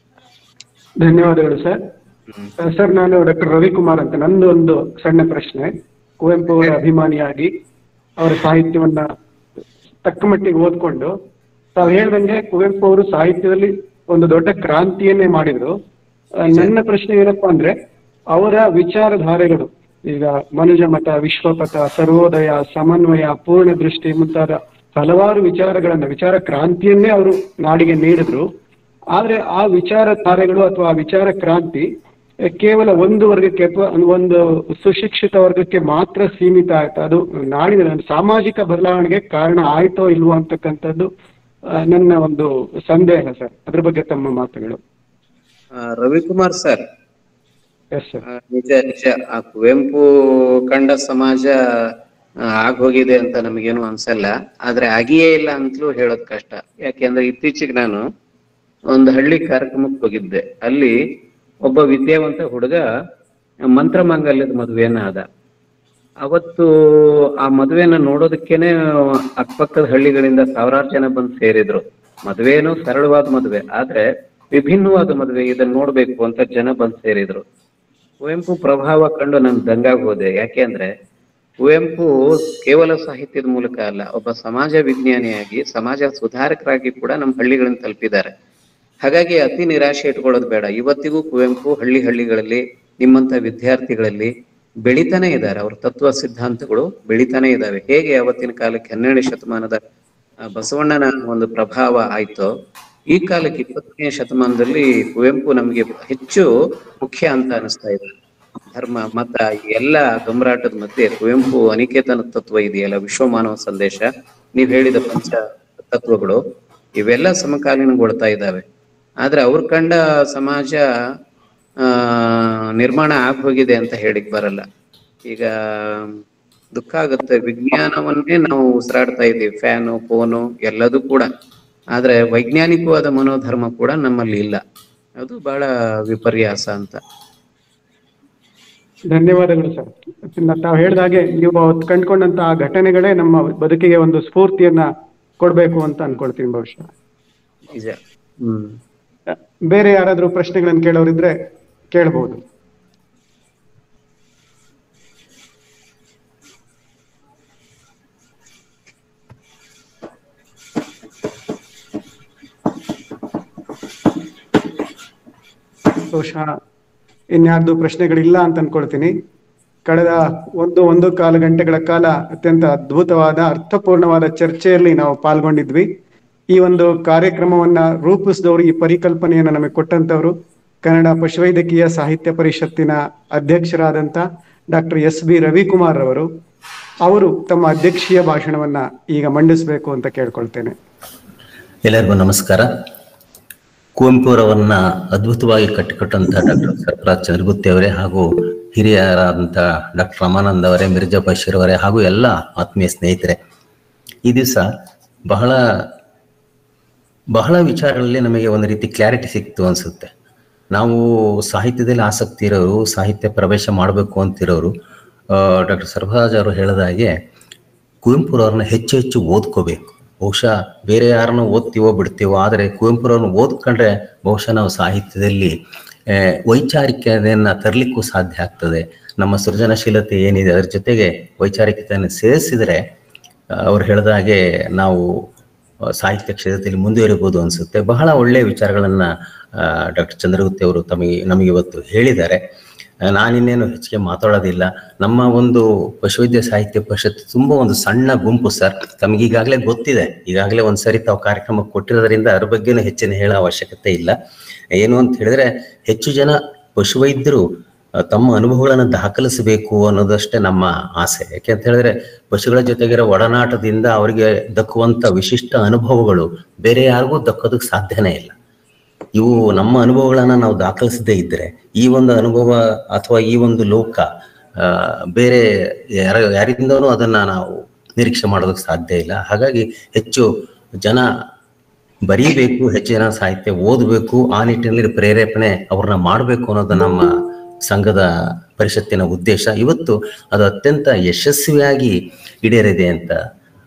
ಧನ್ಯವಾದಗಳು ಸರ್. ಸರ್, ನಾನು ಡಾಕ್ಟರ್ ರವಿಕುಮಾರ್ ಅಂತ. ನಂದು ಒಂದು ಸಣ್ಣ ಪ್ರಶ್ನೆ. ಕುವೆಂಪು ಅವರ ಅಭಿಮಾನಿಯಾಗಿ ಅವರ ಸಾಹಿತ್ಯವನ್ನ ತಕ್ಕ ಮಟ್ಟಿಗೆ ಓದ್ಕೊಂಡು ತಾವು ಹೇಳ್ದಂಗೆ ಕುವೆಂಪು ಅವರು ಸಾಹಿತ್ಯದಲ್ಲಿ ಒಂದು ದೊಡ್ಡ ಕ್ರಾಂತಿಯನ್ನೇ ಮಾಡಿದ್ರು. ನನ್ನ ಪ್ರಶ್ನೆ ಏನಪ್ಪಾ ಅಂದ್ರೆ, ಅವರ ವಿಚಾರಧಾರೆಗಳು ಈಗ ಮನುಜ ಮತ, ವಿಶ್ವಪಥ, ಸರ್ವೋದಯ, ಸಮನ್ವಯ, ಪೂರ್ಣ ದೃಷ್ಟಿ ಮುಂತಾದ ಹಲವಾರು ವಿಚಾರ ಕ್ರಾಂತಿಯನ್ನೇ ಅವರು ನಾಡಿಗೆ ನೀಡಿದ್ರು. ಆದ್ರೆ ಆ ವಿಚಾರಧಾರೆಗಳು ಅಥವಾ ಆ ವಿಚಾರ ಕ್ರಾಂತಿ ಕೇವಲ ಒಂದು ವರ್ಗಕ್ಕೆ ಅಥವಾ ಒಂದು ಸುಶಿಕ್ಷಿತ ವರ್ಗಕ್ಕೆ ಮಾತ್ರ ಸೀಮಿತ ಆಯ್ತು. ಅದು ನಾಡಿನ ಸಾಮಾಜಿಕ ಬದಲಾವಣೆಗೆ ಕಾರಣ ಆಯ್ತೋ ಇಲ್ವೋ ಅಂತಕ್ಕಂಥದ್ದು ನನ್ನ ಒಂದು ಸಂದೇಹ ಸರ್. ಅದ್ರ ಬಗ್ಗೆ ತಮ್ಮ ಮಾತುಗಳು. ರವಿಕುಮಾರ್ ಸರ್, ನಿಜ ನಿಜ ಆ ಕುವೆಂಪು ಕಂಡ ಸಮಾಜ ಆಗೋಗಿದೆ ಅಂತ ನಮಗೇನು ಅನ್ಸಲ್ಲ. ಆದ್ರೆ ಆಗಿಯೇ ಇಲ್ಲ ಅಂತಲೂ ಹೇಳೋದ್ ಕಷ್ಟ. ಯಾಕೆಂದ್ರೆ ಇತ್ತೀಚೆಗೆ ನಾನು ಒಂದು ಹಳ್ಳಿ ಕಾರ್ಯಕ್ರಮಕ್ಕೆ ಹೋಗಿದ್ದೆ. ಅಲ್ಲಿ ಒಬ್ಬ ವಿದ್ಯಾವಂತ ಹುಡುಗ ಮಂತ್ರಮಾಂಗಲ್ಯದ ಮದುವೆಯನ್ನ ಆದ. ಅವತ್ತು ಆ ಮದುವೆನ ನೋಡೋದಕ್ಕೇನೆ ಅಕ್ಕಪಕ್ಕದ ಹಳ್ಳಿಗಳಿಂದ ಸಾವಿರಾರು ಜನ ಬಂದು ಸೇರಿದ್ರು. ಮದುವೆನೂ ಸರಳವಾದ ಮದುವೆ, ಆದ್ರೆ ವಿಭಿನ್ನವಾದ ಮದುವೆ, ಇದನ್ನ ನೋಡ್ಬೇಕು ಅಂತ ಜನ ಬಂದು ಸೇರಿದ್ರು. ಕುವೆಂಪು ಪ್ರಭಾವ ಕಂಡು ನಾನು ದಂಗಾಗಿ ಹೋದೆ. ಯಾಕೆ ಅಂದ್ರೆ ಕುವೆಂಪು ಕೇವಲ ಸಾಹಿತ್ಯದ ಮೂಲಕ ಅಲ್ಲ, ಒಬ್ಬ ಸಮಾಜ ವಿಜ್ಞಾನಿಯಾಗಿ, ಸಮಾಜ ಸುಧಾರಕರಾಗಿ ಕೂಡ ನಮ್ಮ ಹಳ್ಳಿಗಳನ್ನ ತಲುಪಿದ್ದಾರೆ. ಹಾಗಾಗಿ ಅತಿ ನಿರಾಶೆ ಇಟ್ಕೊಳ್ಳೋದು ಬೇಡ. ಇವತ್ತಿಗೂ ಕುವೆಂಪು ಹಳ್ಳಿಗಳಲ್ಲಿ ನಿಮ್ಮಂತ ವಿದ್ಯಾರ್ಥಿಗಳಲ್ಲಿ ಬೆಳಿತಾನೆ ಇದ್ದಾರೆ. ಅವ್ರ ತತ್ವ ಸಿದ್ಧಾಂತಗಳು ಬೆಳಿತಾನೆ ಇದ್ದಾವೆ. ಹೇಗೆ ಅವತ್ತಿನ ಕಾಲಕ್ಕೆ 12ನೇ ಶತಮಾನದ ಬಸವಣ್ಣನ ಒಂದು ಪ್ರಭಾವ ಆಯ್ತೋ, ಈ ಕಾಲಕ್ಕೆ 20ನೇ ಶತಮಾನದಲ್ಲಿ ಕುವೆಂಪು ನಮಗೆ ಹೆಚ್ಚು ಮುಖ್ಯ ಅಂತ ಅನಿಸ್ತಾ ಇದೆ. ಧರ್ಮ, ಮತ ಎಲ್ಲ ಗಂಭರಾಟದ ಮಧ್ಯೆ ಕುವೆಂಪು ಅನಿಕೇತನ ತತ್ವ ಇದೆಯಲ್ಲ, ವಿಶ್ವ ಮಾನವ ಸಂದೇಶ, ನೀವ್ ಹೇಳಿದ ಪಂಚ ತತ್ವಗಳು, ಇವೆಲ್ಲ ಸಮಕಾಲೀನಗೊಳ್ತಾ ಇದ್ದಾವೆ. ಆದ್ರೆ ಅವ್ರ ಕಂಡ ಸಮಾಜ ನಿರ್ಮಾಣ ಆಗೋಗಿದೆ ಅಂತ ಹೇಳಿಕ್ ಬರಲ್ಲ. ಈಗ ದುಃಖ ಆಗುತ್ತೆ. ವಿಜ್ಞಾನವನ್ನೇ ನಾವು ಉಸಿರಾಡ್ತಾ ಇದ್ದೀವಿ, ಫ್ಯಾನು, ಫೋನು ಎಲ್ಲದೂ ಕೂಡ. ಆದ್ರೆ ವೈಜ್ಞಾನಿಕವಾದ ಮನೋಧರ್ಮ ಕೂಡ ನಮ್ಮಲ್ಲಿ ಇಲ್ಲ. ಅದು ಬಹಳ ವಿಪರ್ಯಾಸ ಅಂತ. ಧನ್ಯವಾದಗಳು ಸರ್. ತಾವು ಹೇಳಿದಾಗೆ ನೀವು ಅವತ್ತು ಕಂಡ್ಕೊಂಡಂತ ಆ ಘಟನೆಗಳೇ ನಮ್ಮ ಬದುಕಿಗೆ ಒಂದು ಸ್ಫೂರ್ತಿಯನ್ನ ಕೊಡ್ಬೇಕು ಅಂತ ಅನ್ಕೊಳ್ತೀನಿ ಬಹುಶಃ. ನಿಜ. ಬೇರೆ ಯಾರಾದ್ರೂ ಪ್ರಶ್ನೆಗಳನ್ನು ಕೇಳೋರಿದ್ರೆ ಕೇಳಬಹುದು. ಬಹುಶಃ ಇನ್ಯಾರ್ದು ಪ್ರಶ್ನೆಗಳಿಲ್ಲ ಅಂತ ಅನ್ಕೊಳ್ತೀನಿ. ಕಳೆದ ಒಂದು ಕಾಲು ಗಂಟೆಗಳ ಕಾಲ ಅತ್ಯಂತ ಅದ್ಭುತವಾದ ಅರ್ಥಪೂರ್ಣವಾದ ಚರ್ಚೆಯಲ್ಲಿ ನಾವು ಪಾಲ್ಗೊಂಡಿದ್ವಿ. ಈ ಒಂದು ಕಾರ್ಯಕ್ರಮವನ್ನ ರೂಪಿಸಿದವರು, ಈ ಪರಿಕಲ್ಪನೆಯನ್ನು ನಮಗೆ ಕೊಟ್ಟಂತವರು ಕನ್ನಡ ಪಶುವೈದ್ಯಕೀಯ ಸಾಹಿತ್ಯ ಪರಿಷತ್ತಿನ ಅಧ್ಯಕ್ಷರಾದಂಥ ಡಾಕ್ಟರ್ SB ರವಿಕುಮಾರ್ ಅವರು ತಮ್ಮ ಅಧ್ಯಕ್ಷೀಯ ಭಾಷಣವನ್ನ ಈಗ ಮಂಡಿಸಬೇಕು ಅಂತ ಕೇಳ್ಕೊಳ್ತೇನೆ. ಎಲ್ಲರಿಗೂ ನಮಸ್ಕಾರ. ಕುವೆಂಪುರವನ್ನ ಅದ್ಭುತವಾಗಿ ಕಟ್ಟಿಕೊಟ್ಟಂತ ಡಾಕ್ಟರ್ ಸರ್ಫರಾಜ್ ಚಂದ್ರಗುತ್ತಿ ಅವರೇ ಹಾಗೂ ಹಿರಿಯರಾದಂಥ ಡಾಕ್ಟರ್ ರಮಾನಂದ್ ಅವರೇ, ಮಿರ್ಜಾ ಬಶೀರ್ ಅವರೇ ಹಾಗೂ ಎಲ್ಲ ಆತ್ಮೀಯ ಸ್ನೇಹಿತರೆ, ಈ ದಿವಸ ಬಹಳ ವಿಚಾರಗಳಲ್ಲಿ ನಮಗೆ ಒಂದು ರೀತಿ ಕ್ಲಾರಿಟಿ ಸಿಕ್ತು ಅನ್ಸುತ್ತೆ. ನಾವು ಸಾಹಿತ್ಯದಲ್ಲಿ ಆಸಕ್ತಿ ಇರೋರು, ಸಾಹಿತ್ಯ ಪ್ರವೇಶ ಮಾಡಬೇಕು ಅಂತಿರೋರು, ಡಾಕ್ಟರ್ ಸರ್ಫರಾಜ್ ಅವರು ಹೇಳಿದ ಹಾಗೆ ಕುವೆಂಪುರವ್ರನ್ನ ಹೆಚ್ಚು ಓದ್ಕೋಬೇಕು. ಬಹುಶಃ ಬೇರೆ ಯಾರನ್ನ ಓದ್ತೀವೋ ಬಿಡ್ತೀವೋ, ಆದರೆ ಕುವೆಂಪುರವ್ರನ್ನ ಓದ್ಕೊಂಡ್ರೆ ಬಹುಶಃ ನಾವು ಸಾಹಿತ್ಯದಲ್ಲಿ ವೈಚಾರಿಕತೆಯನ್ನು ತರಲಿಕ್ಕೂ ಸಾಧ್ಯ ಆಗ್ತದೆ. ನಮ್ಮ ಸೃಜನಶೀಲತೆ ಏನಿದೆ ಅದರ ಜೊತೆಗೆ ವೈಚಾರಿಕತೆಯನ್ನು ಸೇರಿಸಿದರೆ ಅವ್ರು ಹೇಳಿದ ಹಾಗೆ ನಾವು ಸಾಹಿತ್ಯ ಕ್ಷೇತ್ರದಲ್ಲಿ ಮುಂದುವರಿಬೋದು ಅನಿಸುತ್ತೆ. ಬಹಳ ಒಳ್ಳೆಯ ವಿಚಾರಗಳನ್ನು ಡಾಕ್ಟರ್ ಚಂದ್ರಗುತ್ತಿ ಅವರು ನಮಗೆ ಇವತ್ತು ಹೇಳಿದ್ದಾರೆ. ನಾನಿನ್ನೇನು ಹೆಚ್ಚಿಗೆ ಮಾತಾಡೋದಿಲ್ಲ. ನಮ್ಮ ಒಂದು ಪಶುವೈದ್ಯ ಸಾಹಿತ್ಯ ಪರಿಷತ್ ತುಂಬ ಒಂದು ಸಣ್ಣ ಗುಂಪು ಸರ್. ತಮಗೀಗಾಗಲೇ ಗೊತ್ತಿದೆ, ಈಗಾಗಲೇ ಒಂದ್ಸರಿ ತಾವು ಕಾರ್ಯಕ್ರಮ ಕೊಟ್ಟಿರೋದ್ರಿಂದ ಅದ್ರ ಬಗ್ಗೆನೂ ಹೆಚ್ಚಿನ ಹೇಳೋ ಅವಶ್ಯಕತೆ ಇಲ್ಲ. ಏನು ಅಂತ ಹೇಳಿದ್ರೆ, ಹೆಚ್ಚು ಜನ ಪಶುವೈದ್ಯರು ತಮ್ಮ ಅನುಭವಗಳನ್ನು ದಾಖಲಿಸಬೇಕು ಅನ್ನೋದಷ್ಟೇ ನಮ್ಮ ಆಸೆ. ಯಾಕೆ ಅಂತ ಹೇಳಿದ್ರೆ, ಪಶುಗಳ ಜೊತೆಗಿರೋ ಒಡನಾಟದಿಂದ ಅವರಿಗೆ ದಕ್ಕುವಂಥ ವಿಶಿಷ್ಟ ಅನುಭವಗಳು ಬೇರೆ ಯಾರಿಗೂ ದಕ್ಕೋದಕ್ಕೆ ಸಾಧ್ಯನೇ ಇಲ್ಲ. ಇವು ನಮ್ಮ ಅನುಭವಗಳನ್ನು ನಾವು ದಾಖಲಿಸದೇ ಇದ್ದರೆ ಈ ಒಂದು ಅನುಭವ ಅಥವಾ ಈ ಒಂದು ಲೋಕ ಬೇರೆ ಯಾರಿಂದನೂ ಅದನ್ನು ನಾವು ನಿರೀಕ್ಷೆ ಮಾಡೋದಕ್ಕೆ ಸಾಧ್ಯ ಇಲ್ಲ. ಹಾಗಾಗಿ ಹೆಚ್ಚು ಜನ ಬರೀಬೇಕು, ಹೆಚ್ಚು ಜನ ಸಾಹಿತ್ಯ ಓದಬೇಕು, ಆ ನಿಟ್ಟಿನಲ್ಲಿ ಪ್ರೇರೇಪಣೆ ಅವ್ರನ್ನ ಮಾಡಬೇಕು ಅನ್ನೋದು ನಮ್ಮ ಸಂಘದ ಪರಿಷತ್ತಿನ ಉದ್ದೇಶ. ಇವತ್ತು ಅದು ಅತ್ಯಂತ ಯಶಸ್ವಿಯಾಗಿ ಈಡೇರಿದೆ ಅಂತ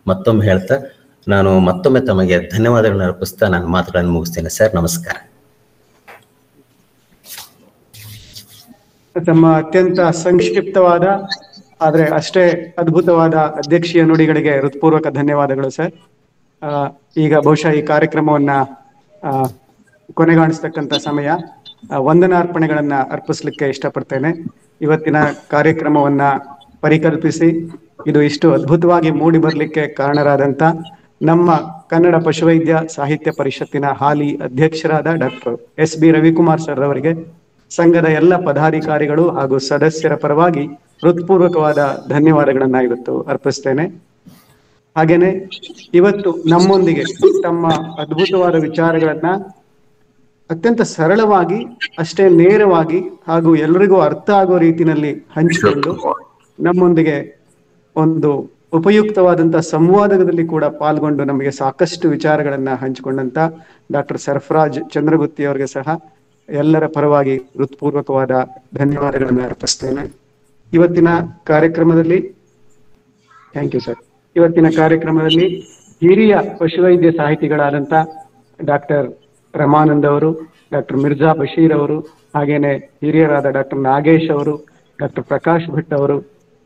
ಮತ್ತೊಮ್ಮೆ ಹೇಳ್ತಾ, ನಾನು ಮತ್ತೊಮ್ಮೆ ತಮಗೆ ಧನ್ಯವಾದಗಳನ್ನು ಅರ್ಪಿಸ್ತಾ ನಾನು ಮಾತುಗಳನ್ನು ಮುಗಿಸ್ತೇನೆ ಸರ್. ನಮಸ್ಕಾರ. ತಮ್ಮ ಅತ್ಯಂತ ಸಂಕ್ಷಿಪ್ತವಾದ ಆದ್ರೆ ಅಷ್ಟೇ ಅದ್ಭುತವಾದ ಅಧ್ಯಕ್ಷೀಯ ನುಡಿಗಳಿಗೆ ಹೃತ್ಪೂರ್ವಕ ಧನ್ಯವಾದಗಳು ಸರ್. ಈಗ ಬಹುಶಃ ಈ ಕಾರ್ಯಕ್ರಮವನ್ನ ಕೊನೆಗಾಣಿಸ್ತಕ್ಕಂಥ ಸಮಯ. ವಂದನಾರ್ಪಣೆಗಳನ್ನ ಅರ್ಪಿಸ್ಲಿಕ್ಕೆ ಇಷ್ಟಪಡ್ತೇನೆ. ಇವತ್ತಿನ ಕಾರ್ಯಕ್ರಮವನ್ನ ಪರಿಕಲ್ಪಿಸಿ ಇದು ಇಷ್ಟು ಅದ್ಭುತವಾಗಿ ಮೂಡಿ ಬರ್ಲಿಕ್ಕೆ ಕಾರಣರಾದಂಥ ನಮ್ಮ ಕನ್ನಡ ಪಶುವೈದ್ಯ ಸಾಹಿತ್ಯ ಪರಿಷತ್ತಿನ ಹಾಲಿ ಅಧ್ಯಕ್ಷರಾದ ಡಾಕ್ಟರ್ SB ರವಿಕುಮಾರ್ ಸರ್ ಅವರಿಗೆ ಸಂಘದ ಎಲ್ಲ ಪದಾಧಿಕಾರಿಗಳು ಹಾಗೂ ಸದಸ್ಯರ ಪರವಾಗಿ ಹೃತ್ಪೂರ್ವಕವಾದ ಧನ್ಯವಾದಗಳನ್ನ ಇವತ್ತು ಅರ್ಪಿಸ್ತೇನೆ. ಹಾಗೇನೆ ಇವತ್ತು ನಮ್ಮೊಂದಿಗೆ ತಮ್ಮ ಅದ್ಭುತವಾದ ವಿಚಾರಗಳನ್ನ ಅತ್ಯಂತ ಸರಳವಾಗಿ, ಅಷ್ಟೇ ನೇರವಾಗಿ ಹಾಗೂ ಎಲ್ರಿಗೂ ಅರ್ಥ ಆಗೋ ರೀತಿಯಲ್ಲಿ ಹಂಚಿಕೊಂಡು ನಮ್ಮೊಂದಿಗೆ ಒಂದು ಉಪಯುಕ್ತವಾದಂಥ ಸಂವಾದದಲ್ಲಿ ಕೂಡ ಪಾಲ್ಗೊಂಡು ನಮಗೆ ಸಾಕಷ್ಟು ವಿಚಾರಗಳನ್ನ ಹಂಚಿಕೊಂಡಂತ ಡಾಕ್ಟರ್ ಸರ್ಫರಾಜ್ ಚಂದ್ರಗುತ್ತಿ ಅವರಿಗೆ ಸಹ ಎಲ್ಲರ ಪರವಾಗಿ ಹೃತ್ಪೂರ್ವಕವಾದ ಧನ್ಯವಾದಗಳನ್ನು ಅರ್ಪಿಸ್ತೇನೆ. ಇವತ್ತಿನ ಕಾರ್ಯಕ್ರಮದಲ್ಲಿ ಥ್ಯಾಂಕ್ ಯು ಸರ್. ಇವತ್ತಿನ ಕಾರ್ಯಕ್ರಮದಲ್ಲಿ ಹಿರಿಯ ಪಶುವೈದ್ಯ ಸಾಹಿತಿಗಳಾದಂಥ ಡಾಕ್ಟರ್ ರಮಾನಂದ್ ಅವರು, ಡಾಕ್ಟರ್ ಮಿರ್ಜಾ ಬಶೀರ್ ಅವರು, ಹಾಗೇನೆ ಹಿರಿಯರಾದ ಡಾಕ್ಟರ್ ನಾಗೇಶ್ ಅವರು, ಡಾಕ್ಟರ್ ಪ್ರಕಾಶ್ ಭಟ್ ಅವರು,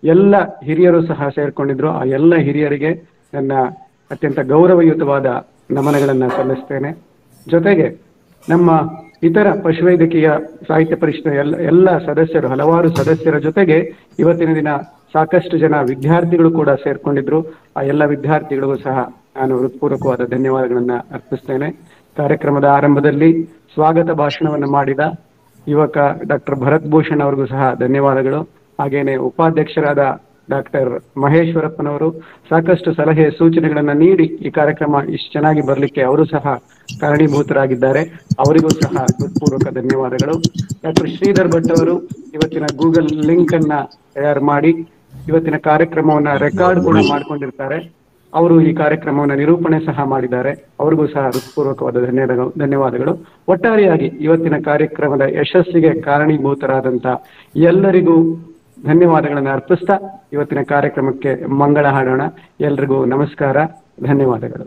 ಎಲ್ಲ ಹಿರಿಯರು ಸಹ ಸೇರ್ಕೊಂಡಿದ್ರು. ಆ ಎಲ್ಲ ಹಿರಿಯರಿಗೆ ನನ್ನ ಅತ್ಯಂತ ಗೌರವಯುತವಾದ ನಮನಗಳನ್ನ ಸಲ್ಲಿಸ್ತೇನೆ. ಜೊತೆಗೆ ನಮ್ಮ ಇತರ ಪಶುವೈದ್ಯಕೀಯ ಸಾಹಿತ್ಯ ಪರಿಷತ್ ಎಲ್ಲ ಸದಸ್ಯರು, ಹಲವಾರು ಸದಸ್ಯರ ಜೊತೆಗೆ ಇವತ್ತಿನ ದಿನ ಸಾಕಷ್ಟು ಜನ ವಿದ್ಯಾರ್ಥಿಗಳು ಕೂಡ ಸೇರ್ಕೊಂಡಿದ್ರು. ಆ ಎಲ್ಲ ವಿದ್ಯಾರ್ಥಿಗಳಿಗೂ ಸಹ ನಾನು ಹೃತ್ಪೂರ್ವಕವಾದ ಧನ್ಯವಾದಗಳನ್ನ ಅರ್ಪಿಸ್ತೇನೆ. ಕಾರ್ಯಕ್ರಮದ ಆರಂಭದಲ್ಲಿ ಸ್ವಾಗತ ಭಾಷಣವನ್ನು ಮಾಡಿದ ಯುವಕ ಡಾಕ್ಟರ್ ಭರತ್ ಭೂಷಣ್ ಅವ್ರಿಗೂ ಸಹ ಧನ್ಯವಾದಗಳು. ಹಾಗೇನೆ ಉಪಾಧ್ಯಕ್ಷರಾದ ಡಾಕ್ಟರ್ ಮಹೇಶ್ವರಪ್ಪನವರು ಸಾಕಷ್ಟು ಸಲಹೆ ಸೂಚನೆಗಳನ್ನ ನೀಡಿ ಈ ಕಾರ್ಯಕ್ರಮ ಇಷ್ಟು ಚೆನ್ನಾಗಿ ಬರಲಿಕ್ಕೆ ಅವರು ಸಹ ಕಾರಣೀಭೂತರಾಗಿದ್ದಾರೆ. ಅವರಿಗೂ ಸಹ ಹೃತ್ಪೂರ್ವಕ ಧನ್ಯವಾದಗಳು. ಡಾಕ್ಟರ್ ಶ್ರೀಧರ್ ಭಟ್ ಅವರು ಇವತ್ತಿನ ಗೂಗಲ್ ಲಿಂಕ್ ಅನ್ನ ತಯಾರು ಮಾಡಿ ಇವತ್ತಿನ ಕಾರ್ಯಕ್ರಮವನ್ನ ರೆಕಾರ್ಡ್ ಕೂಡ ಮಾಡ್ಕೊಂಡಿರ್ತಾರೆ. ಅವರು ಈ ಕಾರ್ಯಕ್ರಮವನ್ನು ನಿರೂಪಣೆ ಸಹ ಮಾಡಿದ್ದಾರೆ. ಅವ್ರಿಗೂ ಸಹ ಹೃತ್ಪೂರ್ವಕವಾದ ಧನ್ಯವಾದಗಳು. ಒಟ್ಟಾರೆಯಾಗಿ ಇವತ್ತಿನ ಕಾರ್ಯಕ್ರಮದ ಯಶಸ್ಸಿಗೆ ಕಾರಣೀಭೂತರಾದಂತ ಎಲ್ಲರಿಗೂ ಧನ್ಯವಾದಗಳನ್ನು ಅರ್ಪಿಸ್ತಾ ಇವತ್ತಿನ ಕಾರ್ಯಕ್ರಮಕ್ಕೆ ಮಂಗಳ ಹಾಡೋಣ. ಎಲ್ರಿಗೂ ನಮಸ್ಕಾರ, ಧನ್ಯವಾದಗಳು.